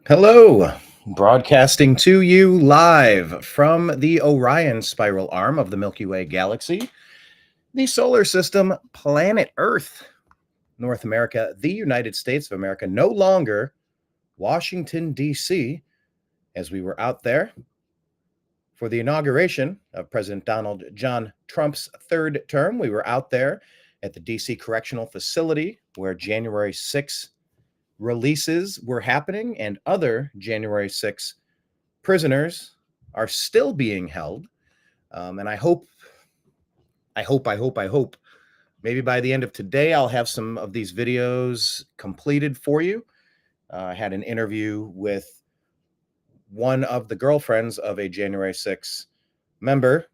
Hello, broadcasting to you live from the Orion spiral arm of the Milky Way galaxy, the solar system, planet Earth, North America, the United States of America, no longer Washington, D.C., as we were out there for the inauguration of President Donald John Trump's third term. We were out there at the D.C. Correctional Facility where January 6th releases were happening and other January 6th prisoners are still being held. And I hope, maybe by the end of today, I'll have some of these videos completed for you. I had an interview with one of the girlfriends of a January 6th member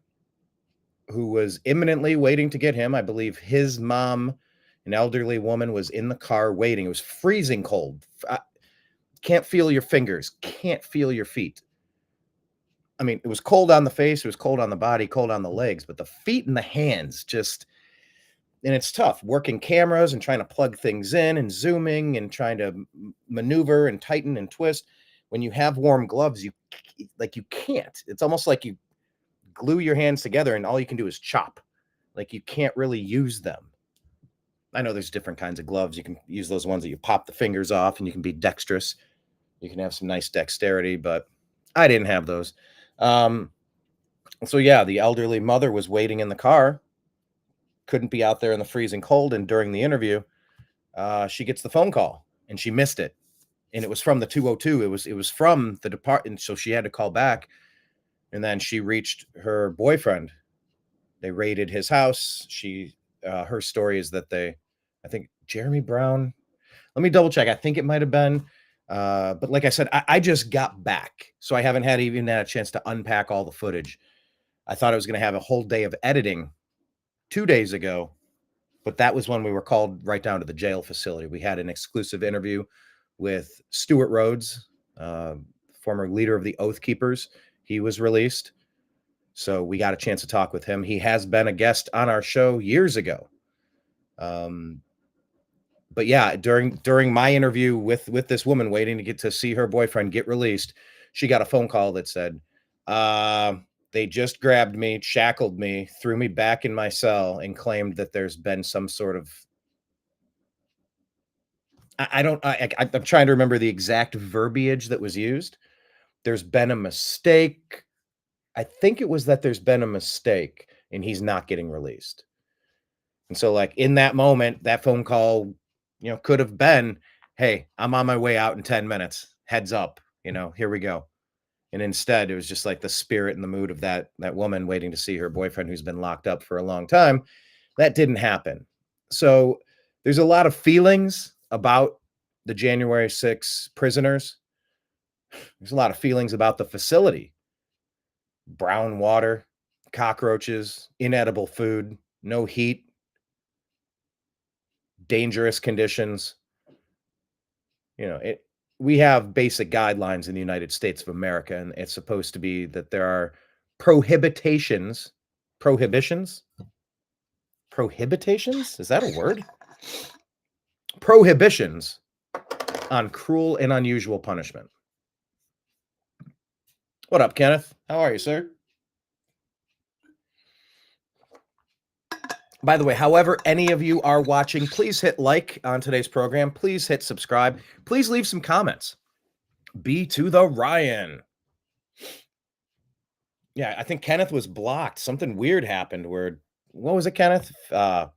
who was imminently waiting to get him. I believe his mom, an elderly woman, was in the car waiting. It was freezing cold. Can't feel your fingers, can't feel your feet. I mean, it was cold on the face, it was cold on the body, cold on the legs, but the feet and the hands just, and it's tough working cameras and trying to plug things in and zooming and trying to maneuver and tighten and twist. When you have warm gloves, you can't. It's almost like you glue your hands together and all you can do is chop. Like you can't really use them. I know there's different kinds of gloves. You can use those ones that you pop the fingers off and you can be dexterous. You can have some nice dexterity, but I didn't have those. So yeah, the elderly mother was waiting in the car, couldn't be out there in the freezing cold. And during the interview, she gets the phone call and she missed it. And it was from the 202. It was from the department. So she had to call back. And then she reached her boyfriend. They raided his house. Her story is that I think Jeremy Brown, let me double check. I think it might've been, but like I said, I just got back, so I haven't even had a chance to unpack all the footage. I thought I was going to have a whole day of editing 2 days ago, but that was when we were called right down to the jail facility. We had an exclusive interview with Stuart Rhodes, former leader of the Oath Keepers. He was released, so we got a chance to talk with him. He has been a guest on our show years ago. But yeah, during my interview with this woman waiting to get to see her boyfriend get released, she got a phone call that said, they just grabbed me, shackled me, threw me back in my cell, and claimed that there's been some sort of, I'm trying to remember the exact verbiage that was used. There's been a mistake. I think it was that there's been a mistake and he's not getting released. And so like in that moment, that phone call, could have been, hey, I'm on my way out in 10 minutes. Heads up, here we go. And instead, it was just like the spirit and the mood of that woman waiting to see her boyfriend who's been locked up for a long time. That didn't happen. So there's a lot of feelings about the January 6 prisoners. There's a lot of feelings about the facility. Brown water, cockroaches, inedible food, no heat, dangerous conditions. We have basic guidelines in the United States of America, and it's supposed to be that there are prohibitions. Is that a word? Prohibitions on cruel and unusual punishment. What up, Kenneth? How are you, sir? By the way, however any of you are watching, please hit like on today's program. Please hit subscribe. Please leave some comments. B to the Ryan. Yeah, I think Kenneth was blocked. Something weird happened where, what was it, Kenneth? No,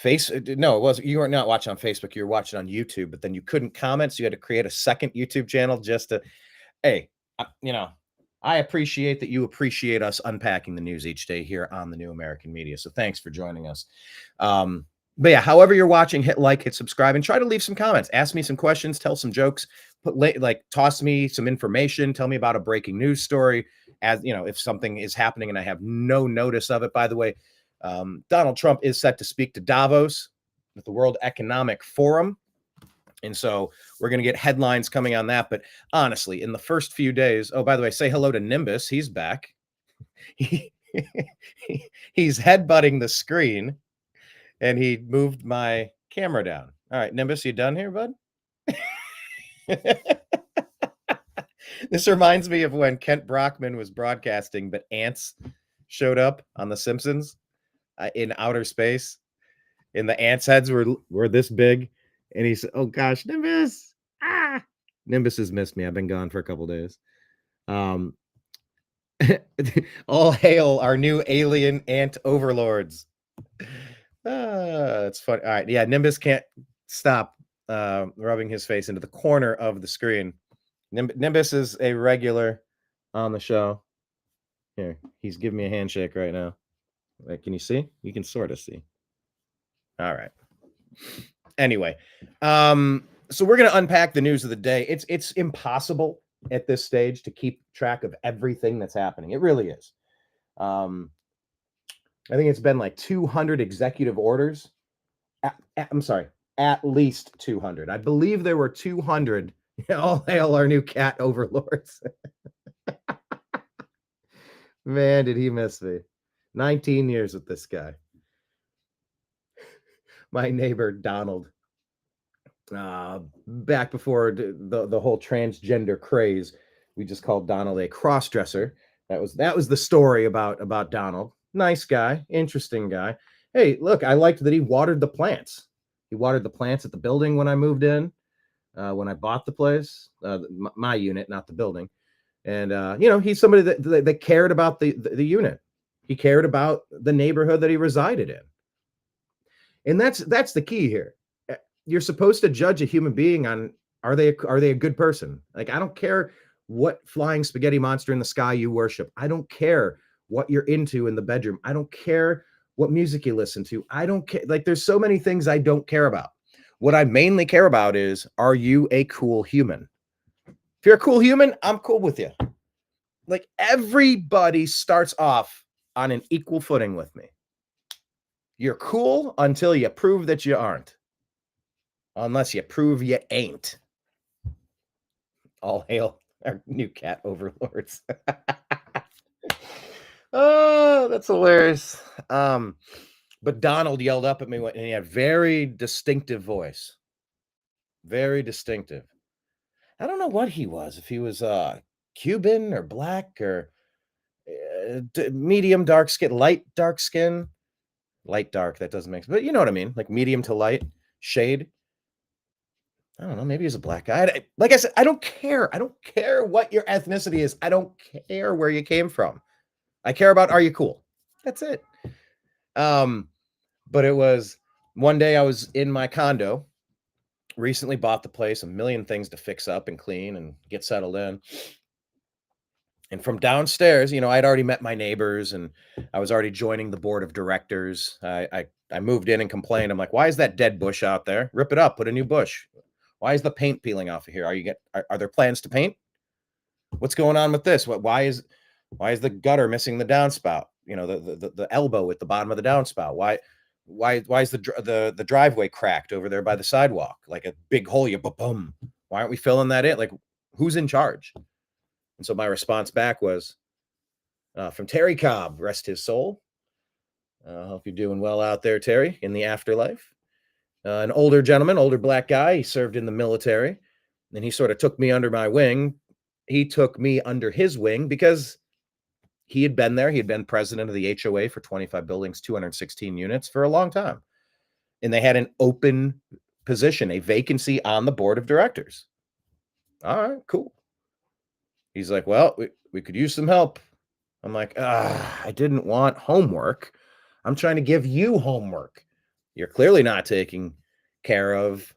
it was, you were not watching on Facebook. You were watching on YouTube, but then you couldn't comment. So you had to create a second YouTube channel just to, hey, I appreciate that you appreciate us unpacking the news each day here on the New American Media. So thanks for joining us. But yeah, however you're watching, hit like, hit subscribe, and try to leave some comments. Ask me some questions, tell some jokes, toss me some information, tell me about a breaking news story. As if something is happening and I have no notice of it. By the way, Donald Trump is set to speak to Davos with the World Economic Forum. And so we're going to get headlines coming on that. But honestly, in the first few days, oh, by the way, say hello to Nimbus. He's back. He's headbutting the screen and he moved my camera down. All right, Nimbus, you done here, bud? This reminds me of when Kent Brockman was broadcasting, but ants showed up on The Simpsons in outer space, and the ants' heads were this big, and he said, "Oh gosh, Nimbus! Ah, Nimbus has missed me. I've been gone for a couple days." Um, all hail our new alien ant overlords. It's funny. All right, yeah, Nimbus can't stop rubbing his face into the corner of the screen. Nimbus is a regular on the show. Here, he's giving me a handshake right now. Wait, can you see? You can sort of see. All right. Anyway, so we're gonna unpack the news of the day. It's impossible at this stage to keep track of everything that's happening. It really is. I think it's been like 200 executive orders. I'm sorry, at least 200. I believe there were 200. All hail our new cat overlords. Man, did he miss me. 19 years with this guy. My neighbor, Donald, back before the whole transgender craze, we just called Donald a cross-dresser. That was the story about Donald. Nice guy, interesting guy. Hey, look, I liked that he watered the plants. He watered the plants at the building when I moved in, when I bought the place, my unit, not the building. And he's somebody that cared about the unit. He cared about the neighborhood that he resided in. And that's the key here. You're supposed to judge a human being on are they a good person? Like, I don't care what flying spaghetti monster in the sky you worship. I don't care what you're into in the bedroom. I don't care what music you listen to. I don't care. Like, there's so many things I don't care about. What I mainly care about is, are you a cool human? If you're a cool human, I'm cool with you. Like, everybody starts off on an equal footing with me. You're cool until you prove that you aren't. Unless you prove you ain't. All hail our new cat overlords. Oh, that's hilarious. But Donald yelled up at me and he had a very distinctive voice. Very distinctive. I don't know what he was. If he was Cuban or black or medium dark skin, light dark skin. Light dark, that doesn't make sense. But you know what I mean? Like medium to light shade. I don't know. Maybe he's a black guy. Like I said, I don't care. I don't care what your ethnicity is. I don't care where you came from. I care about, are you cool? That's it. But it was one day I was in my condo, recently bought the place, a million things to fix up and clean and get settled in. And from downstairs, I'd already met my neighbors and I was already joining the board of directors. I moved in and complained. I'm like, why is that dead bush out there? Rip it up, put a new bush. Why is the paint peeling off of here? Are there plans to paint? What's going on with this? Why is the gutter missing the downspout? The elbow at the bottom of the downspout. Why is the driveway cracked over there by the sidewalk? Like a big hole, boom. Why aren't we filling that in? Like, who's in charge? And so my response back was from Terry Cobb, rest his soul. I hope you're doing well out there, Terry, in the afterlife. An older gentleman, older black guy. He served in the military, and he sort of took me under my wing. He took me under his wing because he had been there. He had been president of the HOA for 25 buildings, 216 units for a long time. And they had an open position, a vacancy on the board of directors. All right, cool. He's like, well, we could use some help. I'm like, I didn't want homework. I'm trying to give you homework. You're clearly not taking care of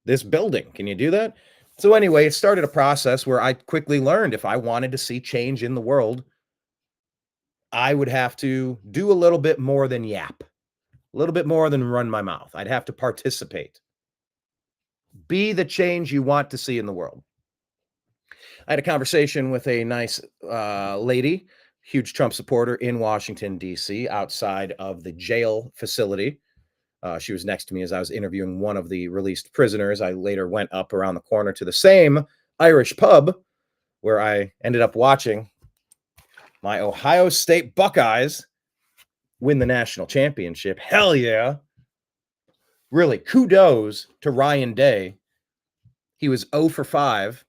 this building. Can you do that? So anyway, it started a process where I quickly learned if I wanted to see change in the world, I would have to do a little bit more than yap, a little bit more than run my mouth. I'd have to participate. Be the change you want to see in the world. I had a conversation with a nice lady, huge Trump supporter in Washington, D.C., outside of the jail facility. She was next to me as I was interviewing one of the released prisoners. I later went up around the corner to the same Irish pub where I ended up watching my Ohio State Buckeyes win the national championship. Hell yeah. Really, kudos to Ryan Day. He was 0 for 5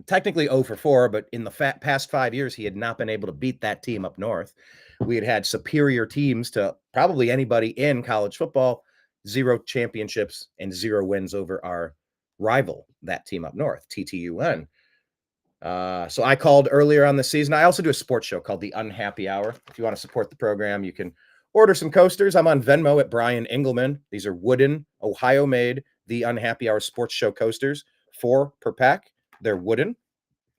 technically 0 for 4, but in the past 5 years, he had not been able to beat that team up north. We had superior teams to probably anybody in college football, 0 championships and 0 wins over our rival, that team up north, TTUN. So I called earlier on the season. I also do a sports show called The Unhappy Hour. If you want to support the program, you can order some coasters. I'm on Venmo at Brian Engelman. These are wooden, Ohio-made, The Unhappy Hour sports show coasters, 4 per pack. They're wooden,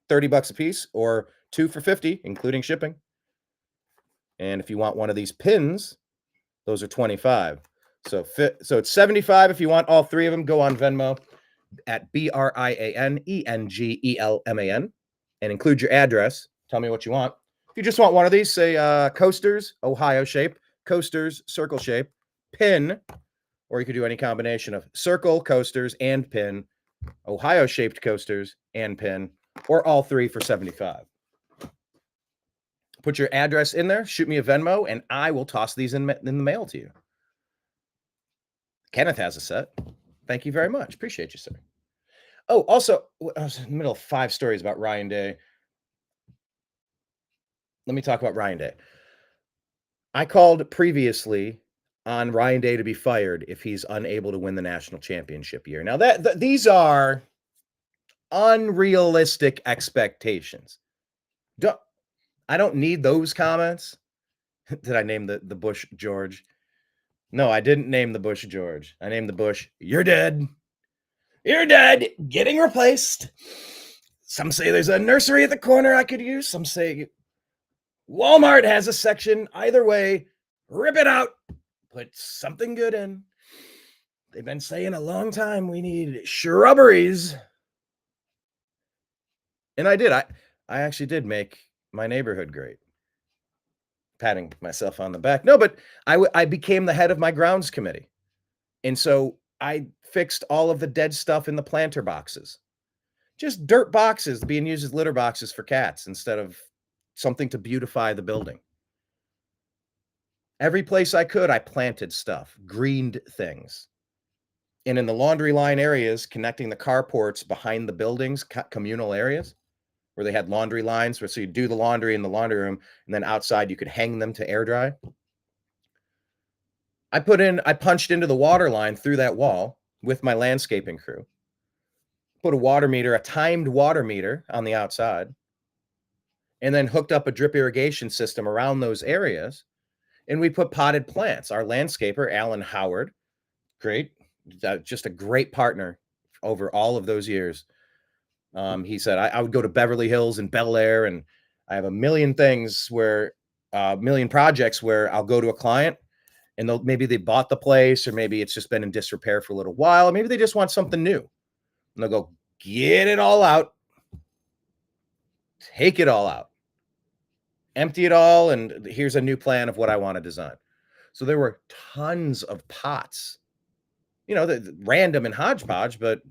$30 a piece, or 2 for $50, including shipping. And if you want one of these pins, those are $25. So it's $75 if you want all 3 of them. Go on Venmo at BrianEngelman and include your address. Tell me what you want. If you just want one of these, say coasters, Ohio shape, coasters, circle shape, pin, or you could do any combination of circle, coasters, and pin, Ohio shaped coasters and pin, or all 3 for $75. Put your address in there, shoot me a Venmo, and I will toss these in the mail to you. Kenneth has a set. Thank you very much. Appreciate you, sir. Oh, also, I was in the middle of 5 stories about Ryan Day. Let me talk about Ryan Day. I called previously on Ryan Day to be fired if he's unable to win the national championship year. Now, these are unrealistic expectations. I don't need those comments. Did I name the Bush George? No, I didn't name the Bush George. I named the Bush, you're dead. You're dead. Getting replaced. Some say there's a nursery at the corner I could use. Some say Walmart has a section. Either way, rip it out. Put something good in. They've been saying a long time we need shrubberies. And I did. I actually did make my neighborhood great. Patting myself on the back. No, but I became the head of my grounds committee. And so I fixed all of the dead stuff in the planter boxes. Just dirt boxes being used as litter boxes for cats instead of something to beautify the building. Every place I could, I planted stuff, greened things. And in the laundry line areas connecting the carports behind the buildings, communal areas, where they had laundry lines, so you do the laundry in the laundry room, and then outside you could hang them to air dry. I punched into the water line through that wall with my landscaping crew. Put a water meter, a timed water meter on the outside, and then hooked up a drip irrigation system around those areas. And we put potted plants. Our landscaper, Alan Howard, great, just a great partner over all of those years. He said, I would go to Beverly Hills and Bel Air, and I have a million things million projects where I'll go to a client and maybe they bought the place, or maybe it's just been in disrepair for a little while, or maybe they just want something new. And they'll go, get it all out, take it all out, empty it all, and here's a new plan of what I want to design. So there were tons of pots, the random and hodgepodge, but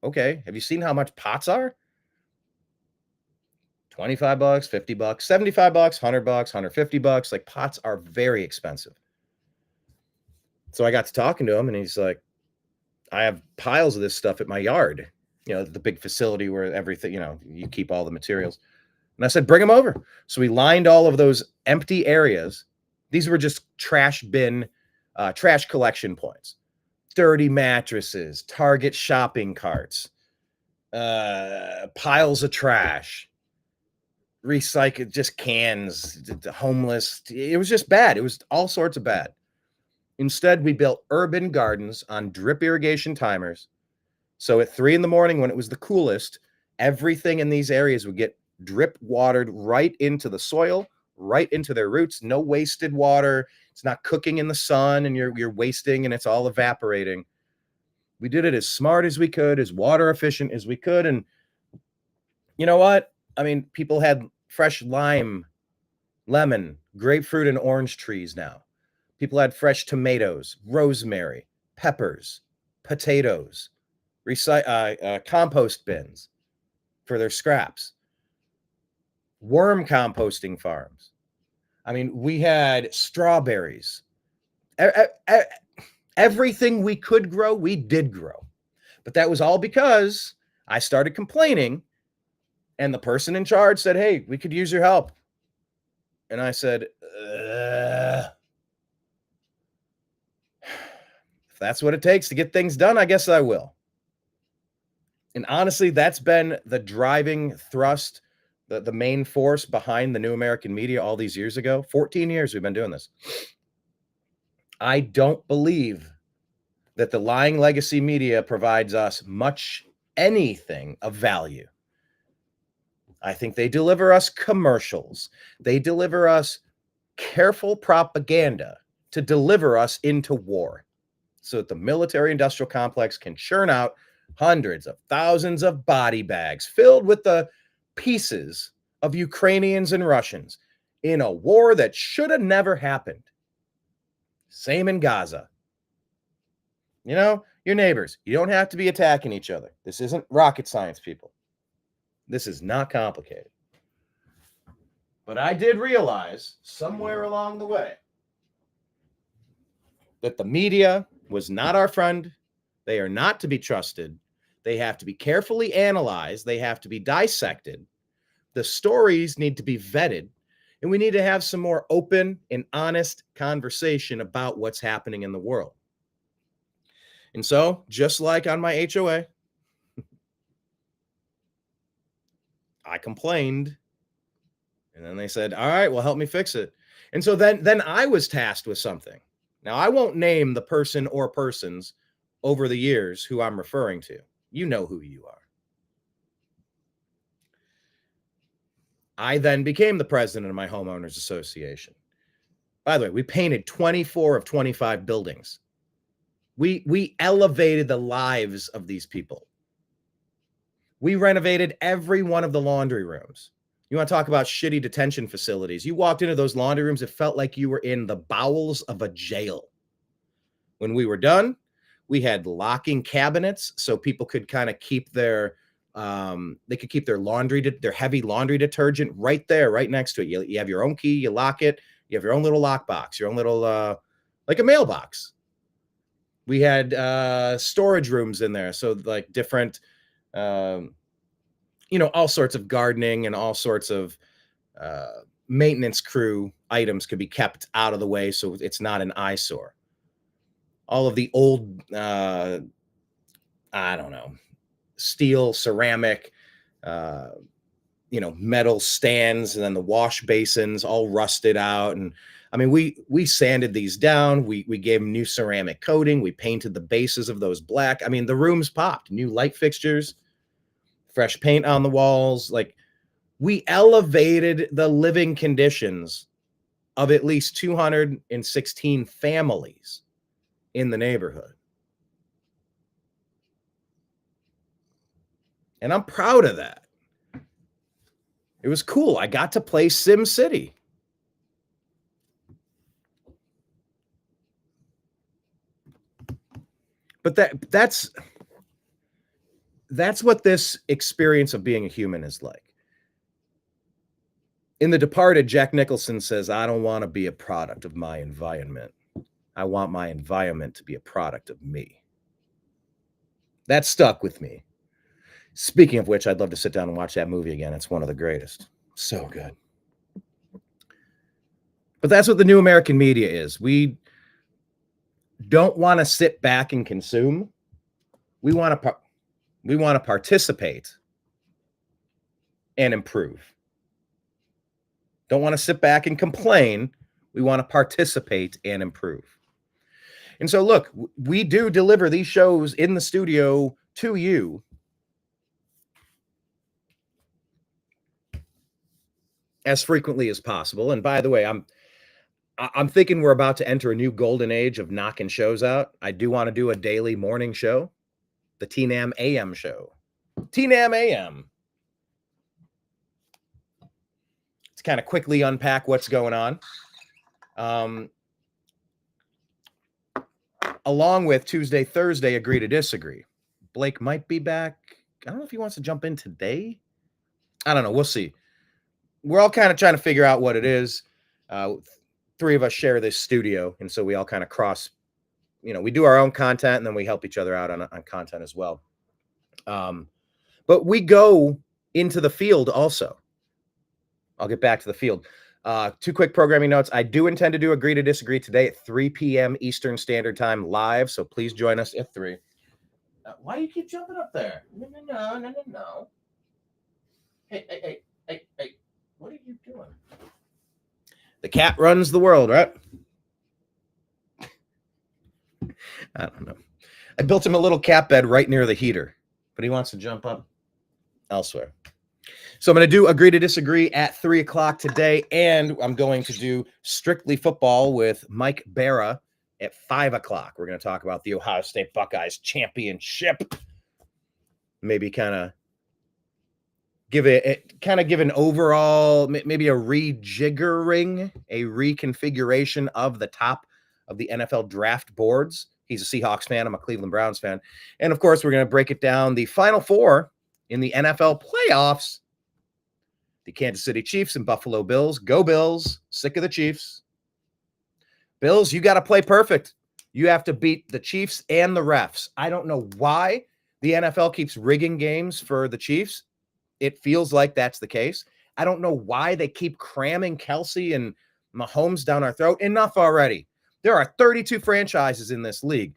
okay. Have you seen how much pots are? $25, $50, $75, $100, $150. Like, pots are very expensive. So I got to talking to him, and he's like, I have piles of this stuff at my yard, the big facility where everything, you keep all the materials. And I said, bring them over. So we lined all of those empty areas. These were just trash collection points, dirty mattresses, Target shopping carts, piles of trash, recycled, just cans, homeless. It was just bad. It was all sorts of bad. Instead, we built urban gardens on drip irrigation timers. So at 3 a.m, when it was the coolest, everything in these areas would get drip watered right into the soil, right into their roots. No wasted water. It's not cooking in the sun and you're wasting and it's all evaporating. We did it as smart as we could, as water efficient as we could. And you know what? I mean, people had fresh lime, lemon, grapefruit, and orange trees now. People had fresh tomatoes, rosemary, peppers, potatoes, compost bins for their scraps, worm composting farms. I mean, we had strawberries. Everything we could grow, we did grow. But that was all because I started complaining And the person in charge said, hey, we could use your help. And I said, if that's what it takes to get things done, I guess I will. And honestly, that's been the driving thrust, the main force behind the New American Media all these years ago. 14 years we've been doing this. I don't believe that the lying legacy media provides us much anything of value. I think they deliver us commercials. They deliver us careful propaganda to deliver us into war so that the military industrial complex can churn out hundreds of thousands of body bags filled with the pieces of Ukrainians and Russians in a war that should have never happened. Same in Gaza. You know, your neighbors, you don't have to be attacking each other. This isn't rocket science, people. This is not complicated. But I did realize somewhere along the way that the media was not our friend. They are not to be trusted. They have to be carefully analyzed. They have to be dissected. The stories need to be vetted. And we need to have some more open and honest conversation about what's happening in the world. And so, just like on my HOA, I complained. And then they said, all right, well, help me fix it. And so then I was tasked with something. Now, I won't name the person or persons over the years who I'm referring to. You know who you are. I then became the president of my homeowners association. By the way, we painted 24 of 25 buildings. We elevated the lives of these people. We renovated every one of the laundry rooms. You want to talk about shitty detention facilities? You walked into those laundry rooms, it felt like you were in the bowels of a jail. When we were done, we had locking cabinets so people could kind of keep their laundry, their heavy laundry detergent right there, right next to it. You have your own key, you lock it, you have your own little lock box, your own little, like a mailbox. We had storage rooms in there. So like different, all sorts of gardening and all sorts of maintenance crew items could be kept out of the way so it's not an eyesore. All of the old, steel, ceramic, metal stands, and then the wash basins all rusted out. And I mean, we sanded these down. We gave them new ceramic coating. We painted the bases of those black. I mean, the rooms popped. New light fixtures, fresh paint on the walls. Like, we elevated the living conditions of at least 216 families in the neighborhood. And I'm proud of that. It was cool. I got to play Sim City. But that's what this experience of being a human is like. In The Departed, Jack Nicholson says, I don't want to be a product of my environment. I want my environment to be a product of me. That stuck with me. Speaking of which, I'd love to sit down and watch that movie again. It's one of the greatest. So good. But that's what the New American Media is. We don't want to sit back and consume. We want to participate and improve. Don't want to sit back and complain. We want to participate and improve. And so, look, we do deliver these shows in the studio to you as frequently as possible. And by the way, I'm thinking we're about to enter a new golden age of knocking shows out. I do want to do a daily morning show, the TNAM AM Show. TNAM AM. To kind of quickly unpack what's going on. Along with Tuesday, Thursday, Agree to Disagree. Blake might be back. I don't know if he wants to jump in today. I don't know. We'll see. We're all kind of trying to figure out what it is. Three of us share this studio, and so we all kind of cross, we do our own content, and then we help each other out on content as well. But we go into the field also. I'll get back to the field. 2 quick programming notes. I do intend to do Agree to Disagree today at 3 p.m. Eastern Standard Time live, so please join us at 3. Why do you keep jumping up there? No. Hey. What are you doing? The cat runs the world, right? I don't know. I built him a little cat bed right near the heater, but he wants to jump up elsewhere. So I'm going to do Agree to Disagree at 3 o'clock today, and I'm going to do Strictly Football with Mike Barra at 5 o'clock. We're going to talk about the Ohio State Buckeyes championship. Maybe kind of give an overall, maybe a rejiggering, a reconfiguration of the top of the NFL draft boards. He's a Seahawks fan. I'm a Cleveland Browns fan. And of course, we're going to break it down. The Final Four in the NFL playoffs. The Kansas City Chiefs and Buffalo Bills. Go Bills. Sick of the Chiefs. Bills, you got to play perfect. You have to beat the Chiefs and the refs. I don't know why the NFL keeps rigging games for the Chiefs. It feels like that's the case. I don't know why they keep cramming Kelsey and Mahomes down our throat. Enough already. There are 32 franchises in this league.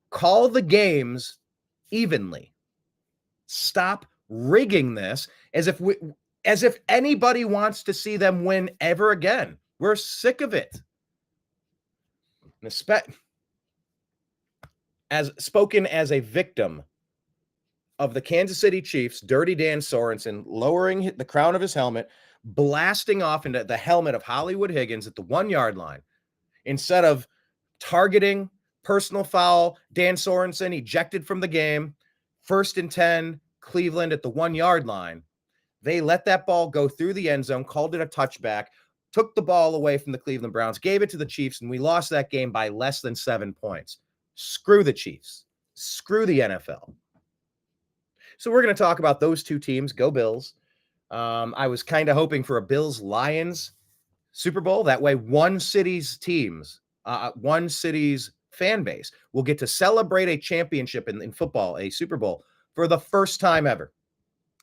Call the games evenly. Stop rigging this as if anybody wants to see them win ever again. We're sick of it. As spoken as a victim of the Kansas City Chiefs, Dirty Dan Sorensen lowering the crown of his helmet, blasting off into the helmet of Hollywood Higgins at the 1-yard line. Instead of targeting, personal foul, Dan Sorensen ejected from the game, 1st and 10, Cleveland at the 1-yard line. They let that ball go through the end zone, called it a touchback, took the ball away from the Cleveland Browns, gave it to the Chiefs, and we lost that game by less than 7 points. Screw the Chiefs. Screw the NFL. So we're going to talk about those 2 teams. Go Bills. I was kind of hoping for a Bills-Lions Super Bowl. That way, one city's fan base will get to celebrate a championship in football, a Super Bowl, for the first time ever.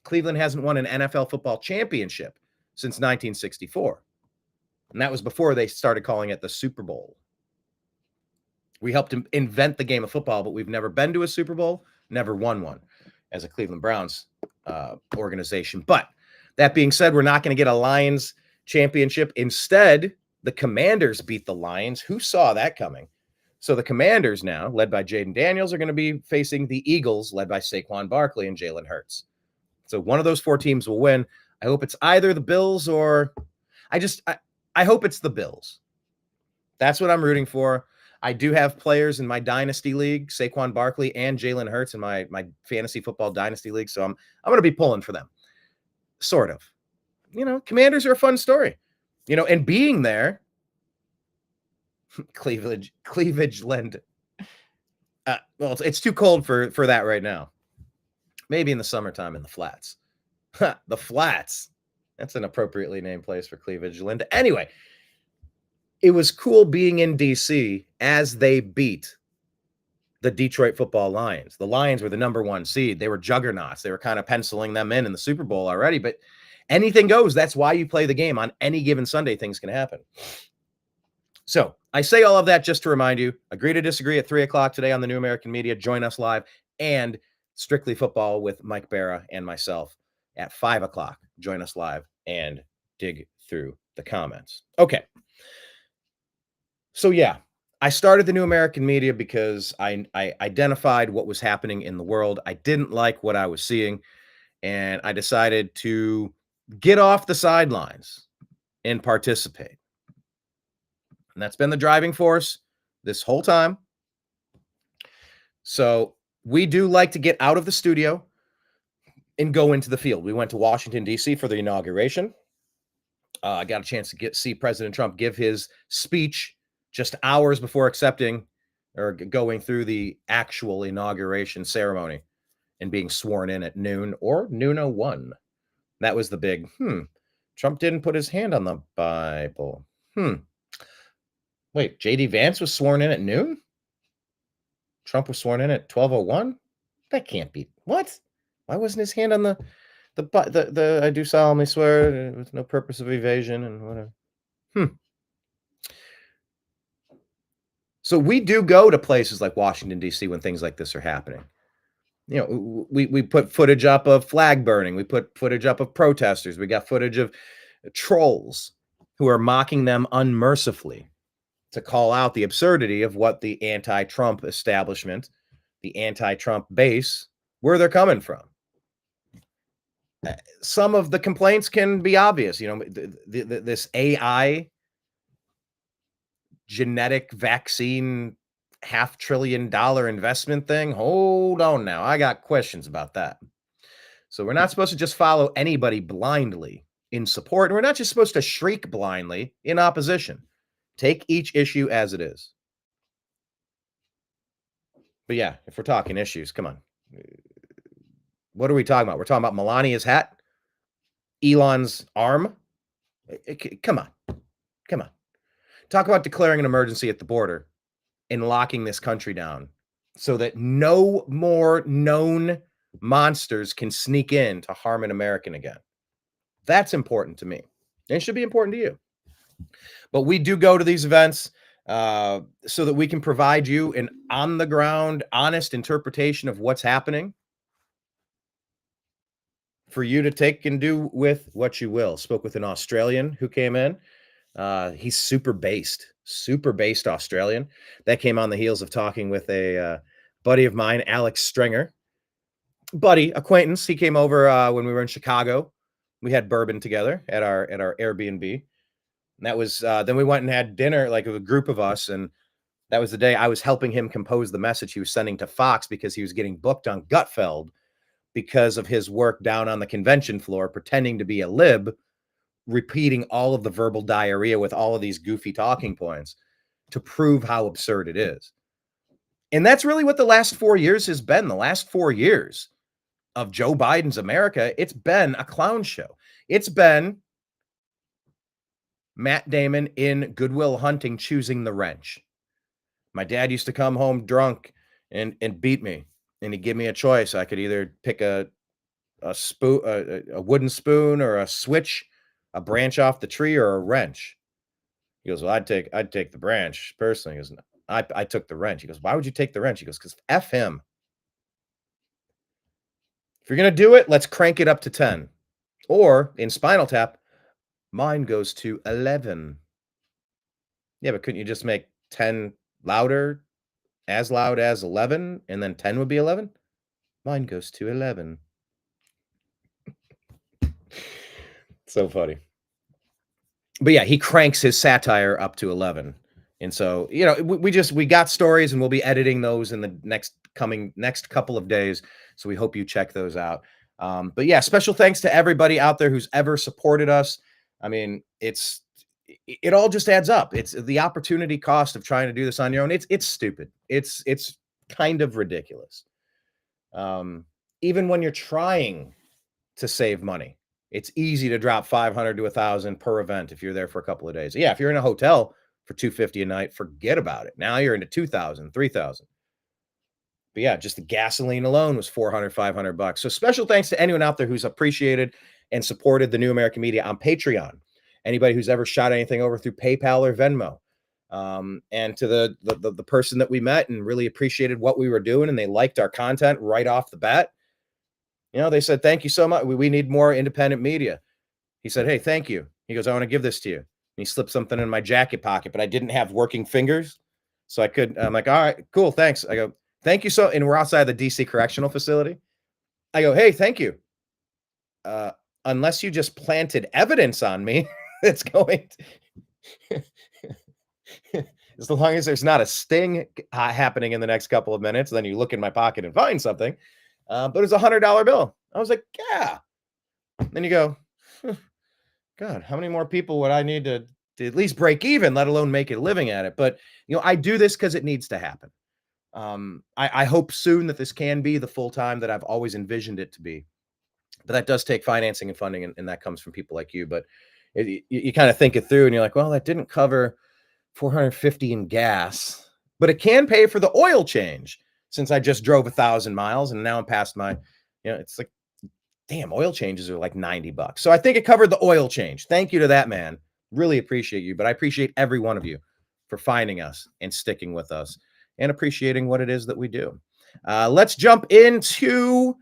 Cleveland hasn't won an NFL football championship since 1964. And that was before they started calling it the Super Bowl. We helped invent the game of football, but we've never been to a Super Bowl, never won one as a Cleveland Browns organization. But that being said, we're not going to get a Lions championship. Instead, the Commanders beat the Lions. Who saw that coming? So the Commanders now, led by Jaden Daniels, are going to be facing the Eagles, led by Saquon Barkley and Jalen Hurts. So one of those 4 teams will win. I hope it's either the Bills or I hope it's the Bills. That's what I'm rooting for. I do have players in my dynasty league, Saquon Barkley and Jalen Hurts in my fantasy football dynasty league. So I'm going to be pulling for them. Sort of. Commanders are a fun story. And being there, cleavage lend. Well, it's too cold for that right now. Maybe in the summertime in the flats. The flats. That's an appropriately named place for cleavage, Linda. Anyway, it was cool being in D.C. as they beat the Detroit Football Lions. The Lions were the number 1 seed. They were juggernauts. They were kind of penciling them in the Super Bowl already, but anything goes. That's why you play the game. On any given Sunday, things can happen. So I say all of that just to remind you, Agree to Disagree at 3 o'clock today on the New American Media. Join us live, and Strictly Football with Mike Barra and myself at 5 o'clock. Join us live and dig through the comments. Okay. So yeah, I started the New American Media because I identified what was happening in the world. I didn't like what I was seeing, and I decided to get off the sidelines and participate. And that's been the driving force this whole time. So we do like to get out of the studio and go into the field. We went to Washington, D.C. for the inauguration. I got a chance to see President Trump give his speech just hours before accepting or going through the actual inauguration ceremony and being sworn in at noon or noon 01. That was the big, Trump didn't put his hand on the Bible. Wait, J.D. Vance was sworn in at noon? Trump was sworn in at 12:01? That can't be. What? Why wasn't his hand on the I do solemnly swear with no purpose of evasion and whatever. So we do go to places like Washington, D.C. when things like this are happening. We put footage up of flag burning. We put footage up of protesters. We got footage of trolls who are mocking them unmercifully to call out the absurdity of what the anti-Trump establishment, the anti-Trump base, where they're coming from. Some of the complaints can be obvious. This AI genetic vaccine $500 billion investment thing. Hold on now. I got questions about that. So we're not supposed to just follow anybody blindly in support. And we're not just supposed to shriek blindly in opposition. Take each issue as it is. But yeah, if we're talking issues, come on. What are we talking about? We're talking about Melania's hat, Elon's arm. Come on. Come on. Talk about declaring an emergency at the border and locking this country down so that no more known monsters can sneak in to harm an American again. That's important to me. And it should be important to you. But we do go to these events so that we can provide you an on-the-ground, honest interpretation of what's happening for you to take and do with what you will. Spoke with an Australian who came in. He's super based Australian. That came on the heels of talking with a buddy of mine, Alex Stringer. Buddy, acquaintance. He came over when we were in Chicago. We had bourbon together at our Airbnb. And that was then we went and had dinner, like a group of us, and that was the day I was helping him compose the message he was sending to Fox because he was getting booked on Gutfeld because of his work down on the convention floor, pretending to be a lib, repeating all of the verbal diarrhea with all of these goofy talking points to prove how absurd it is. And that's really what the last 4 years has been. The last 4 years of Joe Biden's America, it's been a clown show. It's been Matt Damon in Good Will Hunting choosing the wrench. My dad used to come home drunk and beat me, and he'd give me a choice. I could either pick a spoon, a wooden spoon, or a switch, a branch off the tree, or a wrench. He goes, well, I'd take the branch personally. He goes, no, I took the wrench. He goes, why would you take the wrench? He goes, because F him. If you're going to do it, let's crank it up to 10. Or in Spinal Tap, mine goes to 11. Yeah, but couldn't you just make 10 louder, as loud as 11, and then 10 would be 11? Mine goes to 11. So funny. But yeah, he cranks his satire up to 11. And so, we got stories, and we'll be editing those in the next couple of days. So we hope you check those out. But yeah, special thanks to everybody out there who's ever supported us. I mean, it all just adds up. It's the opportunity cost of trying to do this on your own. It's stupid. It's kind of ridiculous. Even when you're trying to save money, it's easy to drop $500 to $1,000 per event if you're there for a couple of days. Yeah, if you're in a hotel for $250 a night, forget about it. Now you're into $2,000, $3,000. But yeah, just the gasoline alone was $400, $500. So special thanks to anyone out there who's appreciated and supported the New American Media on Patreon. Anybody who's ever shot anything over through PayPal or Venmo. And to the person that we met and really appreciated what we were doing, and they liked our content right off the bat. They said, thank you so much. We need more independent media. He said, hey, thank you. He goes, I want to give this to you. And he slipped something in my jacket pocket, but I didn't have working fingers. So I'm like, all right, cool. Thanks. I go, thank you. And we're outside the DC Correctional Facility. I go, hey, thank you. Unless you just planted evidence on me, it's going to, as long as there's not a sting happening in the next couple of minutes, then you look in my pocket and find something. But it was $100 bill. I was like, yeah. Then you go, God, how many more people would I need to at least break even, let alone make a living at it? But, I do this because it needs to happen. I hope soon that this can be the full time that I've always envisioned it to be. But that does take financing and funding, and that comes from people like you. But you kind of think it through, and you're like, well, that didn't cover $450 in gas, but it can pay for the oil change since I just drove 1,000 miles, and now I'm past my, it's like Damn, oil changes are like $90. So I think it covered the oil change. Thank you to that man. Really appreciate you, but I appreciate every one of you for finding us and sticking with us and appreciating what it is that we do. Let's jump into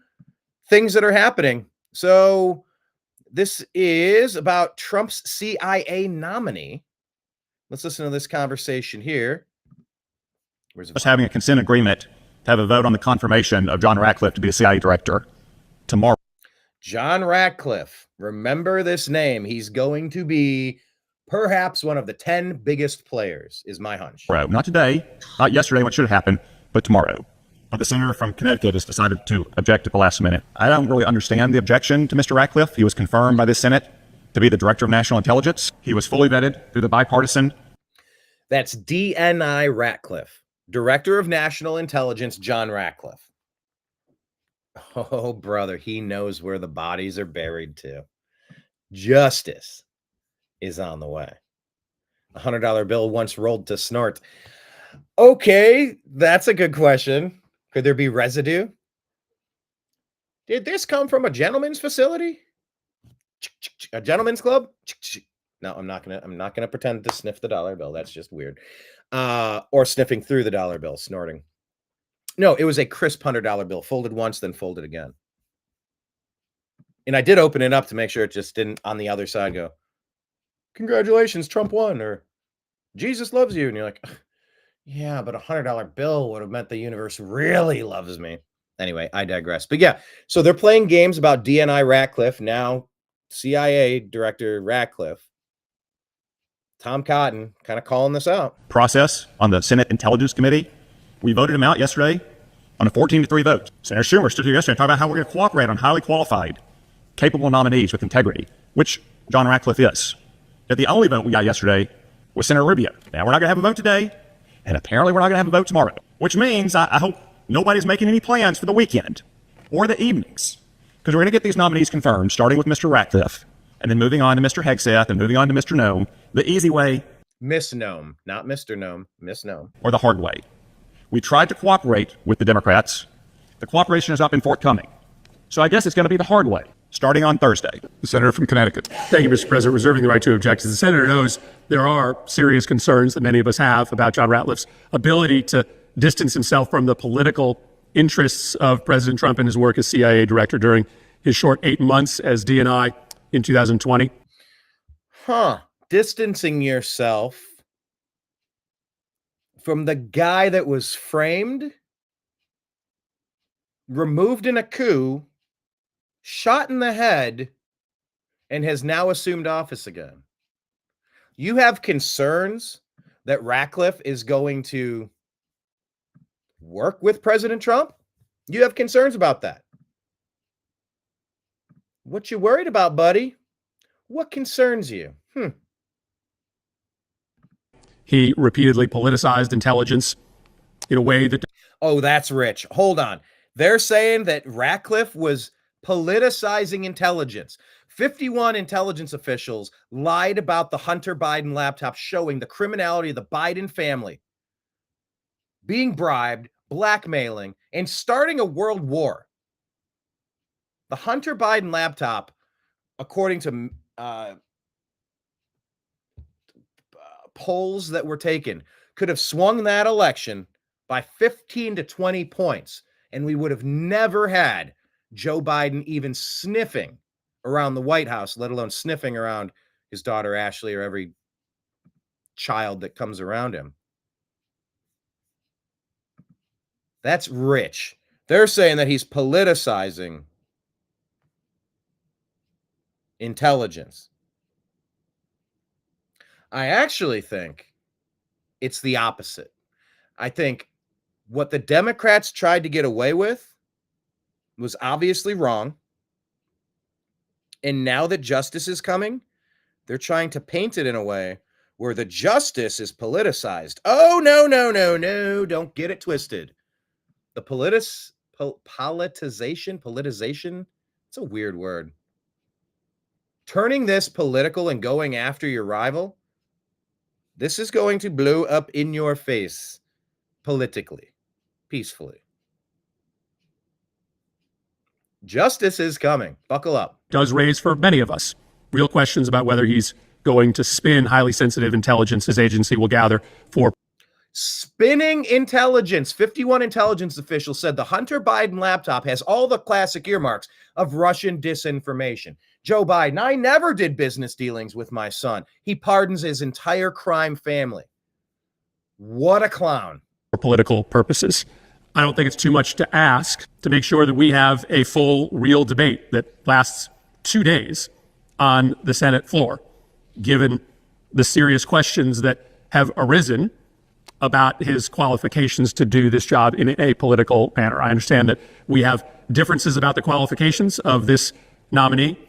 things that are happening. So this is about Trump's CIA nominee. Let's listen to this conversation here. Us having a consent agreement to have a vote on the confirmation of John Ratcliffe to be the CIA director tomorrow. John Ratcliffe. Remember this name. He's going to be perhaps one of the 10 biggest players, is my hunch. Not today, not yesterday, what should have happened, but tomorrow. But the senator from Connecticut has decided to object at the last minute. I don't really understand the objection to Mr. Ratcliffe. He was confirmed by the Senate to be the director of national intelligence. He was fully vetted through the bipartisan. That's DNI Ratcliffe, director of national intelligence, John Ratcliffe. Oh, brother, he knows where the bodies are buried too. Justice is on the way. A $100 bill once rolled to snort. Okay, that's a good question. Could there be residue? Did this come from a gentleman's facility? A gentleman's club? No, I'm not gonna pretend to sniff the dollar bill. That's just weird. Or sniffing through the dollar bill, snorting. No, it was a crisp $100 bill, folded once, then folded again. And I did open it up to make sure it just didn't on the other side go, congratulations, Trump won, or Jesus loves you. And you're like, yeah, but a $100 bill would have meant the universe really loves me. Anyway, I digress. But yeah, so they're playing games about DNI Ratcliffe, now CIA Director Ratcliffe. Tom Cotton kind of calling this out. Process on the Senate Intelligence Committee. We voted him out yesterday on a 14-3 vote. Senator Schumer stood here yesterday and talked about how we're going to cooperate on highly qualified, capable nominees with integrity, which John Ratcliffe is. Yet the only vote we got yesterday was Senator Rubio. Now, we're not going to have a vote today, and apparently we're not going to have a vote tomorrow, which means I hope nobody's making any plans for the weekend or the evenings, because we're going to get these nominees confirmed, starting with Mr. Ratcliffe, and then moving on to Mr. Hegseth, and moving on to Mr. Nome, the easy way. Miss Nome, not Mr. Nome, Miss Nome. Or the hard way. We tried to cooperate with the Democrats. The cooperation has not been forthcoming. So I guess it's going to be the hard way, starting on Thursday. The senator from Connecticut. Thank you, Mr. President. Reserving the right to object. As the senator knows, there are serious concerns that many of us have about John Ratcliffe's ability to distance himself from the political interests of President Trump and his work as CIA director during his short 8 months as DNI in 2020. Distancing yourself from the guy that was framed, removed in a coup, shot in the head, and has now assumed office again. You have concerns that Ratcliffe is going to work with President Trump? You have concerns about that. What you worried about, buddy? What concerns you? He repeatedly politicized intelligence in a way that... Oh, that's rich. Hold on. They're saying that Ratcliffe was politicizing intelligence. 51 intelligence officials lied about the Hunter Biden laptop showing the criminality of the Biden family, being bribed, blackmailing, and starting a world war. The Hunter Biden laptop, according to polls that were taken, could have swung that election by 15 to 20 points, and we would have never had Joe Biden even sniffing around the White House, let alone sniffing around his daughter Ashley or every child that comes around him. That's rich. They're saying that he's politicizing intelligence. I actually think it's the opposite. I think what the Democrats tried to get away with was obviously wrong. And now that justice is coming, they're trying to paint it in a way where the justice is politicized. Oh, no. Don't get it twisted. The politicization, it's a weird word. Turning this political and going after your rival, this is going to blow up in your face politically, peacefully. Justice is coming. Buckle up. Does raise for many of us real questions about whether he's going to spin highly sensitive intelligence his agency will gather for spinning intelligence. 51 intelligence officials said the Hunter Biden laptop has all the classic earmarks of Russian disinformation. Joe Biden, I never did business dealings with my son. He pardons his entire crime family. What a clown. For political purposes. I don't think it's too much to ask to make sure that we have a full, real debate that lasts 2 days on the Senate floor, given the serious questions that have arisen about his qualifications to do this job in a political manner. I understand that we have differences about the qualifications of this nominee,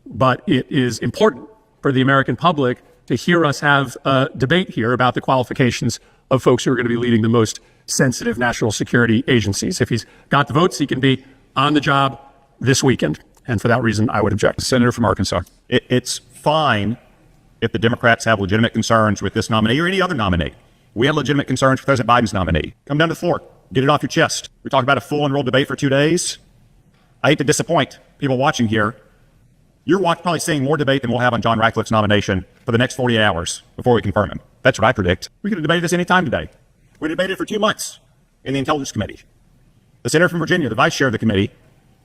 but it is important for the American public to hear us have a debate here about the qualifications of folks who are going to be leading the most sensitive national security agencies. If he's got the votes, he can be on the job this weekend. And for that reason, I would object. Senator from Arkansas. It's fine if the Democrats have legitimate concerns with this nominee or any other nominee. We have legitimate concerns for President Biden's nominee. Come down to the floor. Get it off your chest. We talked about a full and real debate for 2 days. I hate to disappoint people watching here. You're probably seeing more debate than we'll have on John Ratcliffe's nomination for the next 48 hours before we confirm him. That's what I predict. We could have debated this any time today. We debated it for 2 months in the Intelligence Committee. The senator from Virginia, the vice chair of the committee,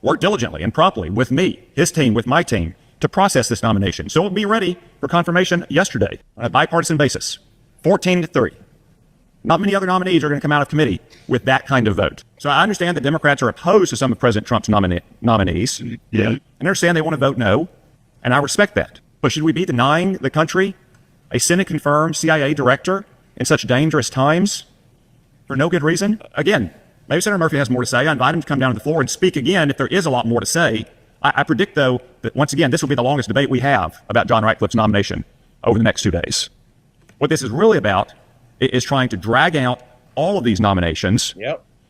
worked diligently and promptly with me, his team, with my team, to process this nomination. So it'll be ready for confirmation yesterday on a bipartisan basis. 14-3. Not many other nominees are going to come out of committee with that kind of vote. So I understand that Democrats are opposed to some of President Trump's nominees. Yeah. And I understand they want to vote no, and I respect that. But should we be denying the country a Senate-confirmed CIA director in such dangerous times for no good reason? Again, maybe Senator Murphy has more to say. I invite him to come down to the floor and speak again if there is a lot more to say. I predict, though, that once again, this will be the longest debate we have about John Ratcliffe's nomination over the next 2 days. What this is really about is trying to drag out all of these nominations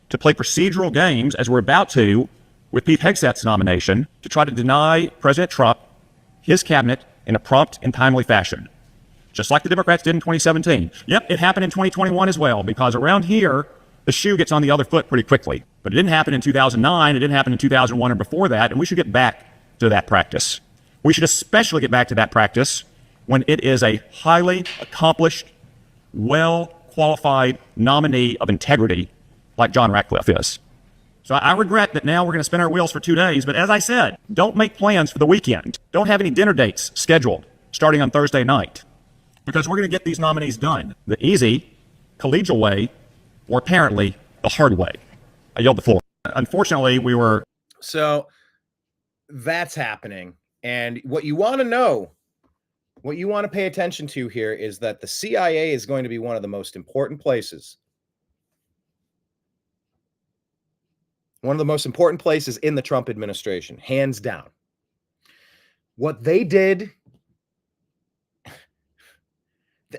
to play procedural games, as we're about to with Pete Hegseth's nomination, to try to deny President Trump his cabinet in a prompt and timely fashion, just like the Democrats did in 2017. Yep, it happened in 2021 as well, because around here, the shoe gets on the other foot pretty quickly. But it didn't happen in 2009, it didn't happen in 2001 or before that, and we should get back to that practice. We should especially get back to that practice when it is a highly accomplished, well-qualified nominee of integrity like John Ratcliffe is. So I regret that now we're going to spin our wheels for 2 days, but as I said, don't make plans for the weekend. Don't have any dinner dates scheduled starting on Thursday night, because we're going to get these nominees done the easy, collegial way, or apparently the hard way. I yield the floor. Unfortunately, we were... So that's happening. And what you want to know, what you want to pay attention to here is that the CIA is going to be one of the most important places. One of the most important places in the Trump administration, hands down. What they did,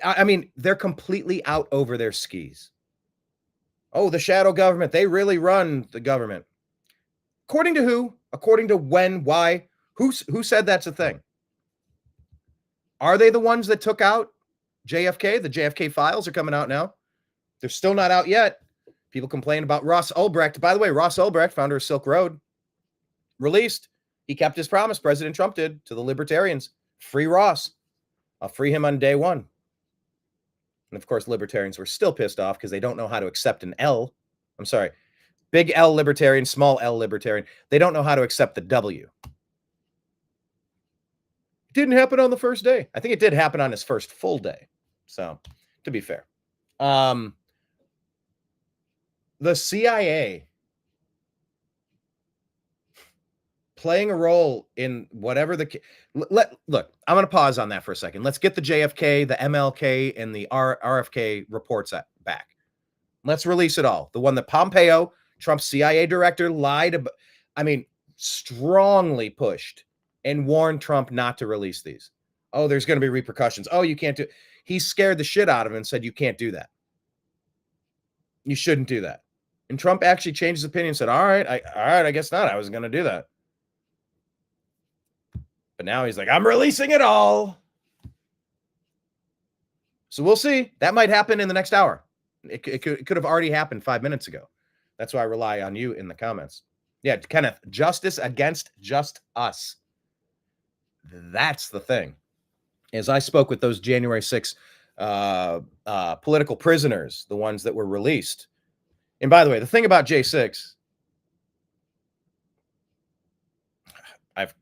I mean, they're completely out over their skis. Oh, the shadow government, they really run the government. According to who? According to when? Why? Who said that's a thing? Are they the ones that took out JFK? The JFK files are coming out now. They're still not out yet. People complain about Ross Ulbricht. By the way, Ross Ulbricht, founder of Silk Road, released. He kept his promise, President Trump did, to the libertarians. Free Ross. I'll free him on day one. And of course, libertarians were still pissed off because they don't know how to accept an L. I'm sorry. Big L libertarian, small L libertarian. They don't know how to accept the W. It didn't happen on the first day. I think it did happen on his first full day. So, to be fair. The CIA playing a role in whatever the... Look, I'm going to pause on that for a second. Let's get the JFK, the MLK, and the RFK reports back. Let's release it all. The one that Pompeo, Trump's CIA director, lied about, strongly pushed and warned Trump not to release these. Oh, there's going to be repercussions. Oh, you can't do... He scared the shit out of him and said, you can't do that. You shouldn't do that. And Trump actually changed his opinion and said, all right, I guess not. I wasn't going to do that. But now he's like, I'm releasing it all. So we'll see. That might happen in the next hour. It could have already happened 5 minutes ago. That's why I rely on you in the comments. Yeah, kind of justice against just us. That's the thing. As I spoke with those January 6th political prisoners, the ones that were released. And by the way, the thing about J6, I have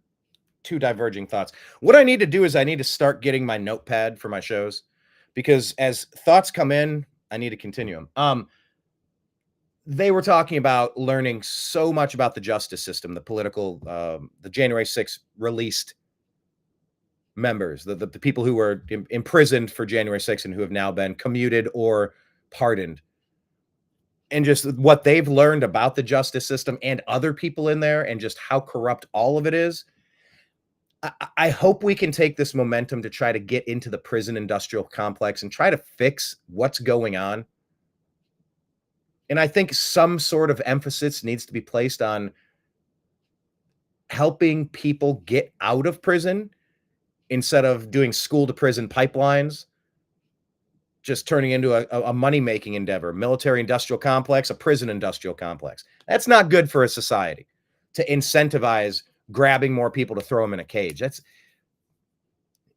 two diverging thoughts. What I need to do is I need to start getting my notepad for my shows, because as thoughts come in, I need to continue them. They were talking about learning so much about the justice system, the political, the January 6th released members, the people who were imprisoned for January 6th and who have now been commuted or pardoned, and just what they've learned about the justice system and other people in there, and just how corrupt all of it is. I hope we can take this momentum to try to get into the prison industrial complex and try to fix what's going on. And I think some sort of emphasis needs to be placed on helping people get out of prison instead of doing school to prison pipelines, just turning into a money-making endeavor, military industrial complex, a prison industrial complex. That's not good for a society, to incentivize grabbing more people to throw them in a cage. That's,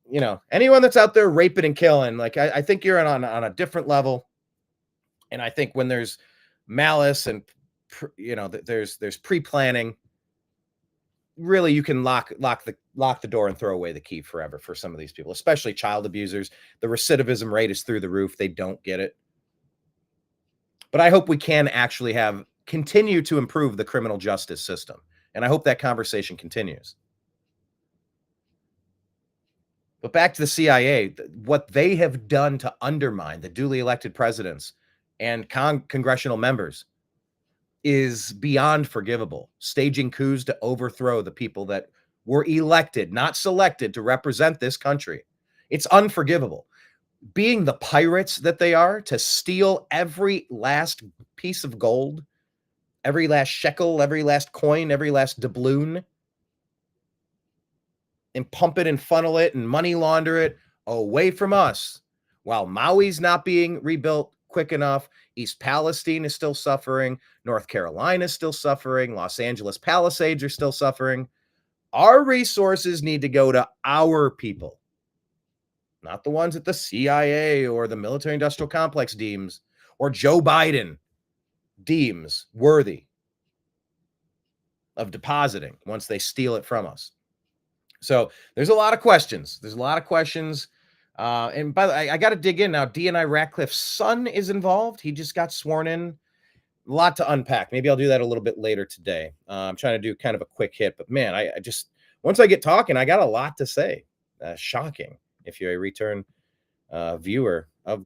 you know, anyone that's out there raping and killing, like, I think you're on a different level. And I think when there's malice and, you know, there's pre-planning, really you can lock the door and throw away the key forever for some of these people, especially child abusers. The recidivism rate is through the roof. They don't get it. But I hope we can actually continue to improve the criminal justice system. And I hope that conversation continues. But back to the CIA, what they have done to undermine the duly elected presidents and congressional members is beyond forgivable. Staging coups to overthrow the people that were elected, not selected, to represent this country. It's unforgivable. Being the pirates that they are, to steal every last piece of gold, every last shekel, every last coin, every last doubloon, and pump it and funnel it and money launder it away from us, while Maui's not being rebuilt quick enough. East Palestine is still suffering. North Carolina is still suffering. Los Angeles Palisades are still suffering. Our resources need to go to our people, not the ones that the CIA or the military industrial complex deems, or Joe Biden deems worthy of depositing once they steal it from us. So there's a lot of questions. And by the way, I got to dig in now. DNI Ratcliffe's son is involved. He just got sworn in. A lot to unpack. Maybe I'll do that a little bit later today. I'm trying to do kind of a quick hit, but man, I just, once I get talking, I got a lot to say. Shocking if you're a return viewer of.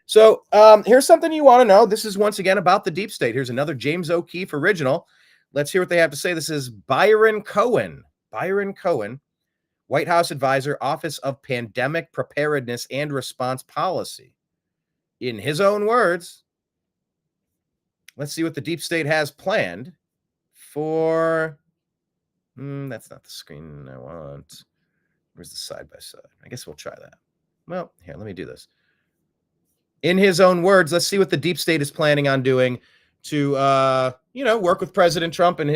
So here's something you want to know. This is once again about the deep state. Here's another James O'Keefe original. Let's hear what they have to say. This is Byron Cohen. Byron Cohen, White House advisor, Office of Pandemic Preparedness and Response Policy. In his own words, let's see what the deep state has planned for. That's not the screen I want. Where's the side by side? I guess we'll try that. Well, here, let me do this. In his own words, let's see what the deep state is planning on doing to, work with President Trump and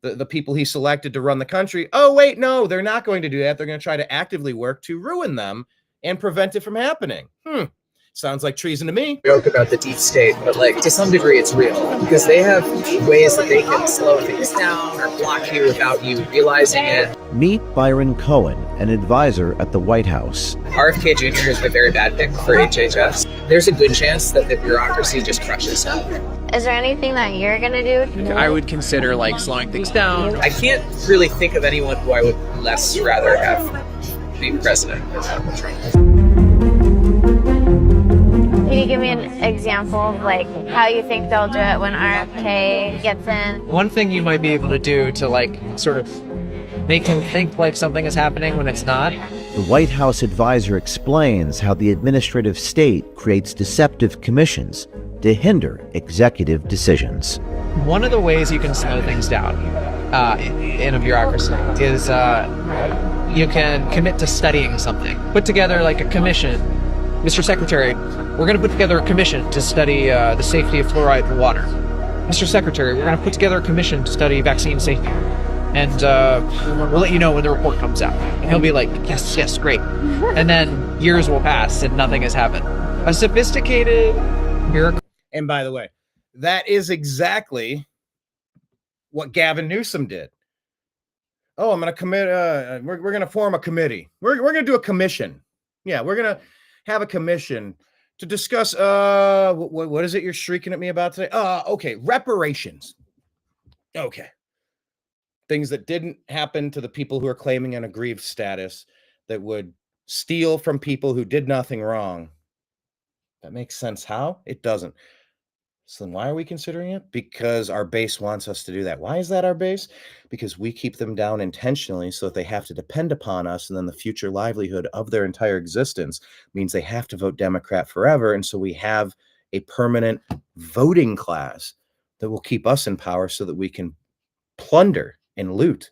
the people he selected to run the country. Oh, wait, no, they're not going to do that. They're going to try to actively work to ruin them and prevent it from happening. Sounds like treason to me. Joke about the deep state, but like to some degree it's real because they have ways that they can slow things down or block you without you realizing it. Meet Byron Cohen, an advisor at the White House. RFK Jr. is a very bad pick for HHS. There's a good chance that the bureaucracy just crushes him. Is there anything that you're gonna do? I would consider like slowing things down. I can't really think of anyone who I would less rather have be president. Can you give me an example of like how you think they'll do it when RFK gets in? One thing you might be able to do to like sort of make him think like something is happening when it's not. The White House advisor explains how the administrative state creates deceptive commissions to hinder executive decisions. One of the ways you can slow things down in a bureaucracy is you can commit to studying something. Put together like a commission. Mr. Secretary, we're going to put together a commission to study the safety of fluoride in water. Mr. Secretary, we're going to put together a commission to study vaccine safety. And we'll let you know when the report comes out. And he'll be like, yes, great. And then years will pass and nothing has happened. A sophisticated miracle. And by the way, that is exactly what Gavin Newsom did. Oh, I'm going to commit. We're going to form a committee. We're going to do a commission. Yeah, we're going to have a commission to discuss. What is it you're shrieking at me about today? Okay, reparations. Okay. Things that didn't happen to the people who are claiming an aggrieved status, that would steal from people who did nothing wrong. That makes sense. How? It doesn't. So then why are we considering it? Because our base wants us to do that. Why is that our base? Because we keep them down intentionally so that they have to depend upon us, and then the future livelihood of their entire existence means they have to vote Democrat forever. And so we have a permanent voting class that will keep us in power so that we can plunder and loot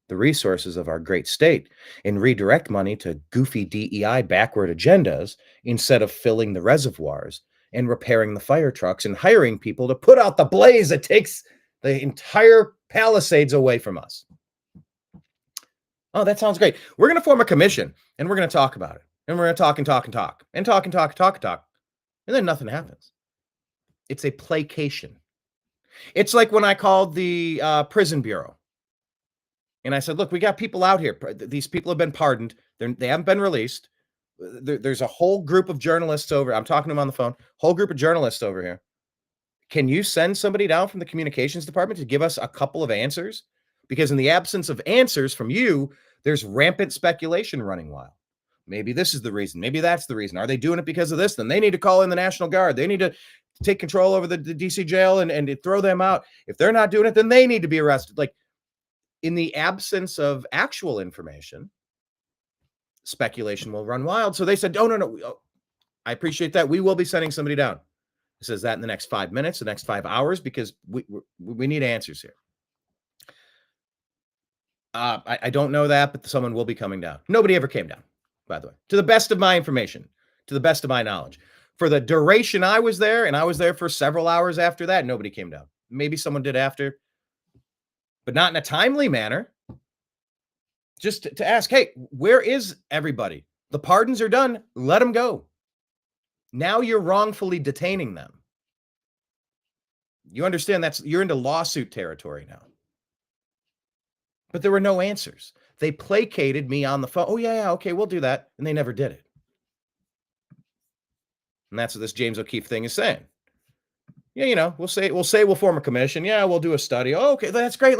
the resources of our great state and redirect money to goofy DEI backward agendas instead of filling the reservoirs and repairing the fire trucks and hiring people to put out the blaze that takes the entire Palisades away from us. Oh, that sounds great. We're going to form a commission and we're going to talk about it. And we're going to talk and talk and talk and talk and talk and talk and talk. And then nothing happens. It's a placation. It's like when I called the prison bureau. And I said, look, we got people out here. These people have been pardoned. They haven't been released. There's a whole group of journalists over. I'm talking to them on the phone. Whole group of journalists over here. Can you send somebody down from the communications department to give us a couple of answers? Because in the absence of answers from you, there's rampant speculation running wild. Maybe this is the reason. Maybe that's the reason. Are they doing it because of this? Then they need to call in the National Guard. They need to take control over the DC jail and throw them out. If they're not doing it, then they need to be arrested. Like, in the absence of actual information, speculation will run wild. So they said, oh, no. I appreciate that. We will be sending somebody down. It says that in the next 5 minutes, the next 5 hours, because we need answers here. I don't know that, but someone will be coming down. Nobody ever came down, by the way, to the best of my information, to the best of my knowledge. For the duration I was there, and I was there for several hours after that, nobody came down. Maybe someone did after, but not in a timely manner. Just to ask, hey, where is everybody? The pardons are done. Let them go. Now you're wrongfully detaining them. You understand you're into lawsuit territory now. But there were no answers. They placated me on the phone. Oh, yeah, okay, we'll do that. And they never did it. And that's what this James O'Keefe thing is saying. Yeah, we'll say we'll form a commission. Yeah, we'll do a study. Oh, okay, that's great.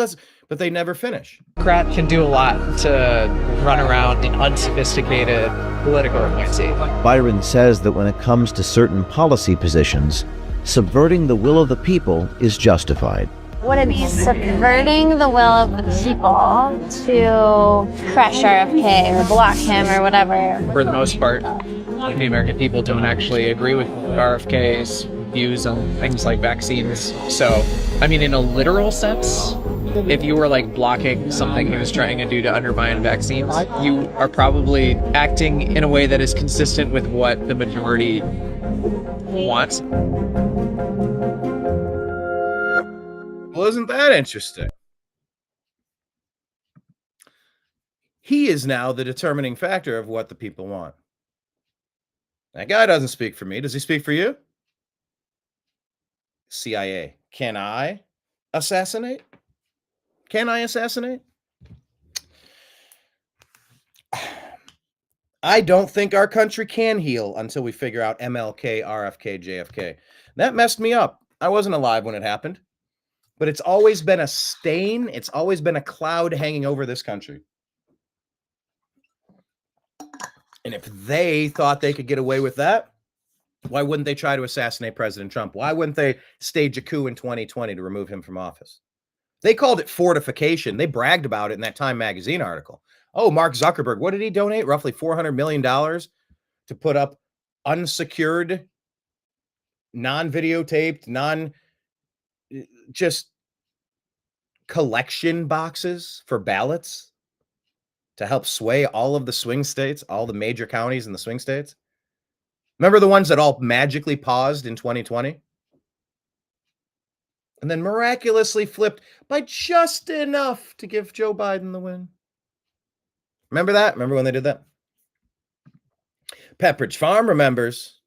But they never finish. Democrat can do a lot to run around in unsophisticated political appointee. Byron says that when it comes to certain policy positions, subverting the will of the people is justified. Would it be subverting the will of the people to crush RFK or block him or whatever? For the most part, the American people don't actually agree with RFK's views on things like vaccines. So, I mean, in a literal sense, if you were like blocking something he was trying to do to undermine vaccines, you are probably acting in a way that is consistent with what the majority wants. Well, isn't that interesting? He is now the determining factor of what the people want. That guy doesn't speak for me. Does he speak for you? CIA. Can I assassinate? Can I assassinate? I don't think our country can heal until we figure out MLK, RFK, JFK. That messed me up. I wasn't alive when it happened. But it's always been a stain. It's always been a cloud hanging over this country. And if they thought they could get away with that, why wouldn't they try to assassinate President Trump? Why wouldn't they stage a coup in 2020 to remove him from office? They called it fortification. They bragged about it in that Time magazine article. Oh, Mark Zuckerberg, what did he donate? Roughly $400 million to put up unsecured, non-videotaped, just collection boxes for ballots to help sway all of the swing states, all the major counties in the swing states. Remember the ones that all magically paused in 2020? and then miraculously flipped by just enough to give Joe Biden the win. Remember that? Remember when they did that? Pepperidge Farm remembers.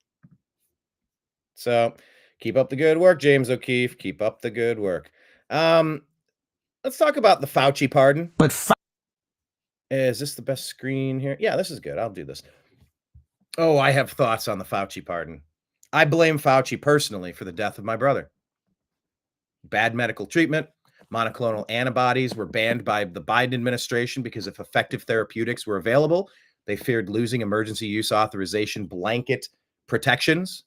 So keep up the good work, James O'Keefe. Keep up the good work. Let's talk about the Fauci pardon. But Is this the best screen here? Yeah, this is good. I'll do this. Oh, I have thoughts on the Fauci pardon. I blame Fauci personally for the death of my brother. Bad medical treatment. Monoclonal antibodies were banned by the Biden administration because if effective therapeutics were available, they feared losing emergency use authorization blanket protections.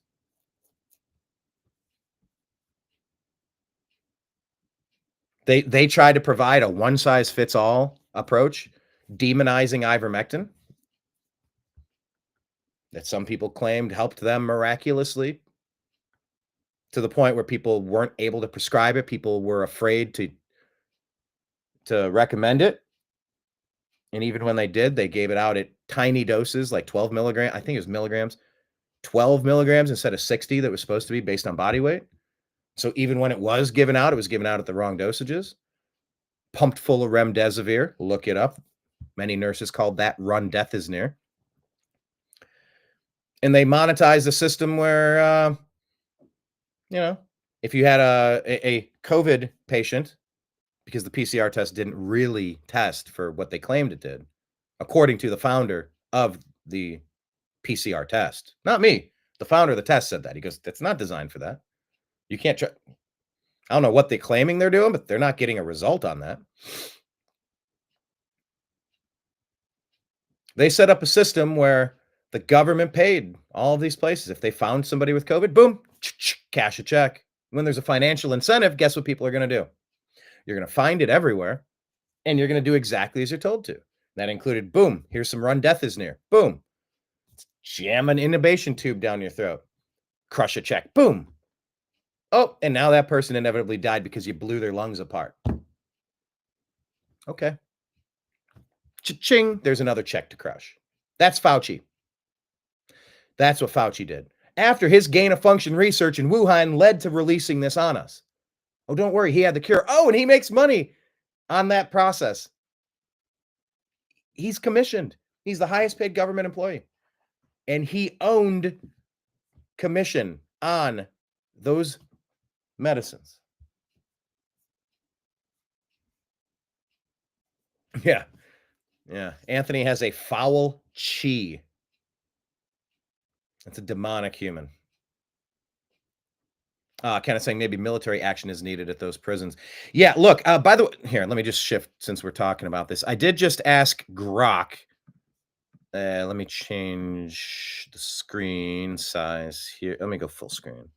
They tried to provide a one-size-fits-all approach, demonizing ivermectin, that some people claimed helped them miraculously, to the point where people weren't able to prescribe it. People were afraid to recommend it. And even when they did, they gave it out at tiny doses, like 12 milligrams. I think it was milligrams, 12 milligrams instead of 60 that was supposed to be based on body weight. So even when it was given out at the wrong dosages. Pumped full of remdesivir. Look it up. Many nurses called that run death is near. And they monetized the system where, if you had a COVID patient, because the PCR test didn't really test for what they claimed it did, according to the founder of the PCR test. Not me. The founder of the test said that. He goes, that's not designed for that. You can't try. I don't know what they're claiming they're doing, but they're not getting a result on that. They set up a system where the government paid all of these places. If they found somebody with COVID, boom, cash a check. When there's a financial incentive, guess what people are going to do? You're going to find it everywhere, and you're going to do exactly as you're told to. That included, boom, here's some run death is near. Boom. Jam an intubation tube down your throat. Crush a check. Boom. Oh, and now that person inevitably died because you blew their lungs apart. Okay. Cha-ching, there's another check to crush. That's Fauci. That's what Fauci did. After his gain-of-function research in Wuhan led to releasing this on us. Oh, don't worry, he had the cure. Oh, and he makes money on that process. He's commissioned. He's the highest paid government employee. And he owned commission on those medicines. Yeah. Anthony has a foul chi. That's a demonic human. Kind of saying maybe military action is needed at those prisons. Yeah, look, by the way, here, let me just shift since we're talking about this. I did just ask Grok. Let me change the screen size here. Let me go full screen.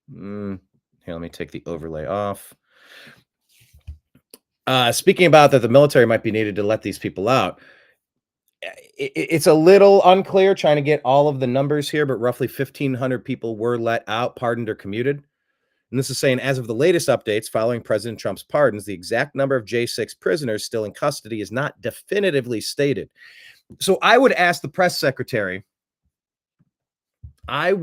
Here, let me take the overlay off. Speaking about that the military might be needed to let these people out. It's a little unclear trying to get all of the numbers here, but roughly 1,500 people were let out, pardoned, or commuted. And this is saying, as of the latest updates following President Trump's pardons, the exact number of J6 prisoners still in custody is not definitively stated. So I would ask the press secretary, let's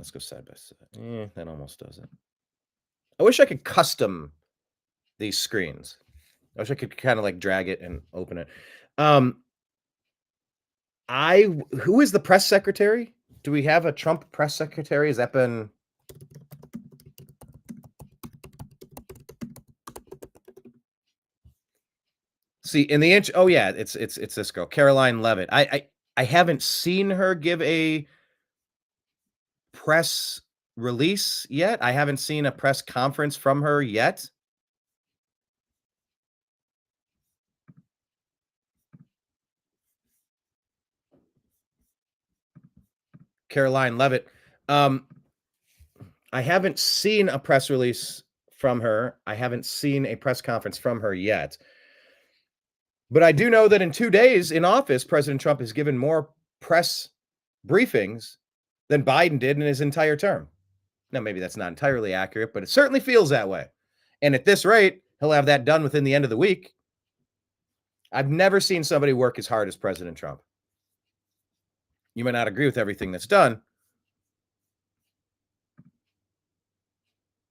go side by side. That almost does it. I wish I could custom these screens. I wish I could kind of like drag it and open it. Who is the press secretary? Do we have a Trump press secretary? Has that been? See, in the inch. Oh yeah, it's this girl, Caroline Leavitt. I haven't seen her give a press release yet. I haven't seen a press conference from her yet. Caroline Leavitt. I haven't seen a press release from her. I haven't seen a press conference from her yet. But I do know that in 2 days in office, President Trump has given more press briefings than Biden did in his entire term. Now, maybe that's not entirely accurate, but it certainly feels that way. And at this rate, he'll have that done within the end of the week. I've never seen somebody work as hard as President Trump. You might not agree with everything that's done,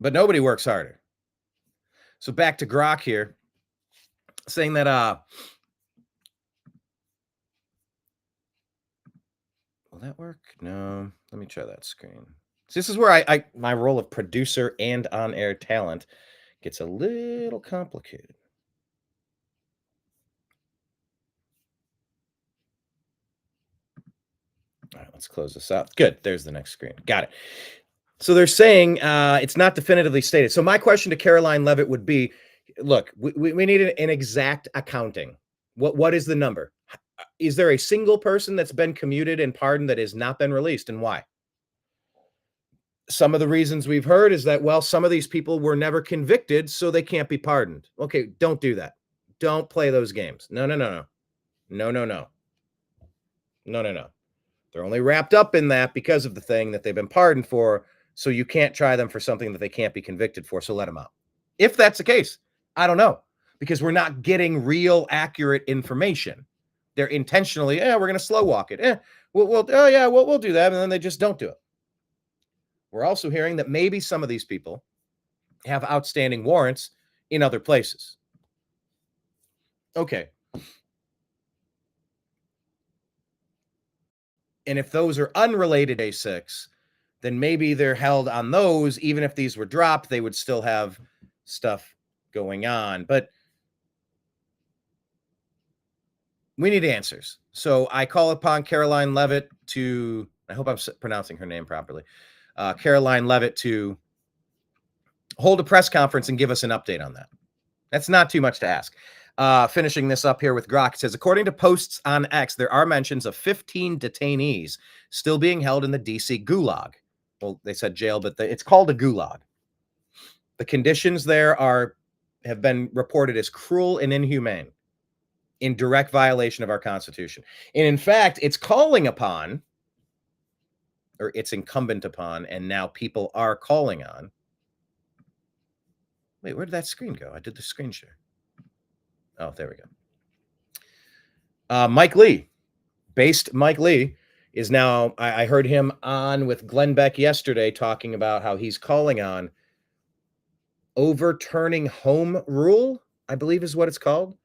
but nobody works harder. So back to Grok here, saying that will that work? No. Let me try that screen. So this is where I my role of producer and on-air talent gets a little complicated. All right, let's close this out. Good. There's the next screen. Got it. So they're saying it's not definitively stated. So my question to Caroline Levitt would be, look, we need an exact accounting. What is the number? Is there a single person that's been commuted and pardoned that has not been released, and why? Some of the reasons we've heard is that, well, some of these people were never convicted, so they can't be pardoned. Okay, don't do that. Don't play those games. No. They're only wrapped up in that because of the thing that they've been pardoned for, so you can't try them for something that they can't be convicted for, so let them out. If that's the case, I don't know, because we're not getting real, accurate information. They're intentionally, we're going to slow walk it. We'll do that, and then they just don't do it. We're also hearing that maybe some of these people have outstanding warrants in other places. Okay. And if those are unrelated J6, then maybe they're held on those. Even if these were dropped, they would still have stuff going on. But we need answers. So I call upon Caroline Levitt to, I hope I'm pronouncing her name properly, Caroline Levitt to hold a press conference and give us an update on that. That's not too much to ask. Finishing this up here with Grok, it says, according to posts on X, there are mentions of 15 detainees still being held in the DC gulag. Well, they said jail, but it's called a gulag. The conditions there have been reported as cruel and inhumane, in direct violation of our Constitution. And in fact, it's calling upon, or it's incumbent upon, and now people are calling on. Wait, where did that screen go? I did the screen share. Oh, there we go. Mike Lee, based Mike Lee, is now, I heard him on with Glenn Beck yesterday talking about how he's calling on overturning home rule, I believe is what it's called.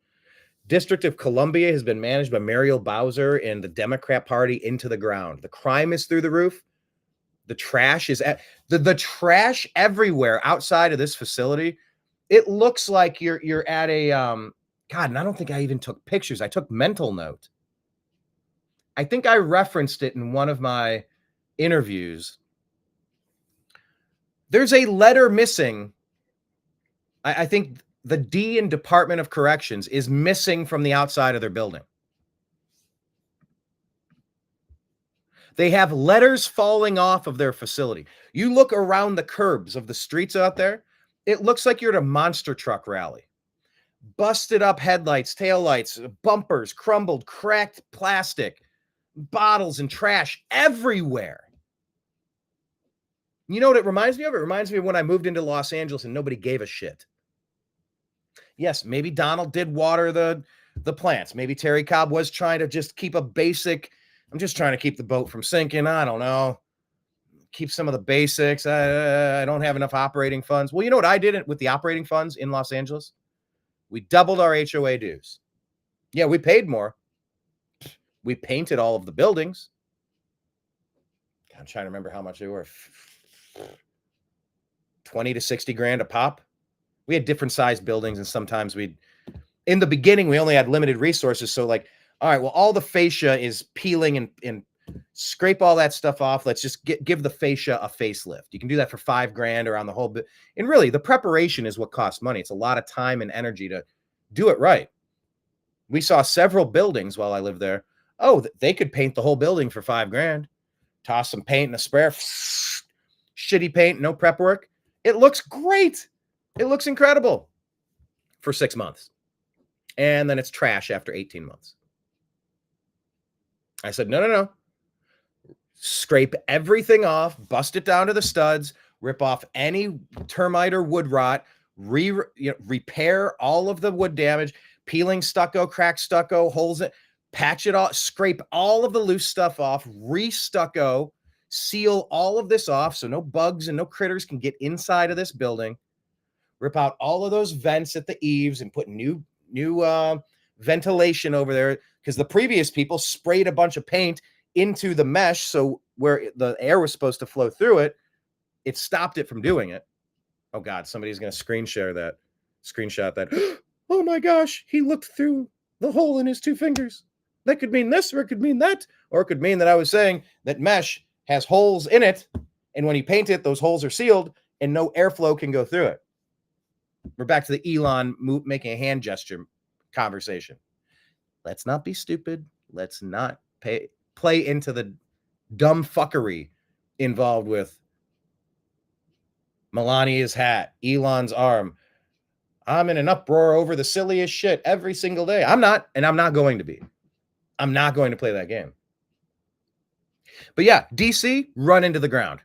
District of Columbia has been managed by Muriel Bowser and the Democrat Party into the ground. The crime is through the roof. The trash is the trash everywhere outside of this facility. It looks like you're at a God, and I don't think I even took pictures. I took mental note. I think I referenced it in one of my interviews. There's a letter missing. I think the D in Department of Corrections is missing from the outside of their building. They have letters falling off of their facility. You look around the curbs of the streets out there, it looks like you're at a monster truck rally. Busted up headlights, taillights, bumpers, crumbled, cracked plastic, bottles and trash everywhere. You know what it reminds me of? It reminds me of when I moved into Los Angeles and nobody gave a shit. Yes, maybe Donald did water the plants. Maybe Terry Cobb was trying to just keep a basic, I'm just trying to keep the boat from sinking. I don't know. Keep some of the basics. I don't have enough operating funds. Well, you know what I did with the operating funds in Los Angeles? We doubled our HOA dues. Yeah, we paid more. We painted all of the buildings. I'm trying to remember how much they were. 20 to 60 grand a pop. We had different sized buildings, and sometimes in the beginning, we only had limited resources. So like, all right, well, all the fascia is peeling and scrape all that stuff off. Let's just give the fascia a facelift. You can do that for $5 grand around the whole bit. And really, the preparation is what costs money. It's a lot of time and energy to do it right. We saw several buildings while I lived there. Oh, they could paint the whole building for $5 grand. Toss some paint in a sprayer. Shitty paint, no prep work. It looks great. It looks incredible for 6 months. And then it's trash after 18 months. I said, no. Scrape everything off, bust it down to the studs, rip off any termite or wood rot, repair all of the wood damage, peeling stucco, cracked stucco, holes it, patch it all, scrape all of the loose stuff off, re-stucco, seal all of this off so no bugs and no critters can get inside of this building, rip out all of those vents at the eaves and put new ventilation over there, because the previous people sprayed a bunch of paint into the mesh, so where the air was supposed to flow through it, it stopped it from doing it. Oh God, somebody's going to screenshot that. Oh my gosh, he looked through the hole in his 2 fingers. That could mean this, or it could mean that, or it could mean that I was saying that mesh has holes in it, and when you paint it, those holes are sealed and no airflow can go through it. We're back to the Elon making a hand gesture conversation. Let's not be stupid. Let's not play into the dumb fuckery involved with Melania's hat, Elon's arm. I'm in an uproar over the silliest shit every single day. I'm not, and I'm not going to be. I'm not going to play that game. But yeah, DC, run into the ground.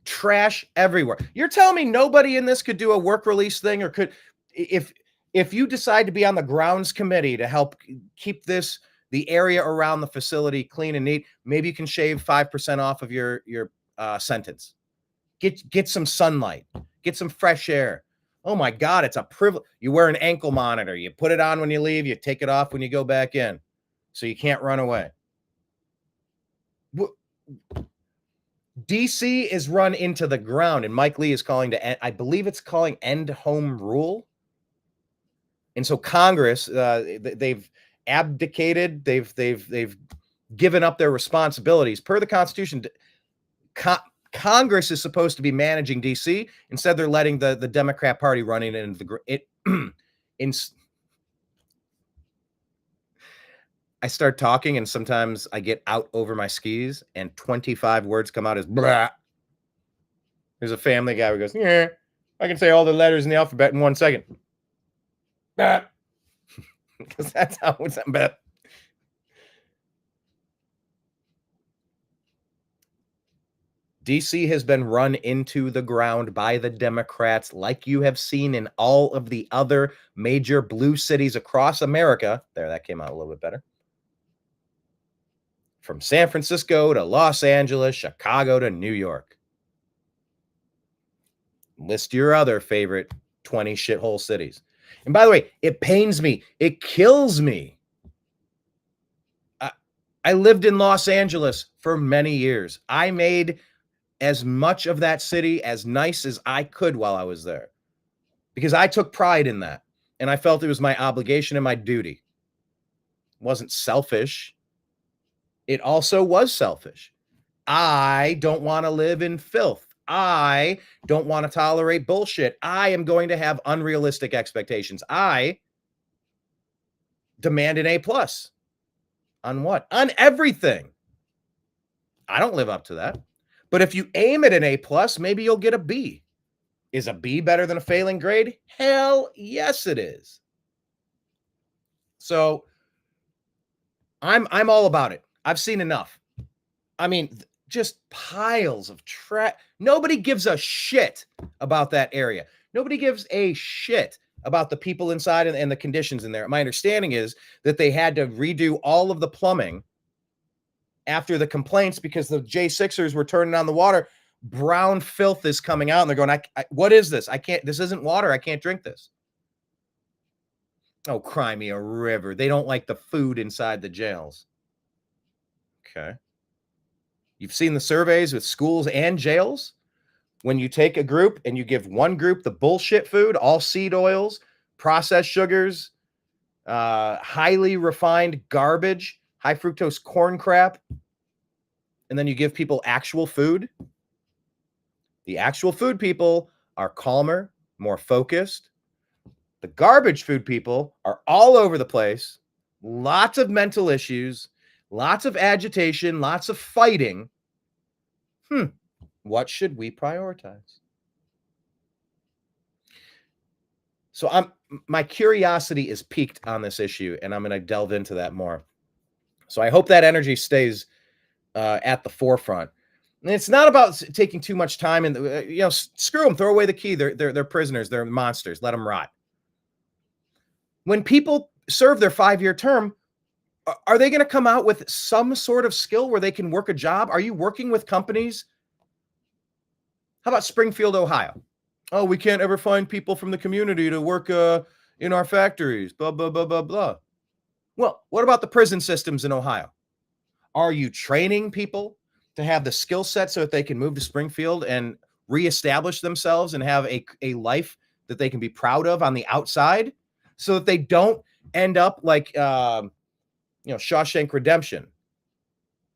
Trash everywhere. You're telling me nobody in this could do a work release thing, or could, if you decide to be on the grounds committee to help keep the area around the facility clean and neat, maybe you can shave 5% off of your sentence. Get some sunlight, get some fresh air. Oh my God, it's a privilege. You wear an ankle monitor. You put it on when you leave. You take it off when you go back in, so you can't run away. DC is run into the ground, and Mike Lee is calling to, I believe it's calling end home rule. And so Congress, they've abdicated. They've given up their responsibilities per the Constitution. Congress is supposed to be managing DC. Instead, they're letting the Democrat Party running into I start talking, and sometimes I get out over my skis, and 25 words come out as blah. There's a Family Guy who goes, yeah, I can say all the letters in the alphabet in 1 second. Blah. Because that's how it's blah. DC has been run into the ground by the Democrats, like you have seen in all of the other major blue cities across America. There, that came out a little bit better. From San Francisco to Los Angeles, Chicago to New York. List your other favorite 20 shithole cities. And by the way, it pains me. It kills me. I lived in Los Angeles for many years. I made as much of that city as nice as I could while I was there, because I took pride in that. And I felt it was my obligation and my duty. It wasn't selfish. It also was selfish. I don't want to live in filth. I don't want to tolerate bullshit. I am going to have unrealistic expectations. I demand an A+. On what? On everything. I don't live up to that. But if you aim at an A+, maybe you'll get a B. Is a B better than a failing grade? Hell yes, it is. So I'm all about it. I've seen enough. I mean, just piles of trash. Nobody gives a shit about that area. Nobody gives a shit about the people inside and the conditions in there. My understanding is that they had to redo all of the plumbing after the complaints because the J6ers were turning on the water. Brown filth is coming out, and they're going, what is this? I can't, this isn't water. I can't drink this. Oh, cry me a river. They don't like the food inside the jails. Okay. You've seen the surveys with schools and jails. When you take a group and you give one group the bullshit food, all seed oils, processed sugars, highly refined garbage, high fructose corn crap, and then you give people actual food, the actual food people are calmer, more focused. The garbage food people are all over the place, lots of mental issues, lots of agitation, lots of fighting. What should we prioritize? So my curiosity is piqued on this issue, and I'm going to delve into that more. So I hope that energy stays at the forefront. And it's not about taking too much time and screw them, throw away the key. They're prisoners. They're monsters. Let them rot. When people serve their 5-year term, Are they going to come out with some sort of skill where they can work a job? Are you working with companies? How about Springfield, Ohio? Oh, we can't ever find people from the community to work in our factories, blah, blah, blah, blah, blah. Well, what about the prison systems in Ohio? Are you training people to have the skill set so that they can move to Springfield and reestablish themselves and have a life that they can be proud of on the outside so that they don't end up like, Shawshank Redemption?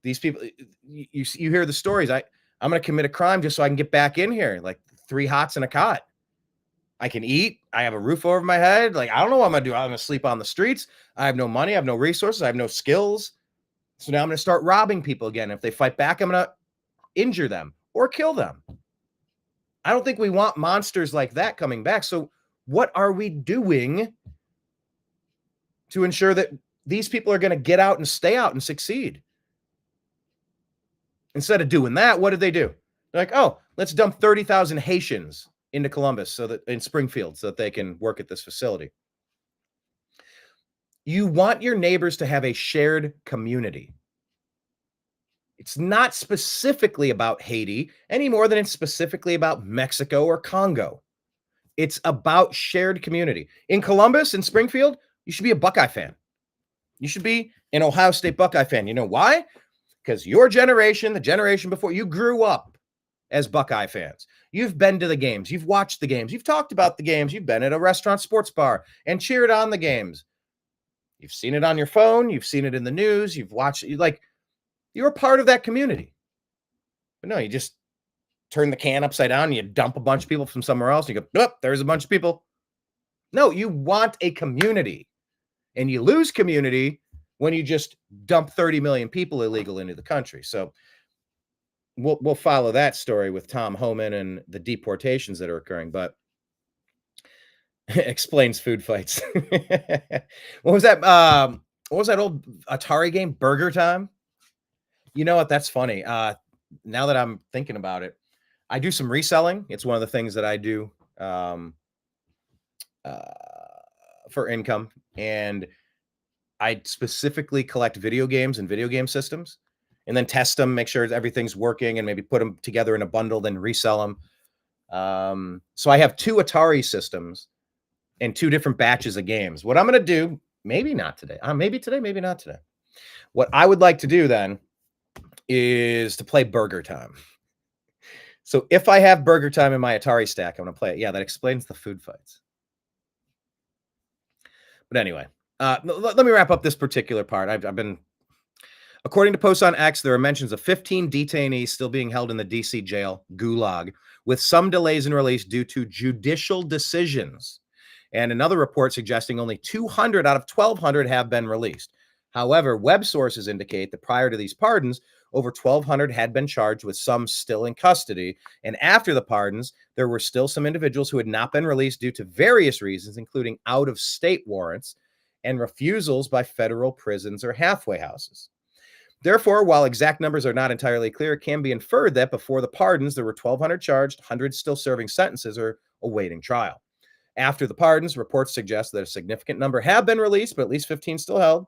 These people, you hear the stories. I'm going to commit a crime just so I can get back in here. Like 3 hots and a cot. I can eat. I have a roof over my head. Like, I don't know what I'm going to do. I'm going to sleep on the streets. I have no money. I have no resources. I have no skills. So now I'm going to start robbing people again. If they fight back, I'm going to injure them or kill them. I don't think we want monsters like that coming back. So what are we doing to ensure that these people are going to get out and stay out and succeed? Instead of doing that, what did they do? They're like, oh, let's dump 30,000 Haitians into Columbus so that in Springfield so that they can work at this facility. You want your neighbors to have a shared community. It's not specifically about Haiti any more than it's specifically about Mexico or Congo. It's about shared community. In Columbus and Springfield, you should be a Buckeye fan. You should be an Ohio State Buckeye fan. You know why? Because your generation, the generation before, you grew up as Buckeye fans. You've been to the games. You've watched the games. You've talked about the games. You've been at a restaurant, sports bar, and cheered on the games. You've seen it on your phone. You've seen it in the news. You've watched it. You're a part of that community. But no, you just turn the can upside down and you dump a bunch of people from somewhere else. And you go, oh, there's a bunch of people. No, you want a community. And you lose community when you just dump 30 million people illegal into the country. So we'll follow that story with Tom Homan and the deportations that are occurring, but explains food fights. What was that old Atari game, Burger Time? You know what? That's funny. Now that I'm thinking about it, I do some reselling. It's one of the things that I do for income. And I specifically collect video games and video game systems and then test them, make sure everything's working, and maybe put them together in a bundle, then resell them. So I have 2 Atari systems and 2 different batches of games. What I'm going to do, maybe not today, maybe today, maybe not today. What I would like to do then is to play Burger Time. So if I have Burger Time in my Atari stack, I'm going to play it. Yeah, that explains the food fights. But anyway, let me wrap up this particular part. I've been, according to posts on X, there are mentions of 15 detainees still being held in the DC jail, Gulag, with some delays in release due to judicial decisions. And another report suggesting only 200 out of 1,200 have been released. However, web sources indicate that prior to these pardons, over 1,200 had been charged, with some still in custody. And after the pardons, there were still some individuals who had not been released due to various reasons, including out-of-state warrants and refusals by federal prisons or halfway houses. Therefore, while exact numbers are not entirely clear, it can be inferred that before the pardons, there were 1,200 charged, hundreds still serving sentences or awaiting trial. After the pardons, reports suggest that a significant number have been released, but at least 15 still held,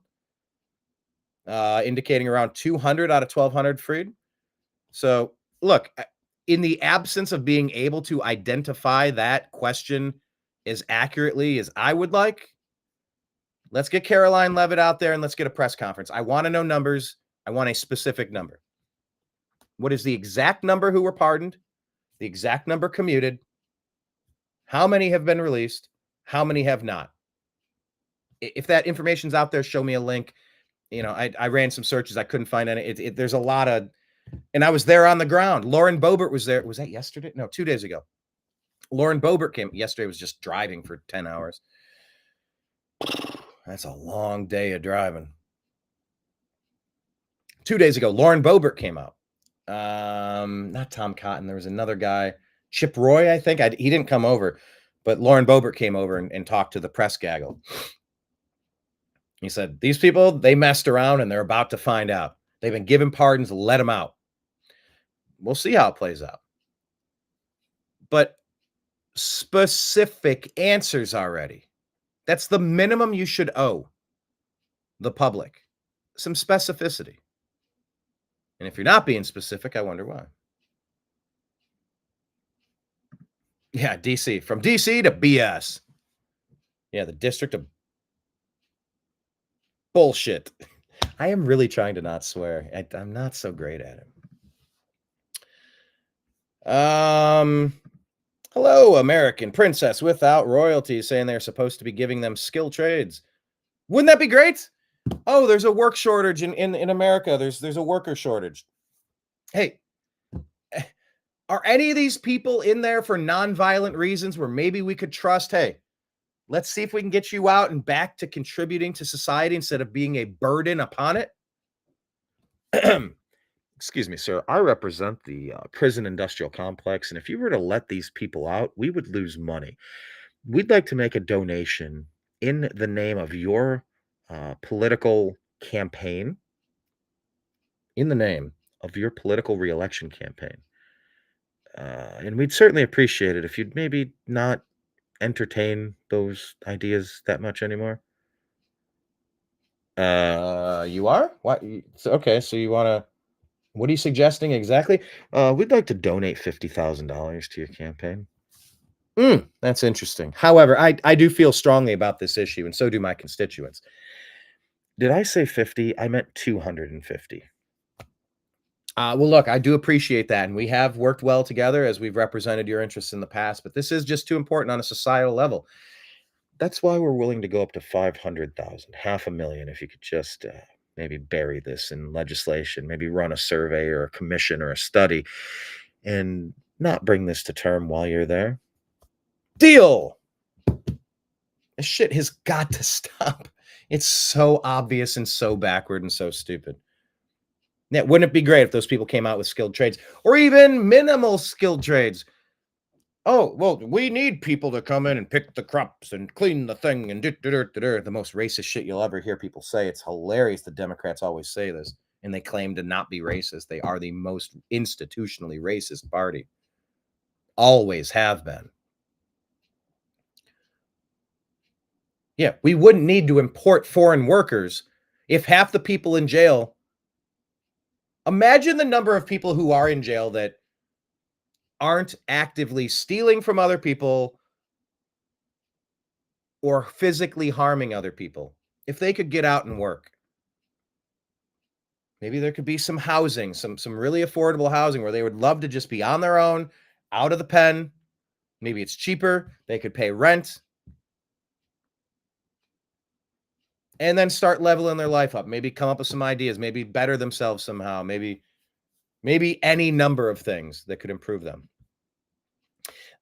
indicating around 200 out of 1,200 freed. So, look, in the absence of being able to identify that question as accurately as I would like, let's get Caroline Levitt out there and let's get a press conference. I want to know numbers. I want a specific number. What is the exact number who were pardoned? The exact number commuted? How many have been released? How many have not? If that information's out there, show me a link. You know, I ran some searches. I couldn't find any. There's a lot of, and I was there on the ground. Lauren Boebert was there. Was that yesterday? No, 2 days ago. Lauren Boebert came. Yesterday was just driving for 10 hours. That's a long day of driving. 2 days ago, Lauren Boebert came out. Not Tom Cotton. There was another guy, Chip Roy, I think. He didn't come over, but Lauren Boebert came over and talked to the press gaggle. He said, these people, they messed around and they're about to find out. They've been given pardons, let them out. We'll see how it plays out. But specific answers already. That's the minimum you should owe the public. some specificity. And if you're not being specific, I wonder why. Yeah, DC. From DC to BS. Yeah, the district of bullshit. I am really trying to not swear. I'm not so great at it. Hello, American princess without royalty, saying they're supposed to be giving them skill trades. Wouldn't that be great? Oh, there's a work shortage in America. There's a worker shortage. Hey, are any of these people in there for nonviolent reasons where maybe we could trust, hey, let's see if we can get you out and back to contributing to society instead of being a burden upon it? Excuse me, sir. I represent the prison industrial complex, and if you were to let these people out, we would lose money. We'd like to make a donation in the name of your political campaign, in the name of your political reelection campaign. And we'd certainly appreciate it if you'd maybe not entertain those ideas that much anymore. You are? What? Okay, so you want to... What are you suggesting exactly? We'd like to donate $50,000 to your campaign. That's interesting. However, I do feel strongly about this issue, and so do my constituents. Did I say 50? I meant 250. Well, look, I do appreciate that, and we have worked well together as we've represented your interests in the past, but this is just too important on a societal level. That's why we're willing to go up to 500,000, $500,000, if you could just maybe bury this in legislation, maybe run a survey or a commission or a study, and not bring this to term while you're there. Deal! This shit has got to stop. It's so obvious and so backward and so stupid. Yeah, wouldn't it be great if those people came out with skilled trades or even minimal skilled trades? Oh, well, we need people to come in and pick the crops and clean the thing and the most racist shit you'll ever hear people say. It's hilarious. The Democrats always say this, and they claim to not be racist. They are the most institutionally racist party. Always have been. Yeah, we wouldn't need to import foreign workers if half the people in jail... Imagine the number of people who are in jail that aren't actively stealing from other people or physically harming other people. If they could get out and work, maybe there could be some housing, some really affordable housing where they would love to just be on their own, out of the pen. Maybe it's cheaper. They could pay rent and then start leveling their life up. Maybe come up with some ideas, maybe better themselves somehow, maybe any number of things that could improve them.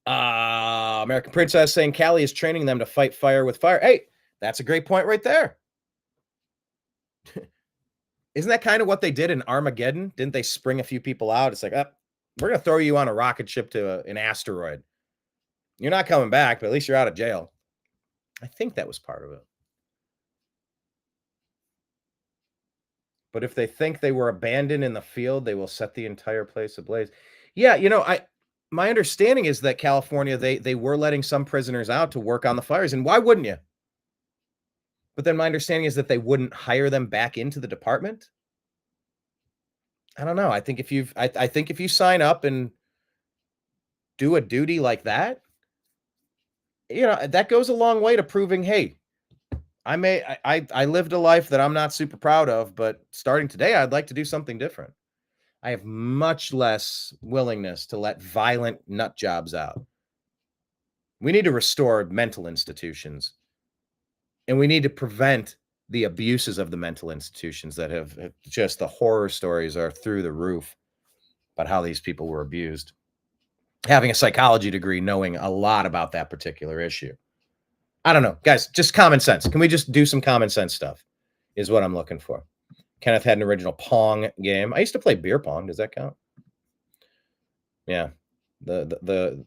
American Princess saying Callie is training them to fight fire with fire. Hey, that's a great point right there. Isn't that kind of what they did in Armageddon? Didn't they spring a few people out? It's like, we're going to throw you on a rocket ship to an asteroid. You're not coming back, but at least you're out of jail. I think that was part of it. But if they think they were abandoned in the field, they will set the entire place ablaze. Yeah, my understanding is that California, they were letting some prisoners out to work on the fires. And why wouldn't you? But then my understanding is that they wouldn't hire them back into the department. I don't know. I think if you sign up and do a duty like that, that goes a long way to proving, hey, I lived a life that I'm not super proud of, but starting today, I'd like to do something different. I have much less willingness to let violent nut jobs out. We need to restore mental institutions, and we need to prevent the abuses of the mental institutions that have just... the horror stories are through the roof about how these people were abused. Having a psychology degree, knowing a lot about that particular issue. I don't know, guys, just common sense. Can we just do some common sense stuff is what I'm looking for. Kenneth had an original Pong game. I used to play beer pong. Does that count? Yeah. The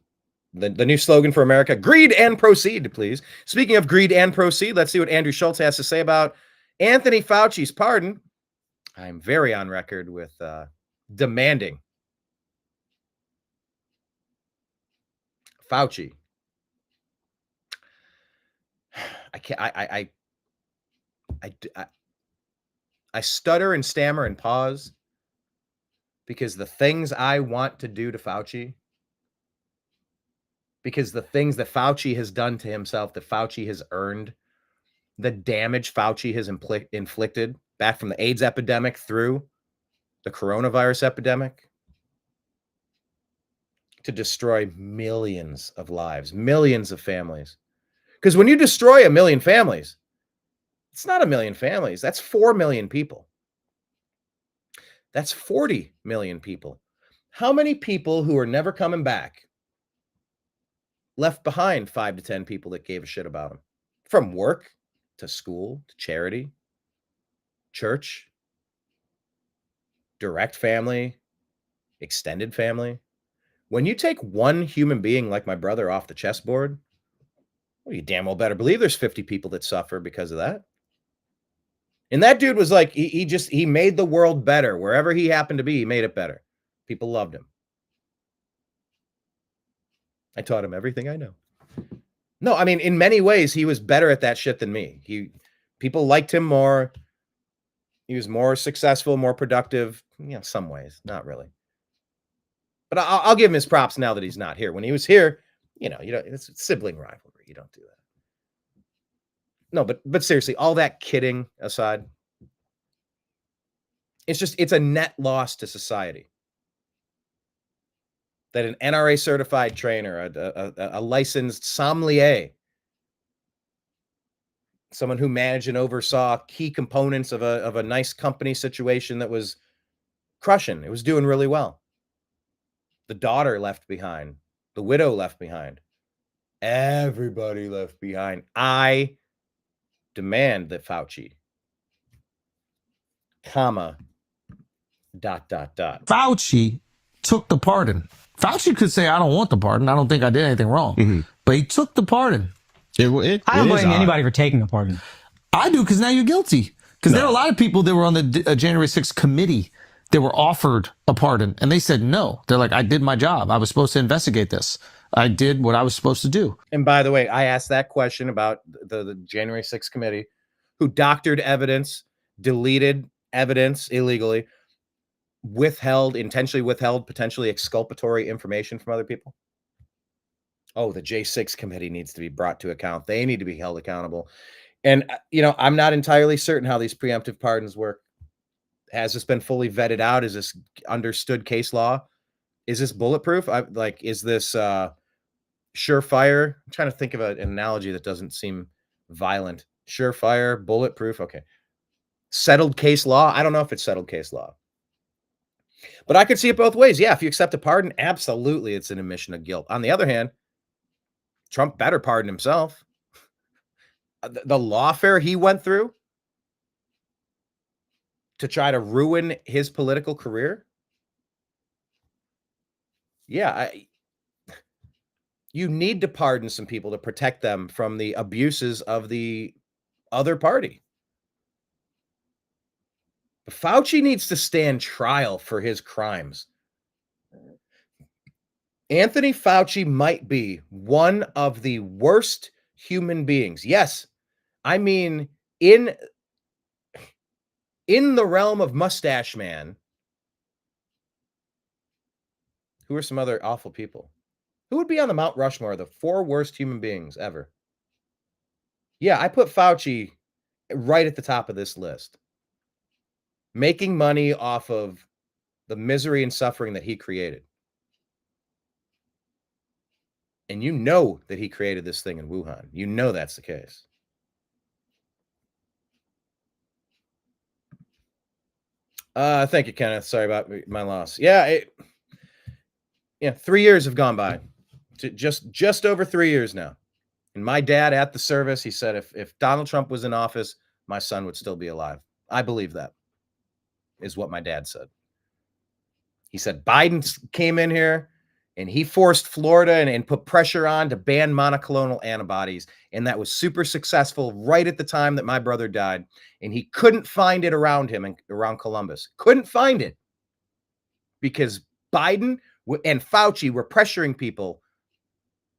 new slogan for America, greed and proceed, please. Speaking of greed and proceed, let's see what Andrew Schultz has to say about Anthony Fauci's pardon. I'm very on record with demanding Fauci. I stutter and stammer and pause because the things I want to do to Fauci, because the things that Fauci has done to himself, that Fauci has earned, the damage Fauci has inflicted back from the AIDS epidemic through the coronavirus epidemic to destroy millions of lives, millions of families. Because when you destroy 1 million families, it's not 1 million families. That's 4 million people. That's 40 million people. How many people who are never coming back left behind 5 to 10 people that gave a shit about them? From work to school to charity, church, direct family, extended family. When you take one human being like my brother off the chessboard, well, you damn well better believe there's 50 people that suffer because of that. And that dude was like, he made the world better. Wherever he happened to be, he made it better. People loved him. I taught him everything I know. No, I mean, in many ways, he was better at that shit than me. People liked him more. He was more successful, more productive. Yeah, some ways, not really. But I'll give him his props now that he's not here. When he was here, it's sibling rivalry. You don't do that. No, but seriously, all that kidding aside, it's a net loss to society that an NRA certified trainer, a licensed sommelier, someone who managed and oversaw key components of a nice company situation that was crushing. It was doing really well. The daughter left behind, the widow left behind, everybody left behind. I demand that Fauci, ... Fauci took the pardon. Fauci could say, I don't want the pardon. I don't think I did anything wrong. But he took the pardon. I don't blame anybody for taking a pardon. I do, because now you're guilty. Because there are a lot of people that were on the January 6th committee that were offered a pardon, and they said no. They're like, I did my job. I was supposed to investigate this. I did what I was supposed to do. And by the way, I asked that question about the January 6th committee, who doctored evidence, deleted evidence illegally, intentionally withheld potentially exculpatory information from other people. Oh, the J6 committee needs to be brought to account. They need to be held accountable. And, I'm not entirely certain how these preemptive pardons work. Has this been fully vetted out? Is this understood case law? Is this bulletproof? Is this surefire? I'm trying to think of an analogy that doesn't seem violent. Surefire, bulletproof. Okay. Settled case law. I don't know if it's settled case law. But I could see it both ways. Yeah, if you accept a pardon, absolutely, it's an admission of guilt. On the other hand, Trump better pardon himself. The lawfare he went through to try to ruin his political career. Yeah, you need to pardon some people to protect them from the abuses of the other party. But Fauci needs to stand trial for his crimes. Anthony Fauci might be one of the worst human beings. Yes, I mean, in the realm of Mustache Man, who are some other awful people? Who would be on the Mount Rushmore, the 4 worst human beings ever? Yeah, I put Fauci right at the top of this list. Making money off of the misery and suffering that he created. And you know that he created this thing in Wuhan. You know that's the case. Thank you, Kenneth. Sorry about my loss. Yeah, 3 years have gone by. Just over 3 years now. And my dad at the service, he said, if Donald Trump was in office, my son would still be alive. I believe that is what my dad said. He said Biden came in here and he forced Florida and put pressure on to ban monoclonal antibodies. And that was super successful right at the time that my brother died. And he couldn't find it around him and around Columbus. Couldn't find it because Biden and Fauci were pressuring people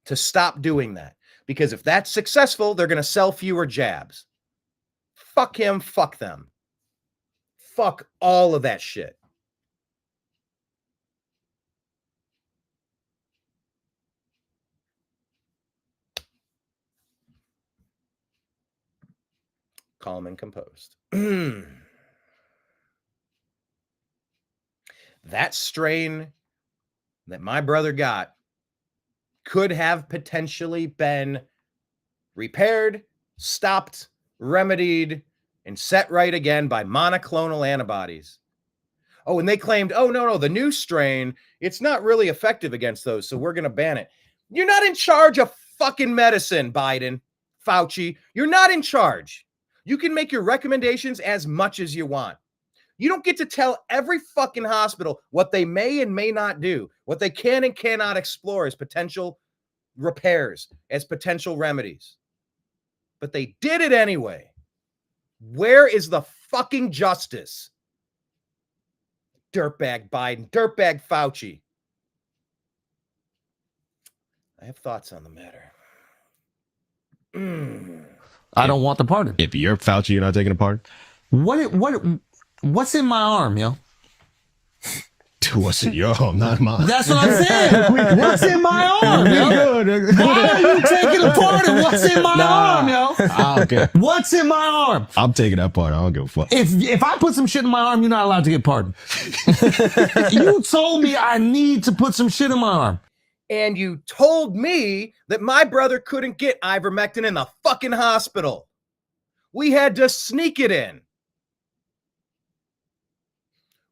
to stop doing that. Because if that's successful, they're going to sell fewer jabs. Fuck him, fuck them. Fuck all of that shit. Calm and composed. That strain that my brother got could have potentially been repaired, stopped, remedied, and set right again by monoclonal antibodies. Oh, and they claimed, oh, no, the new strain, it's not really effective against those, so we're going to ban it. You're not in charge of fucking medicine, Biden, Fauci. You're not in charge. You can make your recommendations as much as you want. You don't get to tell every fucking hospital what they may and may not do, what they can and cannot explore as potential repairs, as potential remedies. But they did it anyway. Where is the fucking justice? Dirtbag Biden, dirtbag Fauci. I have thoughts on the matter. I don't want the pardon. If you're Fauci, you're not taking a pardon? What's in my arm, yo? What's in your arm, not mine. That's what I'm saying. What's in my arm, yo? Why are you taking a pardon? What's in my arm, yo? Okay. What's in my arm? I'm taking that part. I don't give a fuck. If I put some shit in my arm, you're not allowed to get pardoned. You told me I need to put some shit in my arm. And you told me that my brother couldn't get ivermectin in the fucking hospital. We had to sneak it in.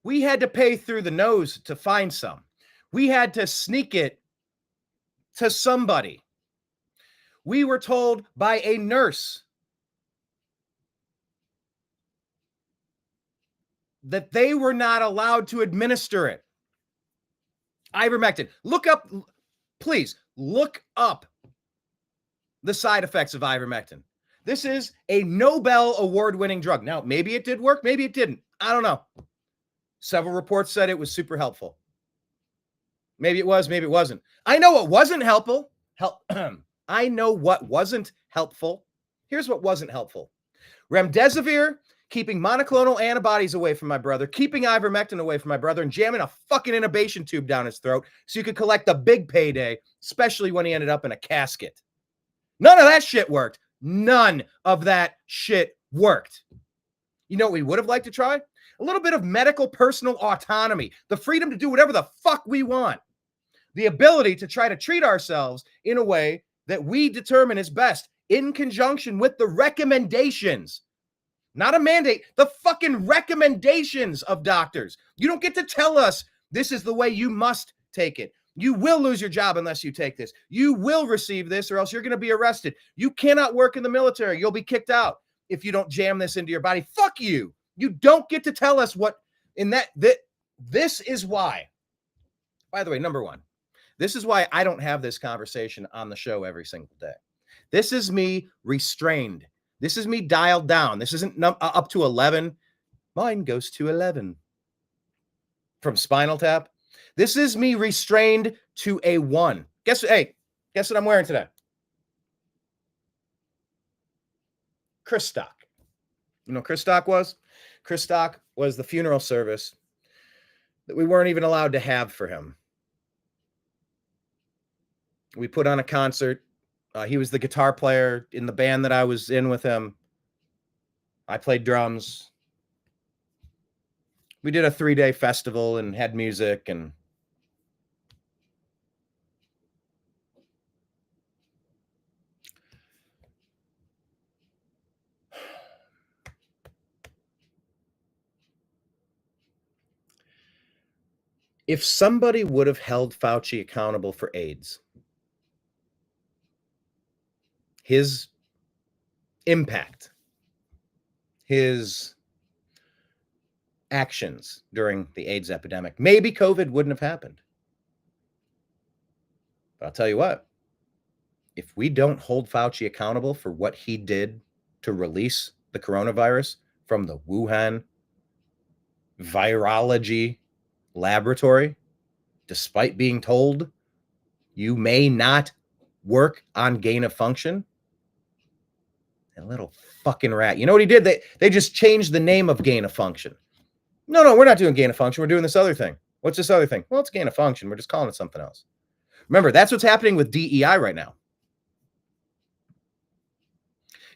We had to pay through the nose to find some. We had to sneak it to somebody. We were told by a nurse that they were not allowed to administer it. Ivermectin. Look up, please, look up the side effects of ivermectin. This is a Nobel award-winning drug. Now, maybe it did work, maybe it didn't. I don't know. Several reports said it was super helpful. Maybe it was, maybe it wasn't. I know what wasn't helpful. I know what wasn't helpful. Here's what wasn't helpful. Remdesivir, keeping monoclonal antibodies away from my brother, keeping ivermectin away from my brother, and jamming a fucking intubation tube down his throat so you could collect a big payday, especially when he ended up in a casket. None of that shit worked. None of that shit worked. You know what we would have liked to try? A little bit of medical personal autonomy, the freedom to do whatever the fuck we want, the ability to try to treat ourselves in a way that we determine is best in conjunction with the recommendations, not a mandate, the fucking recommendations of doctors. You don't get to tell us this is the way you must take it. You will lose your job unless you take this. You will receive this or else you're going to be arrested. You cannot work in the military. You'll be kicked out if you don't jam this into your body. Fuck you. You don't get to tell us what in that this is why. By the way, number one, this is why I don't have this conversation on the show every single day. This is me restrained. This is me dialed down. This isn't up to 11. Mine goes to 11 from Spinal Tap. This is me restrained to a 1. Guess what I'm wearing today? Christock. You know what Christock was? Christock was the funeral service that we weren't even allowed to have for him. We put on a concert. He was the guitar player in the band that I was in with him. I played drums. We did a 3-day festival and had music and if somebody would have held Fauci accountable for AIDS, his impact, his actions during the AIDS epidemic, maybe COVID wouldn't have happened. But I'll tell you what, if we don't hold Fauci accountable for what he did to release the coronavirus from the Wuhan virology laboratory, despite being told you may not work on gain of function, a little fucking rat. You know what he did? They just changed the name of gain of function. No, we're not doing gain of function. We're doing this other thing. What's this other thing? Well, it's gain of function. We're just calling it something else. Remember, that's what's happening with DEI right now.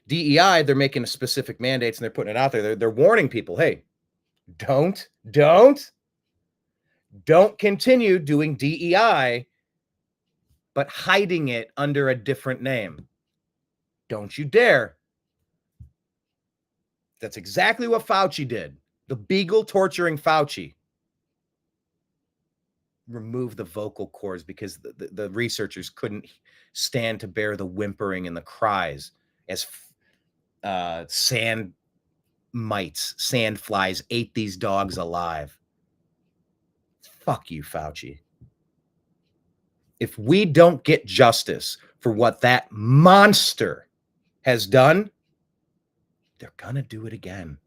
DEI, they're making specific mandates and they're putting it out there. They're warning people, hey, don't continue doing DEI, but hiding it under a different name. Don't you dare. That's exactly what Fauci did. The beagle torturing Fauci. Remove the vocal cords because the researchers couldn't stand to bear the whimpering and the cries as sand flies ate these dogs alive. Fuck you, Fauci. If we don't get justice for what that monster has done, they're gonna do it again.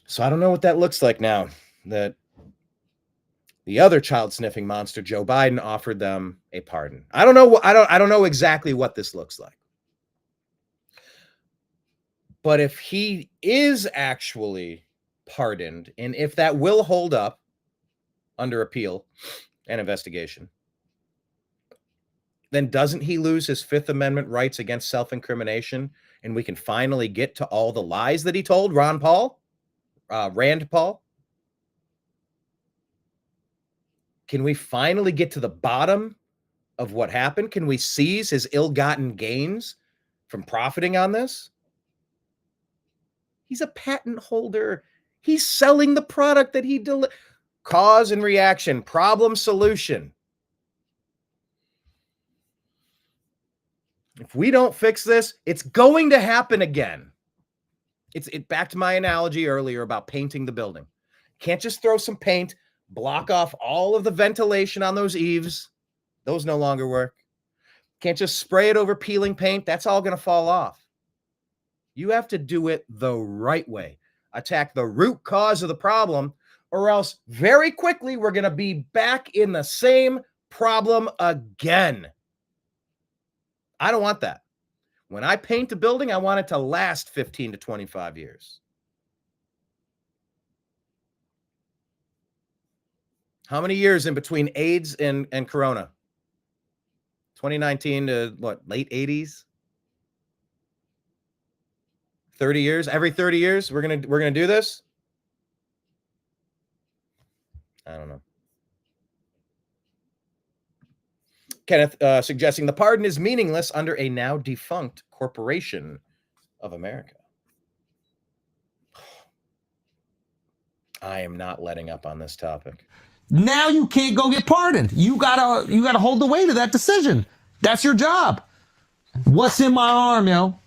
So I don't know what that looks like now that the other child sniffing monster, Joe Biden, offered them a pardon. I don't know. I don't know exactly what this looks like. But if he is actually pardoned, and if that will hold up under appeal and investigation, then doesn't he lose his Fifth Amendment rights against self-incrimination? And we can finally get to all the lies that he told Rand Paul? Can we finally get to the bottom of what happened? Can we seize his ill-gotten gains from profiting on this? He's a patent holder. He's selling the product that he delivers. Cause and reaction, problem, solution. If we don't fix this, it's going to happen again. It's back to my analogy earlier about painting the building. Can't just throw some paint, block off all of the ventilation on those eaves. Those no longer work. Can't just spray it over peeling paint. That's all going to fall off. You have to do it the right way. Attack the root cause of the problem, or else very quickly we're going to be back in the same problem again. I don't want that. When I paint a building, I want it to last 15 to 25 years. How many years in between AIDS and Corona? 2019 to what, late 80s? 30 years? Every 30 years we're gonna do this? I don't know. Kenneth suggesting the pardon is meaningless under a now defunct corporation of America. I am not letting up on this topic. Now you can't go get pardoned. You gotta hold the weight of that decision. That's your job. What's in my arm, yo?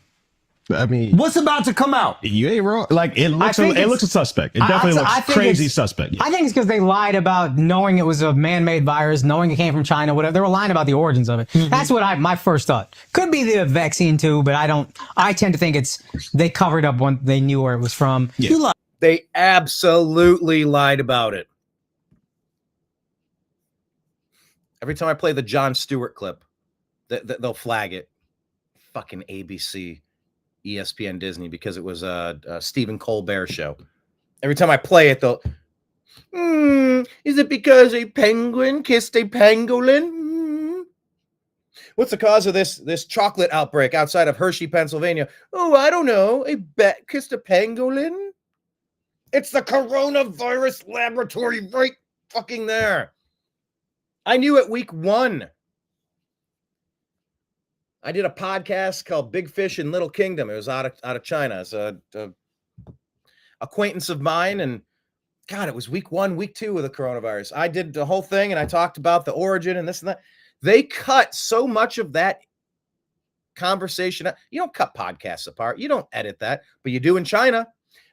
I mean, what's about to come out? You ain't wrong. Like it looks a suspect. It definitely looks crazy suspect. Yeah. I think it's because they lied about knowing it was a man-made virus, knowing it came from China, whatever. They were lying about the origins of it. Mm-hmm. That's what my first thought. Could be the vaccine too, but I tend to think they covered up when they knew where it was from. Yeah. They absolutely lied about it. Every time I play the Jon Stewart clip, they'll flag it. Fucking ABC. ESPN Disney, because it was a Stephen Colbert show. Every time I play it, they'll, is it because a penguin kissed a pangolin? What's the cause of this chocolate outbreak outside of Hershey, Pennsylvania? Oh, I don't know. A bat kissed a pangolin? It's the coronavirus laboratory right fucking there. I knew it week 1. I did a podcast called Big Fish in Little Kingdom. It was out of China. It's a acquaintance of mine, and God, it was week 1, week 2 of the coronavirus. I did the whole thing, and I talked about the origin and this and that. They cut so much of that conversation. You don't cut podcasts apart. You don't edit that, but you do in China,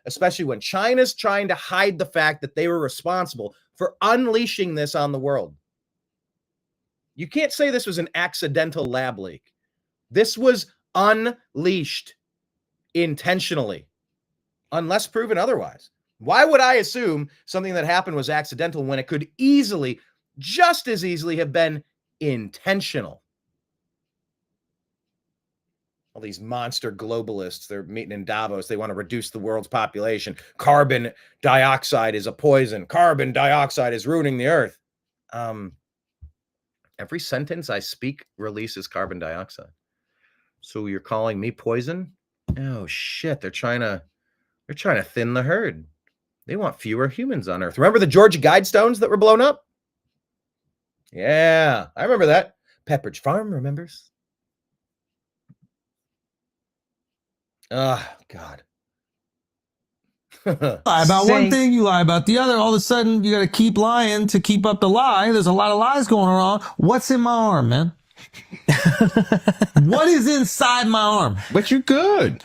especially when China's trying to hide the fact that they were responsible for unleashing this on the world. You can't say this was an accidental lab leak. This was unleashed intentionally, unless proven otherwise. Why would I assume something that happened was accidental when it could easily, just as easily, have been intentional? All these monster globalists, they're meeting in Davos. They want to reduce the world's population. Carbon dioxide is a poison. Carbon dioxide is ruining the earth. Every sentence I speak releases carbon dioxide. So you're calling me poison? Oh shit, they're trying to thin the herd. They want fewer humans on Earth. Remember the Georgia Guidestones that were blown up? Yeah, I remember that. Pepperidge Farm remembers. Oh, God. Lie about one thing, you lie about the other. All of a sudden, you got to keep lying to keep up the lie. There's a lot of lies going on. What's in my arm, man? What is inside my arm? But you're good.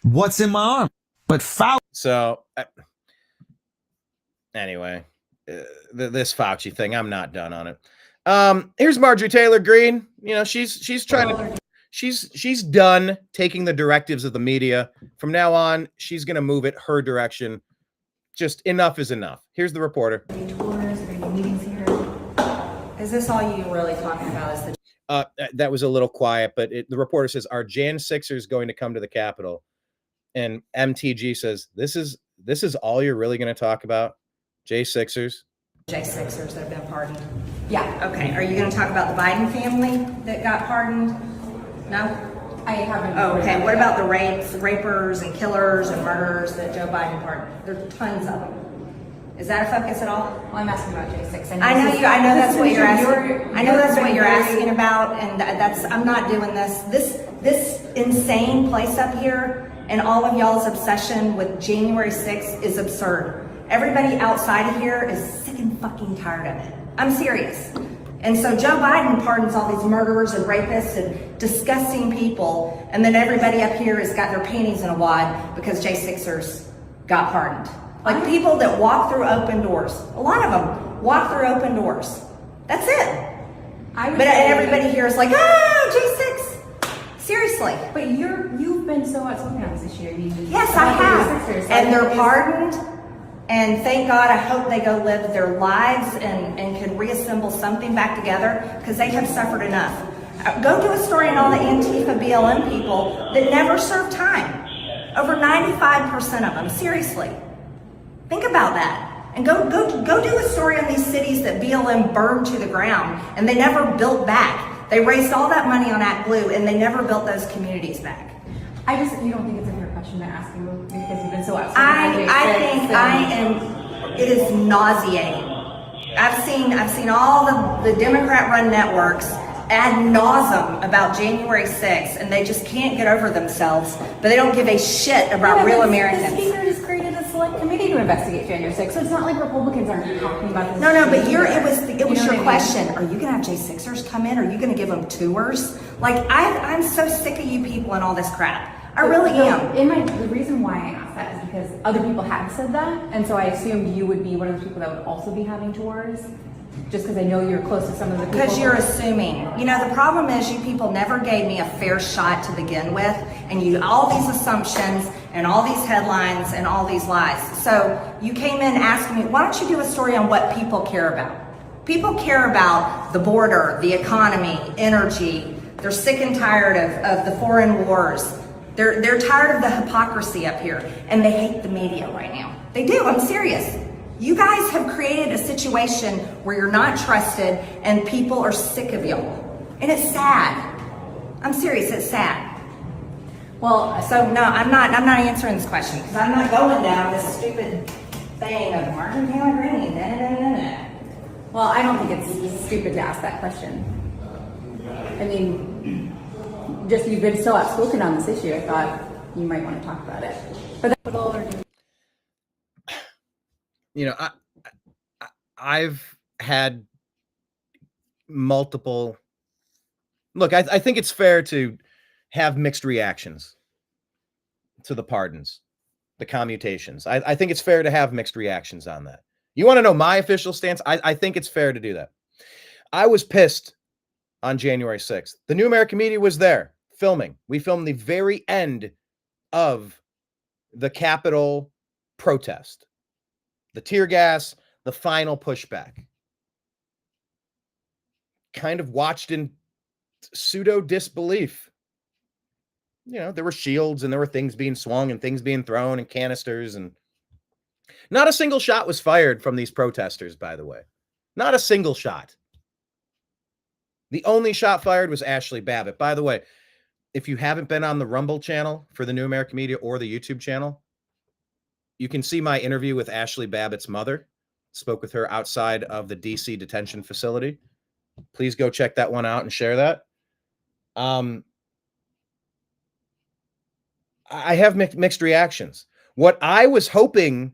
What's in my arm? But foul. So, anyway, this Fauci thing, I'm not done on it. Here's Marjorie Taylor Greene. You know, she's trying to, she's done taking the directives of the media. From now on, she's going to move it her direction. Just enough is enough. Here's the reporter. Tours, meetings here. Is this all you really talking about? Is the that was a little quiet, but the reporter says, "Are J6ers going to come to the Capitol?" And MTG says, "This is all you're really going to talk about, J6ers." J6ers that have been pardoned. Yeah. Okay. Are you going to talk about the Biden family that got pardoned? No. I haven't. Oh, okay. What about the rapers and killers and murderers that Joe Biden pardoned? There's tons of them. Is that a focus at all? Well, I'm asking about J6. I know that's what you're asking. I know that's what you're asking about, and I'm not doing this. This insane place up here and all of y'all's obsession with January 6th is absurd. Everybody outside of here is sick and fucking tired of it. I'm serious. And so Joe Biden pardons all these murderers and rapists and disgusting people, and then everybody up here has got their panties in a wad because J6ers got pardoned. Like people that walk through open doors. A lot of them walk through open doors. That's it. But everybody here is like, J6. Seriously. But you've been so outspoken on this issue. Yes, I have. And they're pardoned. And thank God, I hope they go live their lives and can reassemble something back together because they have suffered enough. Go do a story on all the Antifa BLM people that never served time. Over 95% of them, seriously. Think about that. And go do a story on these cities that BLM burned to the ground and they never built back. They raised all that money on ActBlue and they never built those communities back. You don't think it's a fair question to ask you because you've been so outspoken. It is nauseating. I've seen all the Democrat-run networks ad nauseum about January 6th, and they just can't get over themselves, but they don't give a shit about real Americans. The speaker just created a select committee to investigate January 6th, so it's not like Republicans aren't talking about this. No, but it was your question. Are you gonna have J6ers come in? Are you gonna give them tours? Like, I'm so sick of you people and all this crap. I really am. The reason why I asked that is because other people have said that, and so I assumed you would be one of the people that would also be having tours. Just because I know you're close to some of the people. Because you're assuming. You know, the problem is you people never gave me a fair shot to begin with, and all these assumptions and all these headlines and all these lies. So you came in asking me, why don't you do a story on what people care about? People care about the border, the economy, energy. They're sick and tired of the foreign wars. They're tired of the hypocrisy up here, and they hate the media right now. They do, I'm serious. You guys have created a situation where you're not trusted and people are sick of y'all. And it's sad. I'm serious, it's sad. Well, so no, I'm not answering this question because I'm not going down this stupid thing of Marjorie Taylor Greene. Well, I don't think it's stupid to ask that question. I mean, just you've been so outspoken on this issue, I thought you might want to talk about it. But that's all they're doing. You know, I've had multiple. Look, I think it's fair to have mixed reactions to the pardons, the commutations. I think it's fair to have mixed reactions on that. You want to know my official stance? I think it's fair to do that. I was pissed on January 6th. The New American Media was there filming. We filmed the very end of the Capitol protest. The tear gas, the final pushback. Kind of watched in pseudo disbelief. there were shields and there were things being swung and things being thrown and canisters, and not a single shot was fired from these protesters, by the way. Not a single shot. The only shot fired was Ashley Babbitt. By the way, if you haven't been on the Rumble channel for the New American Media or the YouTube channel, you can see my interview with Ashley Babbitt's mother. Spoke with her outside of the DC detention facility. Please go check that one out and share that. I have mixed reactions. What I was hoping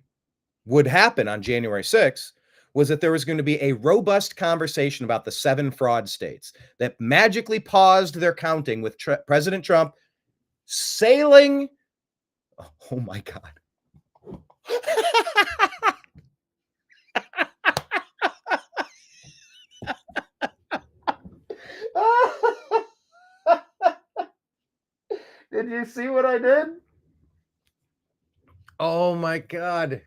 would happen on January 6th was that there was going to be a robust conversation about the 7 fraud states that magically paused their counting with President Trump sailing. Oh my God. Did you see what I did? Oh my God.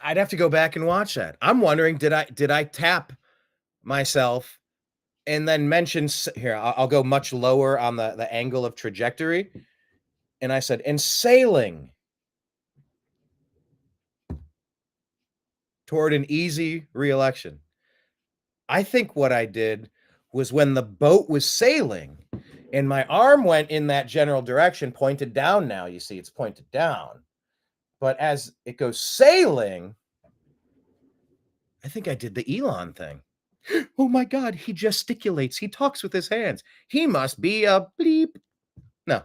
I'd have to go back and watch that. I'm wondering, did I tap myself and then mention here? I'll go much lower on the angle of trajectory. And I said, and sailing toward an easy re-election. I think what I did was when the boat was sailing and my arm went in that general direction, pointed down now, you see it's pointed down. But as it goes sailing, I think I did the Elon thing. Oh my God, he gesticulates. He talks with his hands. He must be a bleep. No.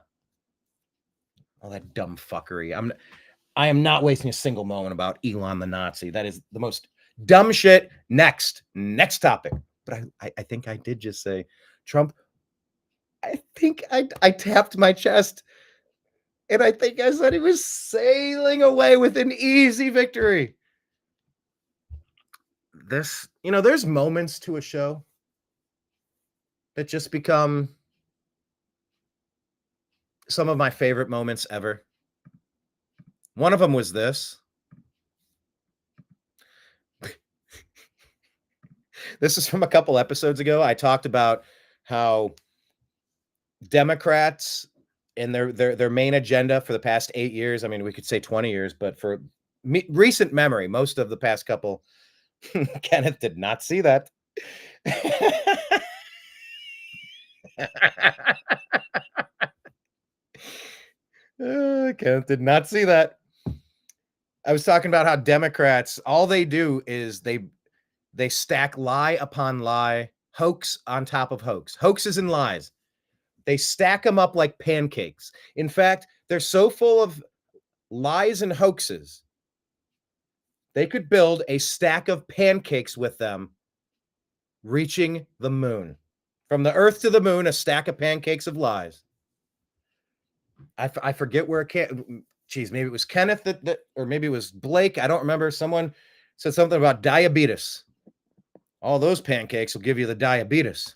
All that dumb fuckery. I am not wasting a single moment about Elon the Nazi. That is the most dumb shit. Next topic. But I think I did just say, Trump, I think I tapped my chest and I think I said he was sailing away with an easy victory. There's moments to a show that just become some of my favorite moments ever. One of them was this. This is from a couple episodes ago. I talked about how Democrats and their main agenda for the past 8 years, I mean, we could say 20 years, but for recent memory, most of the past couple, Kenneth did not see that. Kenneth did not see that. I was talking about how Democrats, all they do is they stack lie upon lie, hoax on top of hoax, hoaxes and lies. They stack them up like pancakes. In fact, they're so full of lies and hoaxes, they could build a stack of pancakes with them reaching the moon. From the earth to the moon, a stack of pancakes of lies. I forget where it came. Geez, maybe it was Kenneth that, or maybe it was Blake. I don't remember. Someone said something about diabetes. All those pancakes will give you the diabetes.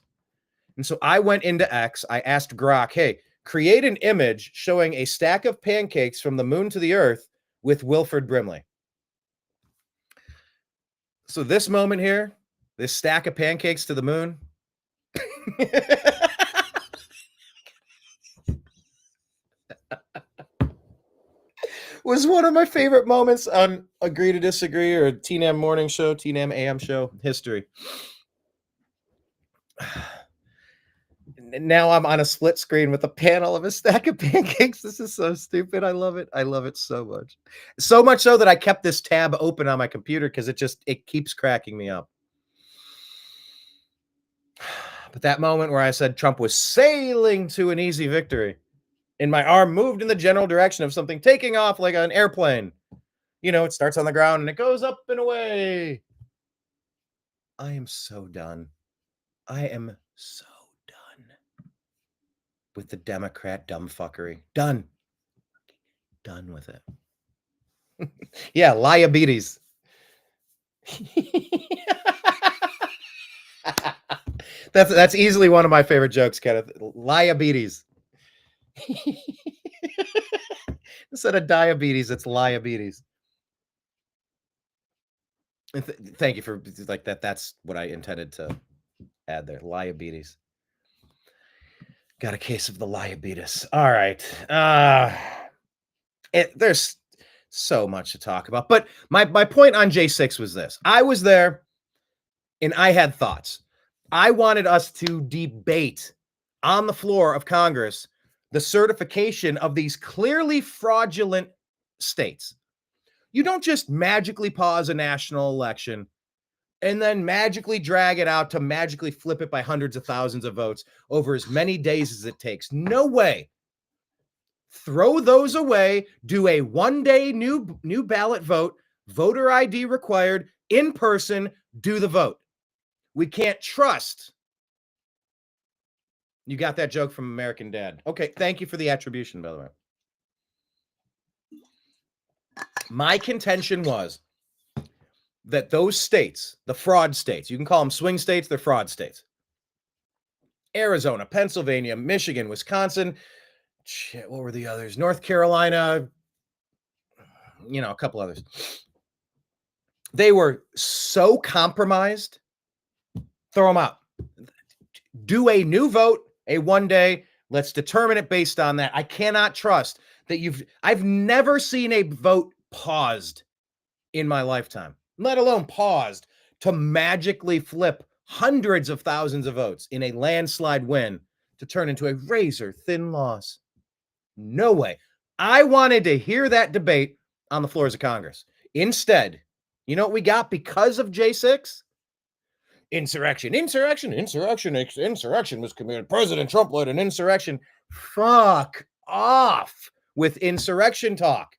And so I went into X. I asked Grok, hey, create an image showing a stack of pancakes from the moon to the earth with Wilford Brimley. So this moment here, this stack of pancakes to the moon. Was one of my favorite moments on Agree to Disagree or TNAM Morning Show, TNAM AM Show history. Now I'm on a split screen with a panel of a stack of pancakes. This is so stupid. I love it. I love it so much. So much so that I kept this tab open on my computer because it keeps cracking me up. But that moment where I said Trump was sailing to an easy victory, and my arm moved in the general direction of something taking off like an airplane. It starts on the ground and it goes up and away. I am so done. I am so done with the Democrat dumbfuckery. Done with it. Yeah, liabetes. That's easily one of my favorite jokes, Kenneth. Liabetes. Instead of diabetes, it's liabetes. Thank you for like that. That's what I intended to add there. Liabetes. Got a case of the liabetes. All right. There's so much to talk about. But my point on J6 was this. I was there and I had thoughts. I wanted us to debate on the floor of Congress the certification of these clearly fraudulent states. You don't just magically pause a national election and then magically drag it out to magically flip it by hundreds of thousands of votes over as many days as it takes. No way. Throw those away. Do a one-day new ballot vote, voter ID required, in person, do the vote. We can't trust. You got that joke from American Dad. Okay, thank you for the attribution, by the way. My contention was that those states, the fraud states, you can call them swing states, they're fraud states. Arizona, Pennsylvania, Michigan, Wisconsin, shit, what were the others? North Carolina, a couple others. They were so compromised, throw them out. Do a new vote, a one day, let's determine it based on that. I cannot trust that I've never seen a vote paused in my lifetime, let alone paused to magically flip hundreds of thousands of votes in a landslide win to turn into a razor thin loss. No way. I wanted to hear that debate on the floors of Congress. Instead, you know what we got because of J6? Insurrection was committed. President Trump led an insurrection. Fuck off with insurrection talk.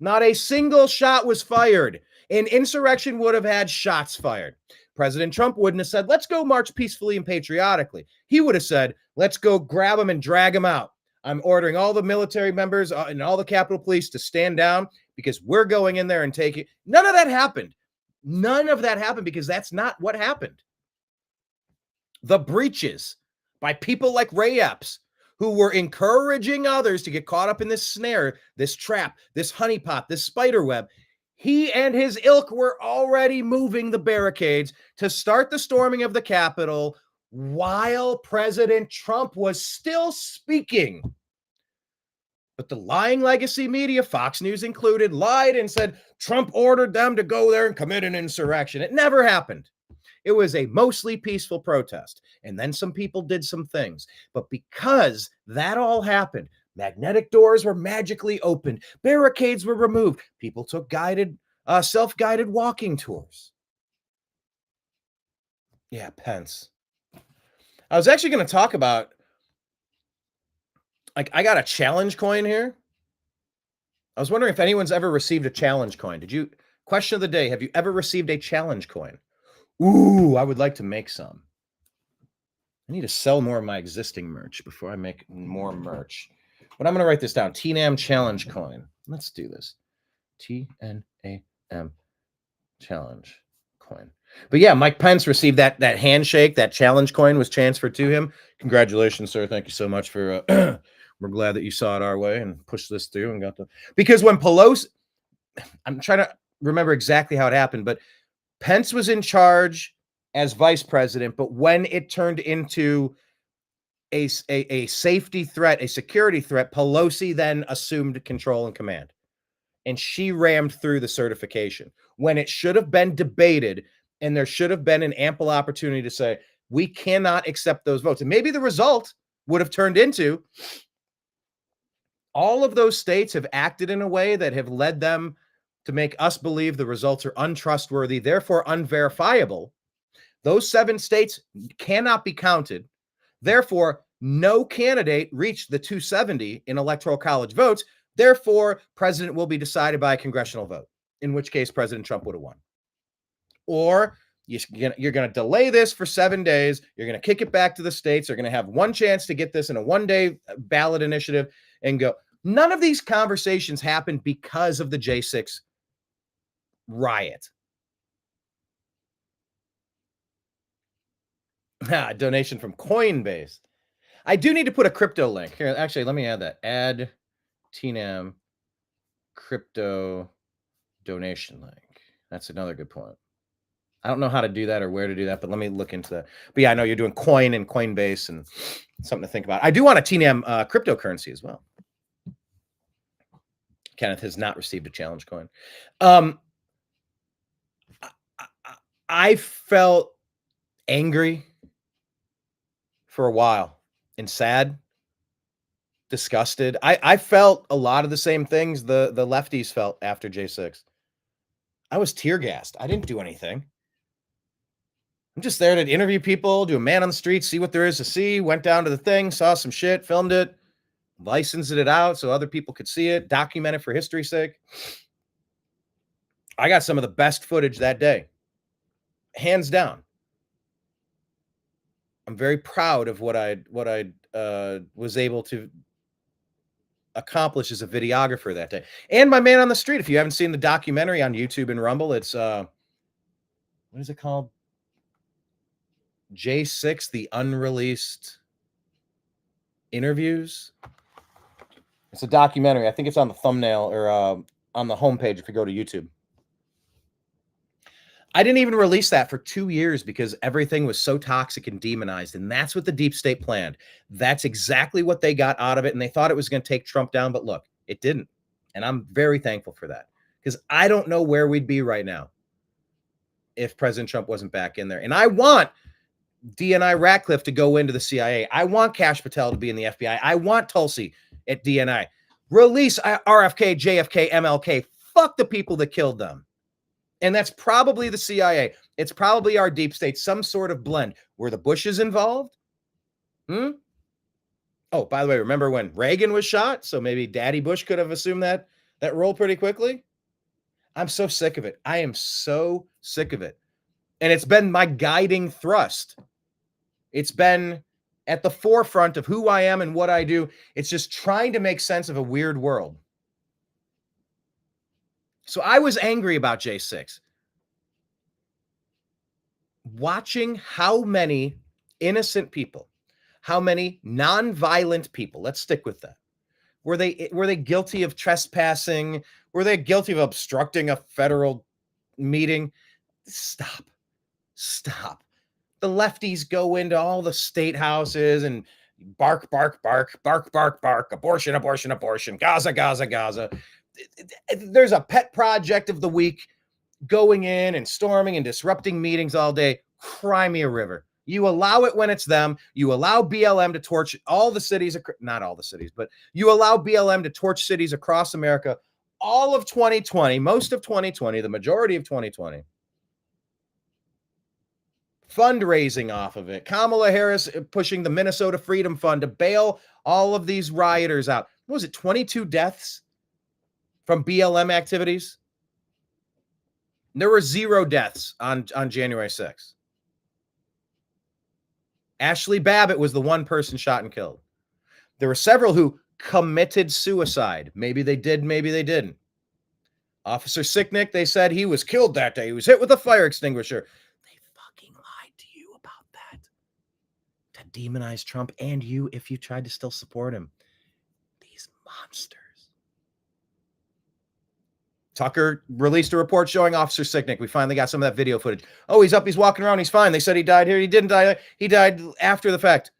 Not a single shot was fired. An insurrection would have had shots fired. President Trump wouldn't have said, let's go march peacefully and patriotically. He would have said, let's go grab them and drag them out. I'm ordering all the military members and all the Capitol Police to stand down because we're going in there and taking. None of that happened. None of that happened because that's not what happened. The breaches by people like Ray Epps, who were encouraging others to get caught up in this snare, this trap, this honeypot, this spider web. He and his ilk were already moving the barricades to start the storming of the Capitol while President Trump was still speaking. But the lying legacy media, Fox News included, lied and said Trump ordered them to go there and commit an insurrection. It never happened. It was a mostly peaceful protest. And then some people did some things. But because that all happened, magnetic doors were magically opened. Barricades were removed. People took self-guided walking tours. Yeah, Pence. I was actually going to talk about, I got a challenge coin here. I was wondering if anyone's ever received a challenge coin. Question of the day, have you ever received a challenge coin? Ooh, I would like to make some. I need to sell more of my existing merch before I make more merch. But I'm going to write this down. TNAM challenge coin. Let's do this. TNAM challenge coin. But yeah, Mike Pence received that handshake. That challenge coin was transferred to him. Congratulations, sir. Thank you so much for... we're glad that you saw it our way and pushed this through and got the... Because when Pelosi... I'm trying to remember exactly how it happened, but Pence was in charge as vice president, but when it turned into a safety threat, a security threat, Pelosi then assumed control and command. And she rammed through the certification when it should have been debated, and there should have been an ample opportunity to say, we cannot accept those votes. And maybe the result would have turned into all of those states have acted in a way that have led them to make us believe the results are untrustworthy, therefore unverifiable. Those 7 states cannot be counted. Therefore, no candidate reached the 270 in electoral college votes. Therefore, president will be decided by a congressional vote, in which case President Trump would have won. Or you're going to delay this for 7 days. You're going to kick it back to the states. They're going to have one chance to get this in a one-day ballot initiative and go. None of these conversations happened because of the J6 riot. Donation from Coinbase. I do need to put a crypto link here. Actually, let me add that. Add TNAM crypto donation link. That's another good point. I don't know how to do that or where to do that, but let me look into that. But yeah, I know you're doing coin and Coinbase and something to think about. I do want a TNAM cryptocurrency as well. Kenneth has not received a challenge coin. I felt angry for a while and sad, disgusted. I felt a lot of the same things the lefties felt after J6. I was tear gassed. I didn't do anything. I'm just there to interview people, do a man on the street, see what there is to see. Went down to the thing, saw some shit, filmed it, licensed it out so other people could see it, document it for history's sake. I got some of the best footage that day, hands down. I'm very proud of what I was able to accomplish as a videographer that day. And my man on the street. If you haven't seen the documentary on YouTube and Rumble, it's what is it called? J6, the unreleased interviews. It's a documentary. I think it's on the thumbnail or on the homepage if you go to YouTube. I didn't even release that for 2 years because everything was so toxic and demonized. And that's what the deep state planned. That's exactly what they got out of it. And they thought it was going to take Trump down. But look, it didn't. And I'm very thankful for that because I don't know where we'd be right now if President Trump wasn't back in there. And I want DNI Ratcliffe to go into the CIA. I want Kash Patel to be in the FBI. I want Tulsi at DNI. Release RFK, JFK, MLK. Fuck the people that killed them. And that's probably the CIA. It's probably our deep state, some sort of blend. Were the Bushes involved? Oh, by the way, remember when Reagan was shot? So maybe Daddy Bush could have assumed that role pretty quickly. I'm so sick of it. I am so sick of it. And it's been my guiding thrust. It's been at the forefront of who I am and what I do. It's just trying to make sense of a weird world. So I was angry about J6. Watching how many innocent people, how many nonviolent people, let's stick with that. Were they guilty of trespassing? Were they guilty of obstructing a federal meeting? Stop. The lefties go into all the state houses and bark, bark, bark, bark, bark, bark, abortion, abortion, abortion, Gaza, Gaza, Gaza. There's a pet project of the week going in and storming and disrupting meetings all day. Cry me a river. You allow it when it's them. You allow BLM to torch all the cities, not all the cities, but you allow BLM to torch cities across America all of 2020, most of 2020, the majority of 2020. Fundraising off of it. Kamala Harris pushing the Minnesota Freedom Fund to bail all of these rioters out. What was it, 22 deaths from BLM activities? There were 0 deaths on January 6th. Ashley Babbitt was the one person shot and killed. There were several who committed suicide. Maybe they did, maybe they didn't. Officer Sicknick, they said he was killed that day. He was hit with a fire extinguisher. They fucking lied to you about that. To demonize Trump and you if you tried to still support him. These monsters. Tucker released a report showing Officer Sicknick. We finally got some of that video footage. Oh, he's up, he's walking around, he's fine. They said he died here. He didn't die. He died after the fact.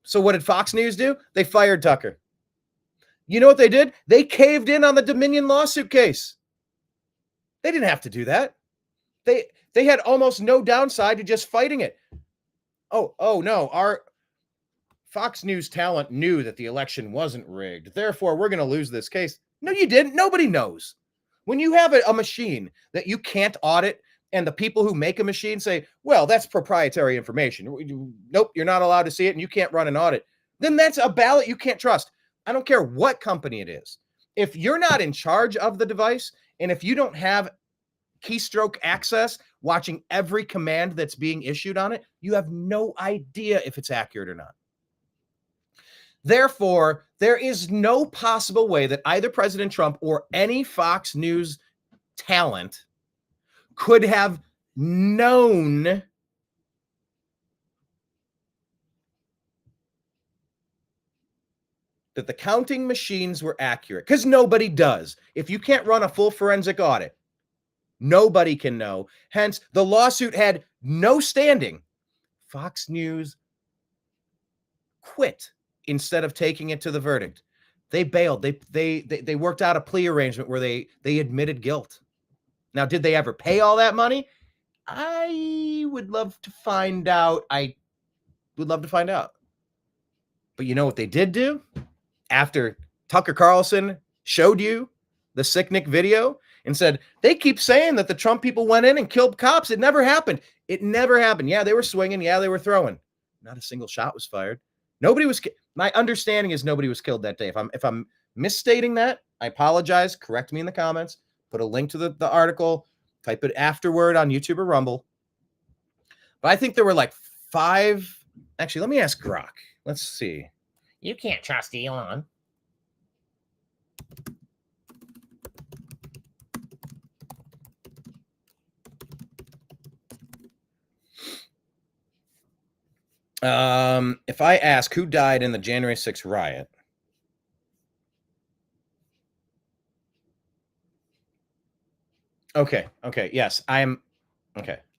So what did Fox News do? They fired Tucker. You know what they did? They caved in on the Dominion lawsuit case. They didn't have to do that. They had almost no downside to just fighting it. Oh no, our Fox News talent knew that the election wasn't rigged. Therefore, we're going to lose this case. No, you didn't. Nobody knows. When you have a machine that you can't audit and the people who make a machine say, well, that's proprietary information. Nope, you're not allowed to see it and you can't run an audit. Then that's a ballot you can't trust. I don't care what company it is. If you're not in charge of the device and if you don't have keystroke access, watching every command that's being issued on it, you have no idea if it's accurate or not. Therefore, there is no possible way that either President Trump or any Fox News talent could have known that the counting machines were accurate, because nobody does. If you can't run a full forensic audit, Nobody can know. Hence, the lawsuit had no standing. Fox News quit instead of taking it to the verdict. They bailed. They worked out a plea arrangement where they admitted guilt. Now, did they ever pay all that money? I would love to find out. I would love to find out. But you know what they did do? After Tucker Carlson showed you the Sicknick video and said, they keep saying that the Trump people went in and killed cops. It never happened. It never happened. Yeah, they were swinging. Yeah, they were throwing. Not a single shot was fired. Nobody was. My understanding is nobody was killed that day. If I'm misstating that, I apologize. Correct me in the comments. Put a link to the article. Type it afterward on YouTube or Rumble. But I think there were like 5. Actually, let me ask Grok. Let's see. You can't trust Elon. If I ask who died in the January 6th riot, okay, yes, I'm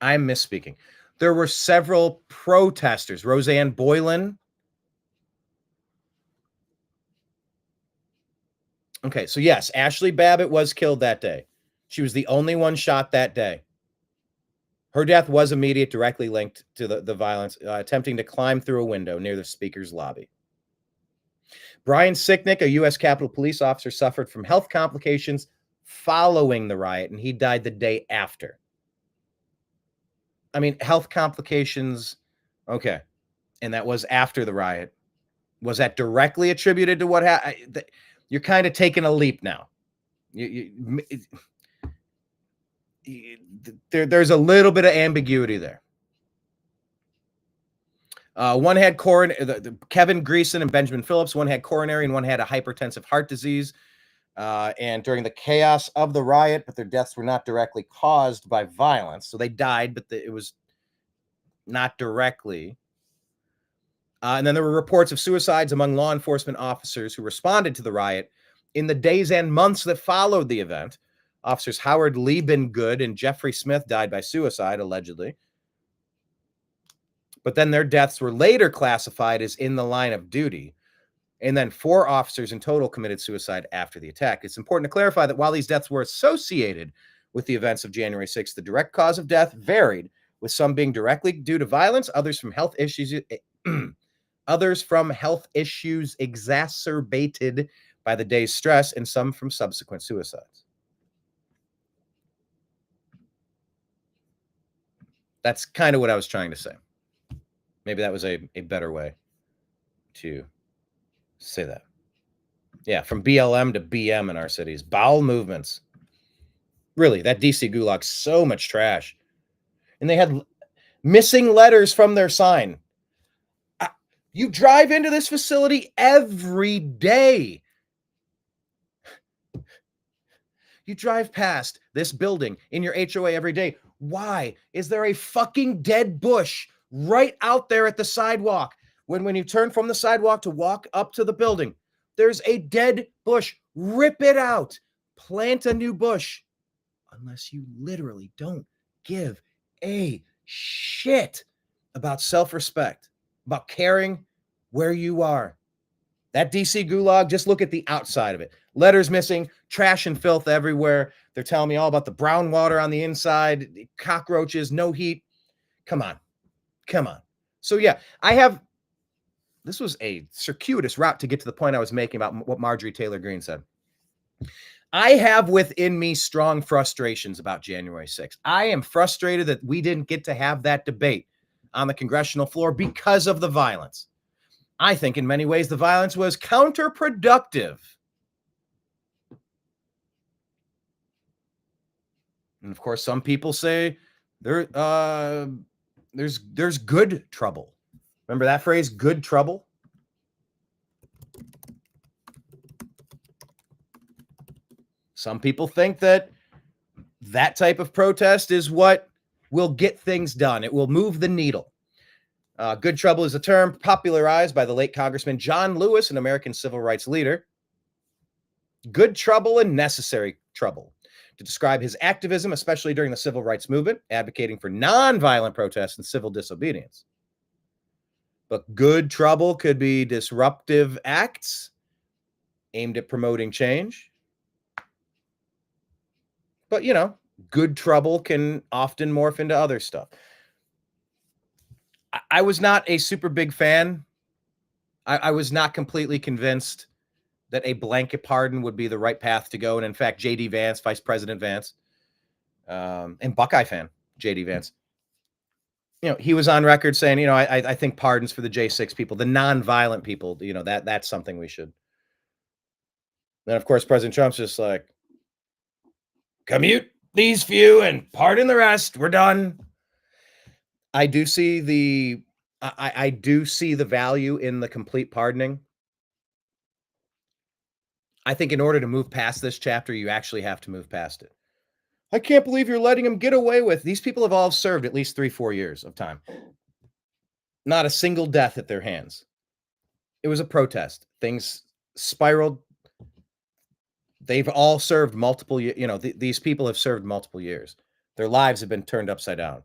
misspeaking. There were several protesters. Roseanne Boylan. Okay, so yes, Ashley Babbitt was killed that day. She was the only one shot that day. Her death was immediate, directly linked to the violence, attempting to climb through a window near the speaker's lobby. Brian Sicknick, a U.S. Capitol Police officer, suffered from health complications following the riot, and he died the day after. I mean, health complications, okay, and that was after the riot. Was that directly attributed to what happened? You're kind of taking a leap now. There's a little bit of ambiguity there. One had Kevin Greason and Benjamin Phillips. One had coronary and one had a hypertensive heart disease. And during the chaos of the riot, but their deaths were not directly caused by violence. So they died, but it was not directly. And then there were reports of suicides among law enforcement officers who responded to the riot in the days and months that followed the event. Officers Howard Liebengood and Jeffrey Smith died by suicide, allegedly. But then their deaths were later classified as in the line of duty. And then 4 officers in total committed suicide after the attack. It's important to clarify that while these deaths were associated with the events of January 6th, the direct cause of death varied, with some being directly due to violence, others from health issues, exacerbated by the day's stress, and some from subsequent suicides. That's kind of what I was trying to say. Maybe that was a better way to say that. Yeah, from BLM to BM in our cities. Bowel movements. Really, that DC gulag, so much trash. And they had missing letters from their sign. You drive into this facility every day. You drive past this building in your HOA every day. Why is there a fucking dead bush right out there at the sidewalk? When you turn from the sidewalk to walk up to the building, there's a dead bush. Rip it out. Plant a new bush. Unless you literally don't give a shit about self-respect, about caring where you are. That DC gulag, just look at the outside of it. Letters missing, trash and filth everywhere. They're telling me all about the brown water on the inside, cockroaches, no heat. Come on. So yeah, this was a circuitous route to get to the point I was making about what Marjorie Taylor Greene said. I have within me strong frustrations about January 6th. I am frustrated that we didn't get to have that debate on the congressional floor because of the violence. I think in many ways the violence was counterproductive. And of course, some people say there's good trouble. Remember that phrase, good trouble? Some people think that type of protest is what will get things done. It will move the needle. Good trouble is a term popularized by the late Congressman John Lewis, an American civil rights leader. Good trouble and necessary trouble to describe his activism, especially during the civil rights movement, advocating for nonviolent protests and civil disobedience. But good trouble could be disruptive acts aimed at promoting change. But, you know, good trouble can often morph into other stuff. I was not a super big fan. I was not completely convinced that a blanket pardon would be the right path to go. And in fact, J.D. Vance, Vice President Vance, and Buckeye fan, J.D. Vance, you know, he was on record saying, you know, I think pardons for the J6 people, the nonviolent people, you know, that's something we should. Then, of course, President Trump's just like, commute these few and pardon the rest. We're done. I do see the value in the complete pardoning. I think in order to move past this chapter, you actually have to move past it. I can't believe you're letting them get away with. These people have all served at least 3-4 years of time. Not a single death at their hands. It was a protest. Things spiraled. They've all served multiple, you know, these people have served multiple years. Their lives have been turned upside down.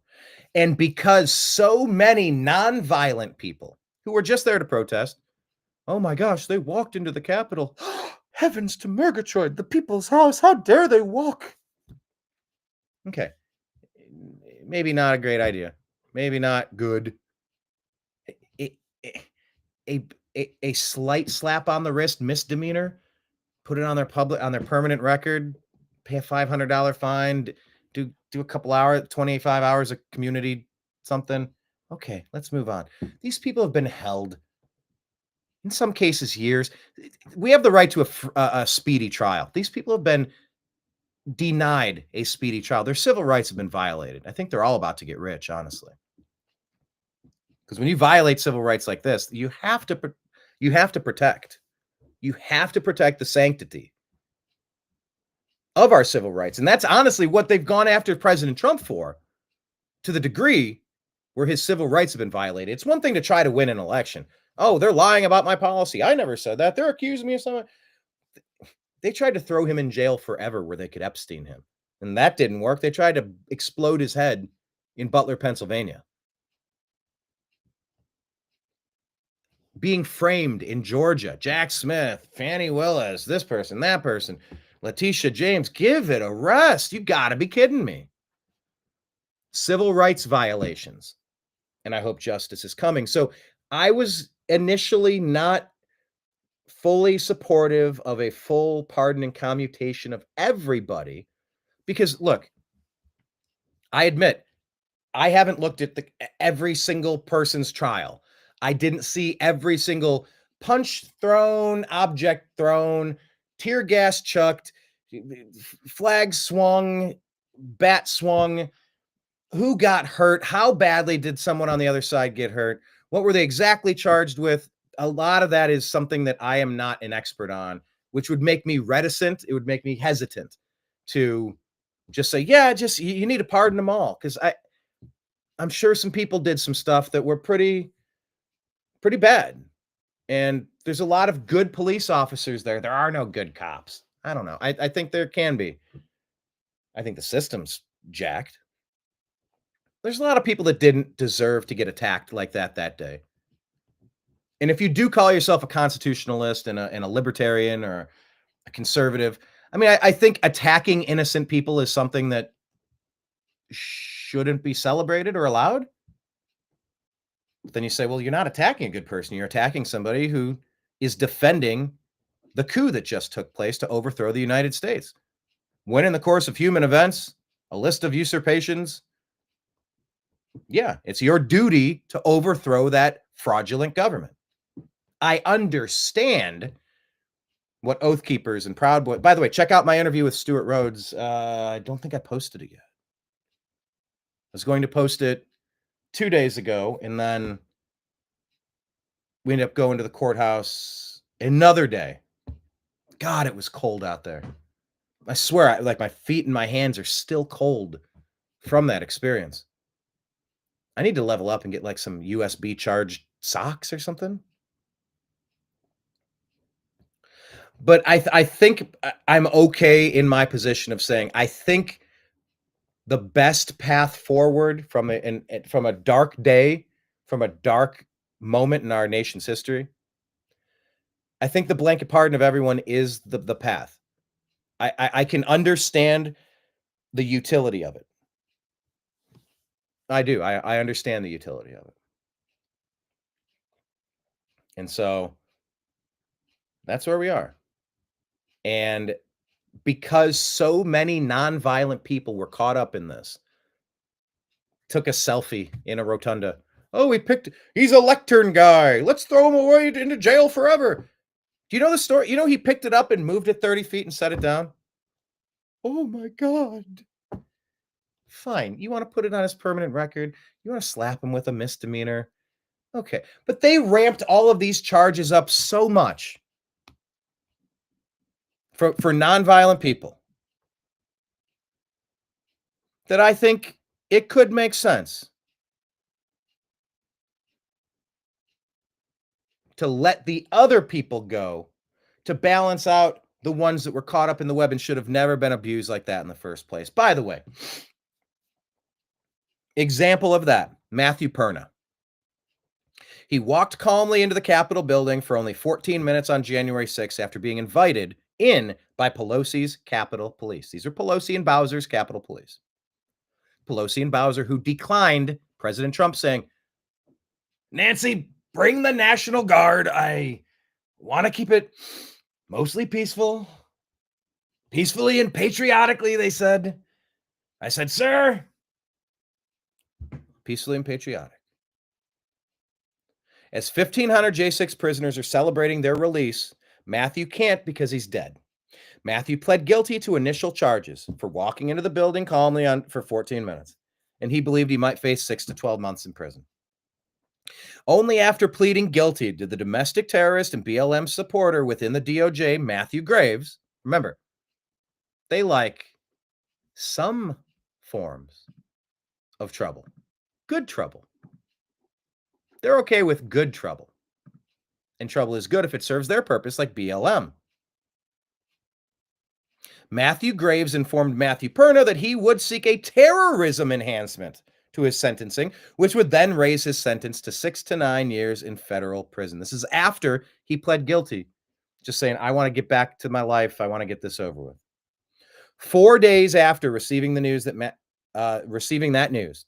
And because so many nonviolent people who were just there to protest, oh my gosh, they walked into the Capitol. Heavens to Murgatroyd, the people's house. How dare they walk? Okay. Maybe not a great idea. Maybe not good. A slight slap on the wrist misdemeanor, put it on their permanent record, pay a $500 fine, do a couple hours, 25 hours of community something. Okay, let's move on. These people have been held, in some cases, years. We have the right to a speedy trial. These people have been denied a speedy trial. Their civil rights have been violated. I think they're all about to get rich, honestly. Because when you violate civil rights like this, you have to protect. You have to protect the sanctity of our civil rights. And that's honestly what they've gone after President Trump for, to the degree where his civil rights have been violated. It's one thing to try to win an election. Oh, they're lying about my policy. I never said that. They're accusing me of something. They tried to throw him in jail forever where they could Epstein him. And that didn't work. They tried to explode his head in Butler, Pennsylvania. Being framed in Georgia, Jack Smith, Fannie Willis, this person, that person, Letitia James, give it a rest. You got to be kidding me. Civil rights violations. And I hope justice is coming. So I was initially not fully supportive of a full pardon and commutation of everybody because, look, I admit, I haven't looked at every single person's trial. I didn't see every single punch thrown, object thrown, tear gas chucked, flag swung, bat swung, who got hurt, how badly did someone on the other side get hurt, what were they exactly charged with. A lot of that is something that I am not an expert on, which would make me reticent. It would make me hesitant to just say, yeah, just you need to pardon them all. Because I'm sure some people did some stuff that were pretty bad. And there's a lot of good police officers there. There are no good cops. I don't know. I think there can be. I think the system's jacked. There's a lot of people that didn't deserve to get attacked like that day. And if you do call yourself a constitutionalist and a libertarian or a conservative, I mean, I think attacking innocent people is something that shouldn't be celebrated or allowed. But then you say, well, you're not attacking a good person. You're attacking somebody who is defending the coup that just took place to overthrow the United States. When in the course of human events, a list of usurpations, yeah, it's your duty to overthrow that fraudulent government. I understand what Oath Keepers and Proud Boys. By the way, check out my interview with Stuart Rhodes. I don't think I posted it yet. I was going to post it 2 days ago, and then we ended up going to the courthouse another day. God, it was cold out there. I swear, like my feet and my hands are still cold from that experience. I need to level up and get like some USB charged socks or something. But I think I'm okay in my position of saying I think the best path forward from a dark day, from a dark moment in our nation's history, I think the blanket pardon of everyone is the path. I can understand the utility of it. I do. I understand the utility of it. And so that's where we are. And because so many nonviolent people were caught up in this, took a selfie in a rotunda. Oh, he's a lectern guy. Let's throw him away into jail forever. Do you know the story? You know, he picked it up and moved it 30 feet and set it down. Oh my God. Fine. You want to put it on his permanent record? You want to slap him with a misdemeanor? Okay. But they ramped all of these charges up so much for nonviolent people that I think it could make sense to let the other people go to balance out the ones that were caught up in the web and should have never been abused like that in the first place. By the way, example of that, Matthew Perna. He walked calmly into the Capitol building for only 14 minutes on January 6th after being invited in by Pelosi's Capitol Police. These are Pelosi and Bowser's Capitol Police. Pelosi and Bowser, who declined President Trump saying, Nancy, bring the National Guard. I want to keep it mostly peaceful. Peacefully and patriotically, they said. I said, sir, peacefully and patriotic. As 1,500 J6 prisoners are celebrating their release, Matthew can't because he's dead. Matthew pled guilty to initial charges for walking into the building calmly for 14 minutes, and he believed he might face 6 to 12 months in prison. Only after pleading guilty did the domestic terrorist and BLM supporter within the DOJ, Matthew Graves, remember, they like some forms of trouble, good trouble. They're okay with good trouble. And trouble is good if it serves their purpose, like BLM. Matthew Graves informed Matthew Perna that he would seek a terrorism enhancement to his sentencing, which would then raise his sentence to 6 to 9 years in federal prison. This is after he pled guilty, just saying, I want to get back to my life. I want to get this over with. 4 days after receiving the news receiving that news,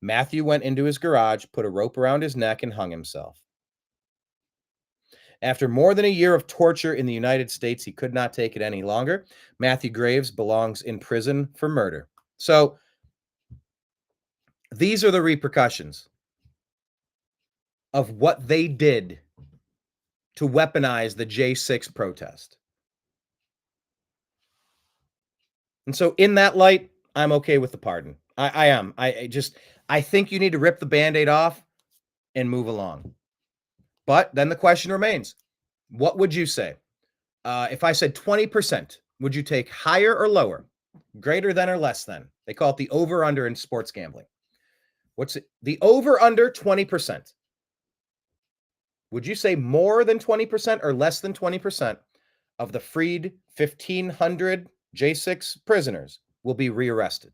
Matthew went into his garage, put a rope around his neck, and hung himself. After more than a year of torture in the United States, he could not take it any longer. Matthew Graves belongs in prison for murder. So these are the repercussions of what they did to weaponize the J6 protest. And so in that light, I'm okay with the pardon. I am. I think you need to rip the Band-Aid off and move along. But then the question remains, what would you say? If I said 20%, would you take higher or lower? Greater than or less than? They call it the over-under in sports gambling. What's it? The over-under 20%. Would you say more than 20% or less than 20% of the freed 1,500 J6 prisoners will be rearrested?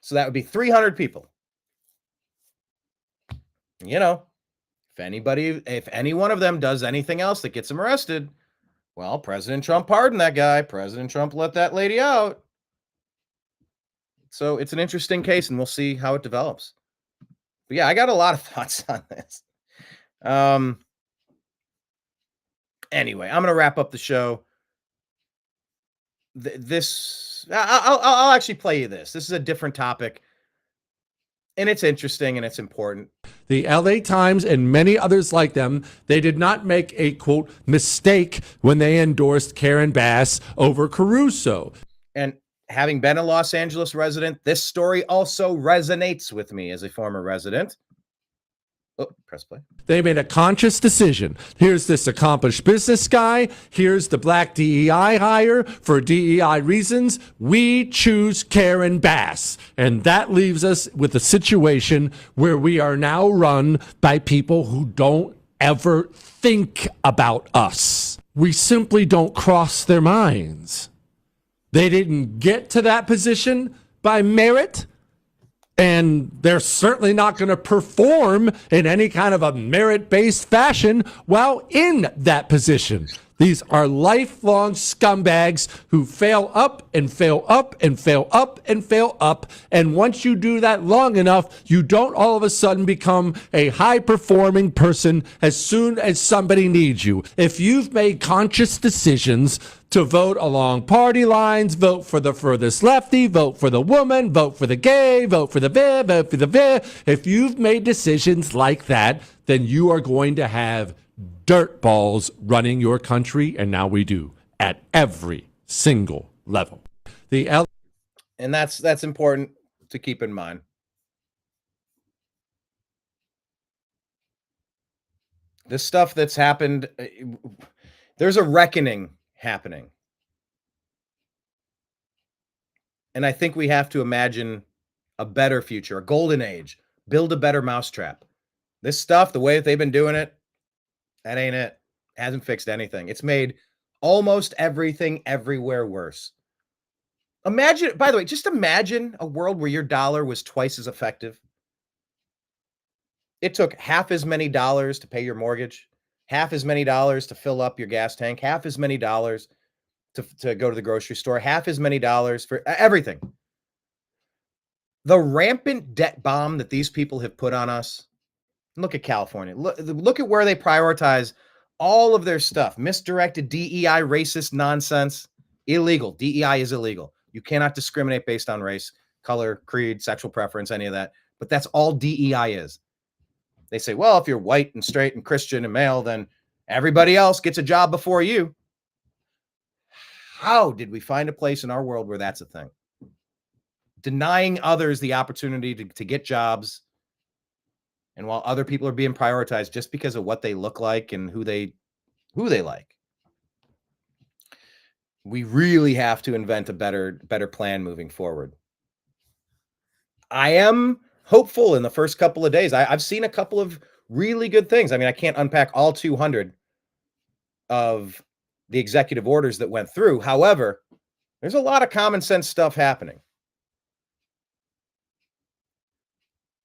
So that would be 300 people. You know, if any one of them does anything else that gets them arrested, well, President Trump pardoned that guy. President Trump let that lady out. So it's an interesting case, and we'll see how it develops. But yeah, I got a lot of thoughts on this. Anyway, I'm going to wrap up the show. I'll actually play you this. This is a different topic, and it's interesting and it's important. The LA Times and many others like them, they did not make a, quote, mistake when they endorsed Karen Bass over Caruso. And having been a Los Angeles resident, this story also resonates with me as a former resident. Oh, press play. They made a conscious decision. Here's this accomplished business guy. Here's the black DEI hire for DEI reasons. We choose Karen Bass. And that leaves us with a situation where we are now run by people who don't ever think about us. we simply don't cross their minds. They didn't get to that position by merit, and they're certainly not going to perform in any kind of a merit-based fashion while in that position. These are lifelong scumbags who fail up and fail up and fail up and fail up. And once you do that long enough, you don't all of a sudden become a high-performing person as soon as somebody needs you. If you've made conscious decisions to vote along party lines, vote for the furthest lefty, vote for the woman, vote for the gay, vote for the bear, vote for the bear. If you've made decisions like that, then you are going to have dirt balls running your country, and now we do at every single level. And that's important to keep in mind. This stuff that's happened, there's a reckoning happening. And I think we have to imagine a better future, a golden age, build a better mousetrap. This stuff, the way that they've been doing it, that ain't it. Hasn't fixed anything. It's made almost everything everywhere worse. Imagine, by the way, just imagine a world where your dollar was twice as effective. It took half as many dollars to pay your mortgage, half as many dollars to fill up your gas tank, half as many dollars to go to the grocery store, half as many dollars for everything. The rampant debt bomb that these people have put on us. Look at California. Look at where they prioritize all of their stuff. Misdirected DEI, racist nonsense. Illegal. DEI is illegal. You cannot discriminate based on race, color, creed, sexual preference, any of that. But that's all DEI is. They say, well, if you're white and straight and Christian and male, then everybody else gets a job before you. How did we find a place in our world where that's a thing? Denying others the opportunity to get jobs. And while other people are being prioritized just because of what they look like and who they like. We really have to invent a better plan moving forward. I am hopeful in the first couple of days. I've seen a couple of really good things. I mean, I can't unpack all 200 of the executive orders that went through. However, there's a lot of common sense stuff happening.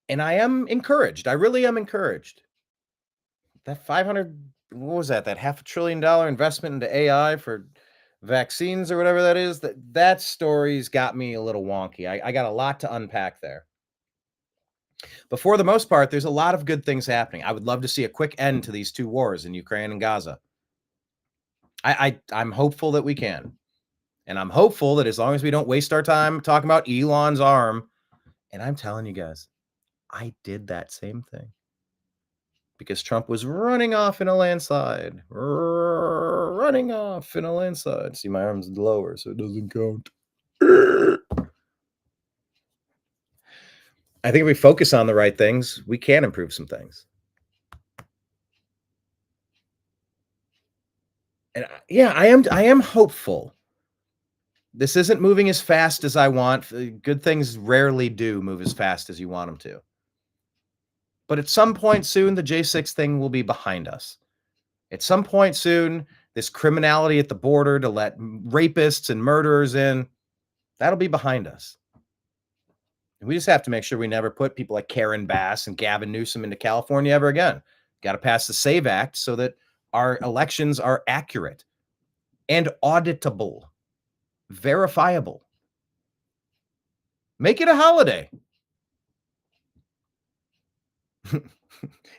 And I am encouraged. I really am encouraged. That 500, what was that? That $500 billion investment into AI for vaccines or whatever that is, that story's got me a little wonky. I got a lot to unpack there. But for the most part, there's a lot of good things happening. I would love to see a quick end to these two wars in Ukraine and Gaza. I'm hopeful that we can. And I'm hopeful that as long as we don't waste our time talking about Elon's arm, and I'm telling you guys, I did that same thing because Trump was running off in a landslide, See, my arm's lower, so it doesn't count. I think if we focus on the right things, we can improve some things. And yeah, I am hopeful. This isn't moving as fast as I want. Good things rarely do move as fast as you want them to. But at some point soon, the J6 thing will be behind us. At some point soon, this criminality at the border to let rapists and murderers in, that'll be behind us. And we just have to make sure we never put people like Karen Bass and Gavin Newsom into California ever again. Got to pass the SAVE Act so that our elections are accurate and auditable, verifiable. Make it a holiday.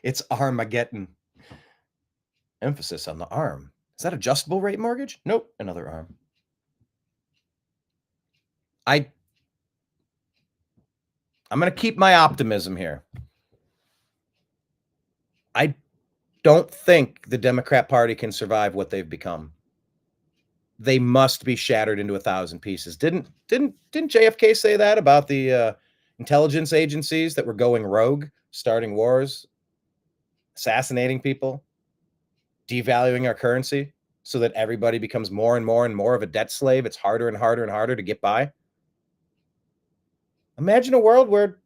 It's Armageddon. Emphasis on the arm. Is that adjustable rate mortgage? Nope, another arm. I'm going to keep my optimism here. I don't think the Democrat Party can survive what they've become. They must be shattered into 1,000 pieces. Didn't JFK say that about the intelligence agencies that were going rogue, starting wars, assassinating people, devaluing our currency so that everybody becomes more and more and more of a debt slave? It's harder and harder and harder to get by. Imagine a world where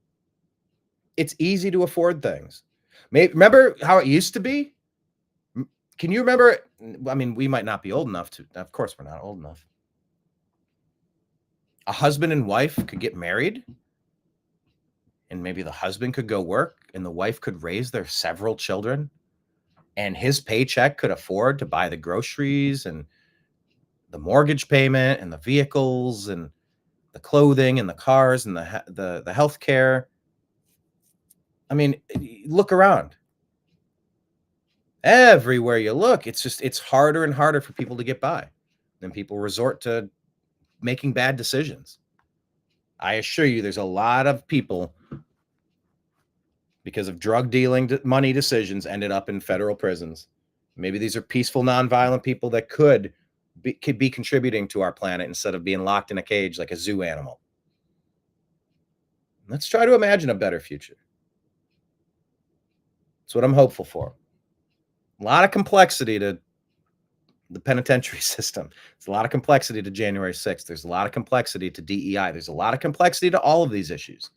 it's easy to afford things. Remember how it used to be? Can you remember? I mean, we might not be old enough to, of course, we're not old enough. A husband and wife could get married, and maybe the husband could go work and the wife could raise their several children, and his paycheck could afford to buy the groceries and the mortgage payment and the vehicles and the clothing and the cars and the health care. I mean, look around. Everywhere you look, it's harder and harder for people to get by. Then people resort to making bad decisions. I assure you, there's a lot of people, because of drug dealing money decisions, ended up in federal prisons. Maybe these are peaceful, nonviolent people that could be contributing to our planet instead of being locked in a cage like a zoo animal. Let's try to imagine a better future. That's what I'm hopeful for. A lot of complexity to the penitentiary system. There's a lot of complexity to January 6th. There's a lot of complexity to DEI. There's a lot of complexity to all of these issues.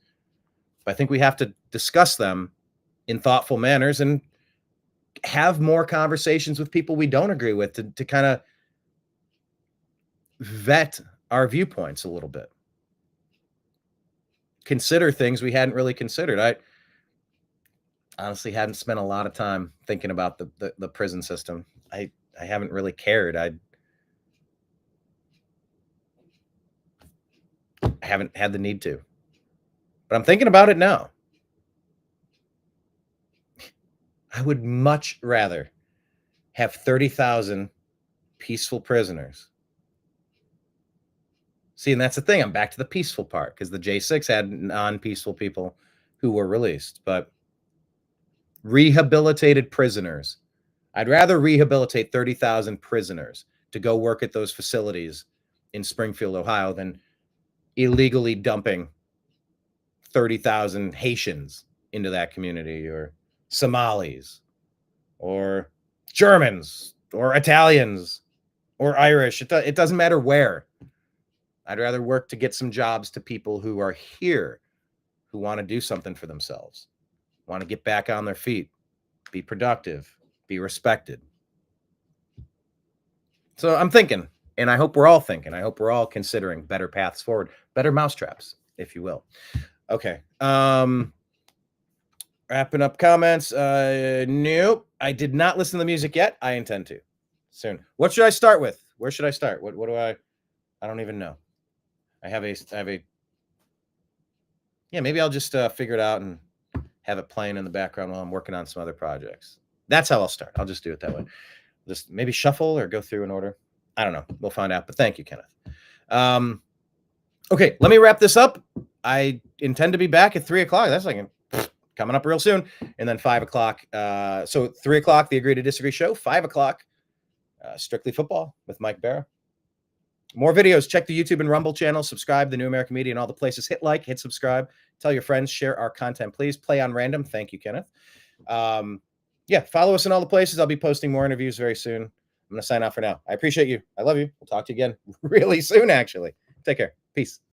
But I think we have to discuss them in thoughtful manners and have more conversations with people we don't agree with to kind of vet our viewpoints a little bit. Consider things we hadn't really considered. I honestly hadn't spent a lot of time thinking about the prison system. I haven't really cared. I haven't had the need to. But I'm thinking about it now. I would much rather have 30,000 peaceful prisoners. See, and that's the thing. I'm back to the peaceful part, because the J6 had non-peaceful people who were released. But rehabilitated prisoners. I'd rather rehabilitate 30,000 prisoners to go work at those facilities in Springfield, Ohio, than illegally dumping 30,000 Haitians into that community, or Somalis, or Germans, or Italians, or Irish. It doesn't matter where. I'd rather work to get some jobs to people who are here, who want to do something for themselves, want to get back on their feet, be productive, be respected. So I'm thinking, and I hope we're all thinking, I hope we're all considering better paths forward, better mousetraps, if you will. Okay. Wrapping up comments. Nope. I did not listen to the music yet. I intend to soon. What should I start with? Where should I start? What do I don't even know. I have a, yeah, maybe I'll just figure it out and have it playing in the background while I'm working on some other projects. That's how I'll start. I'll just do it that way. Just maybe shuffle or go through in order. I don't know. We'll find out. But thank you, Kenneth. Okay, let me wrap this up. I intend to be back at 3 o'clock. That's like coming up real soon. And then 5 o'clock. So 3 o'clock, the Agree to Disagree show. 5 o'clock, Strictly Football with Mike Barra. More videos. Check the YouTube and Rumble channel. Subscribe to the New American Media and all the places. Hit like, hit subscribe. Tell your friends. Share our content, please. Play on random. Thank you, Kenneth. Yeah, follow us in all the places. I'll be posting more interviews very soon. I'm going to sign off for now. I appreciate you. I love you. We'll talk to you again really soon, actually. Take care. Peace.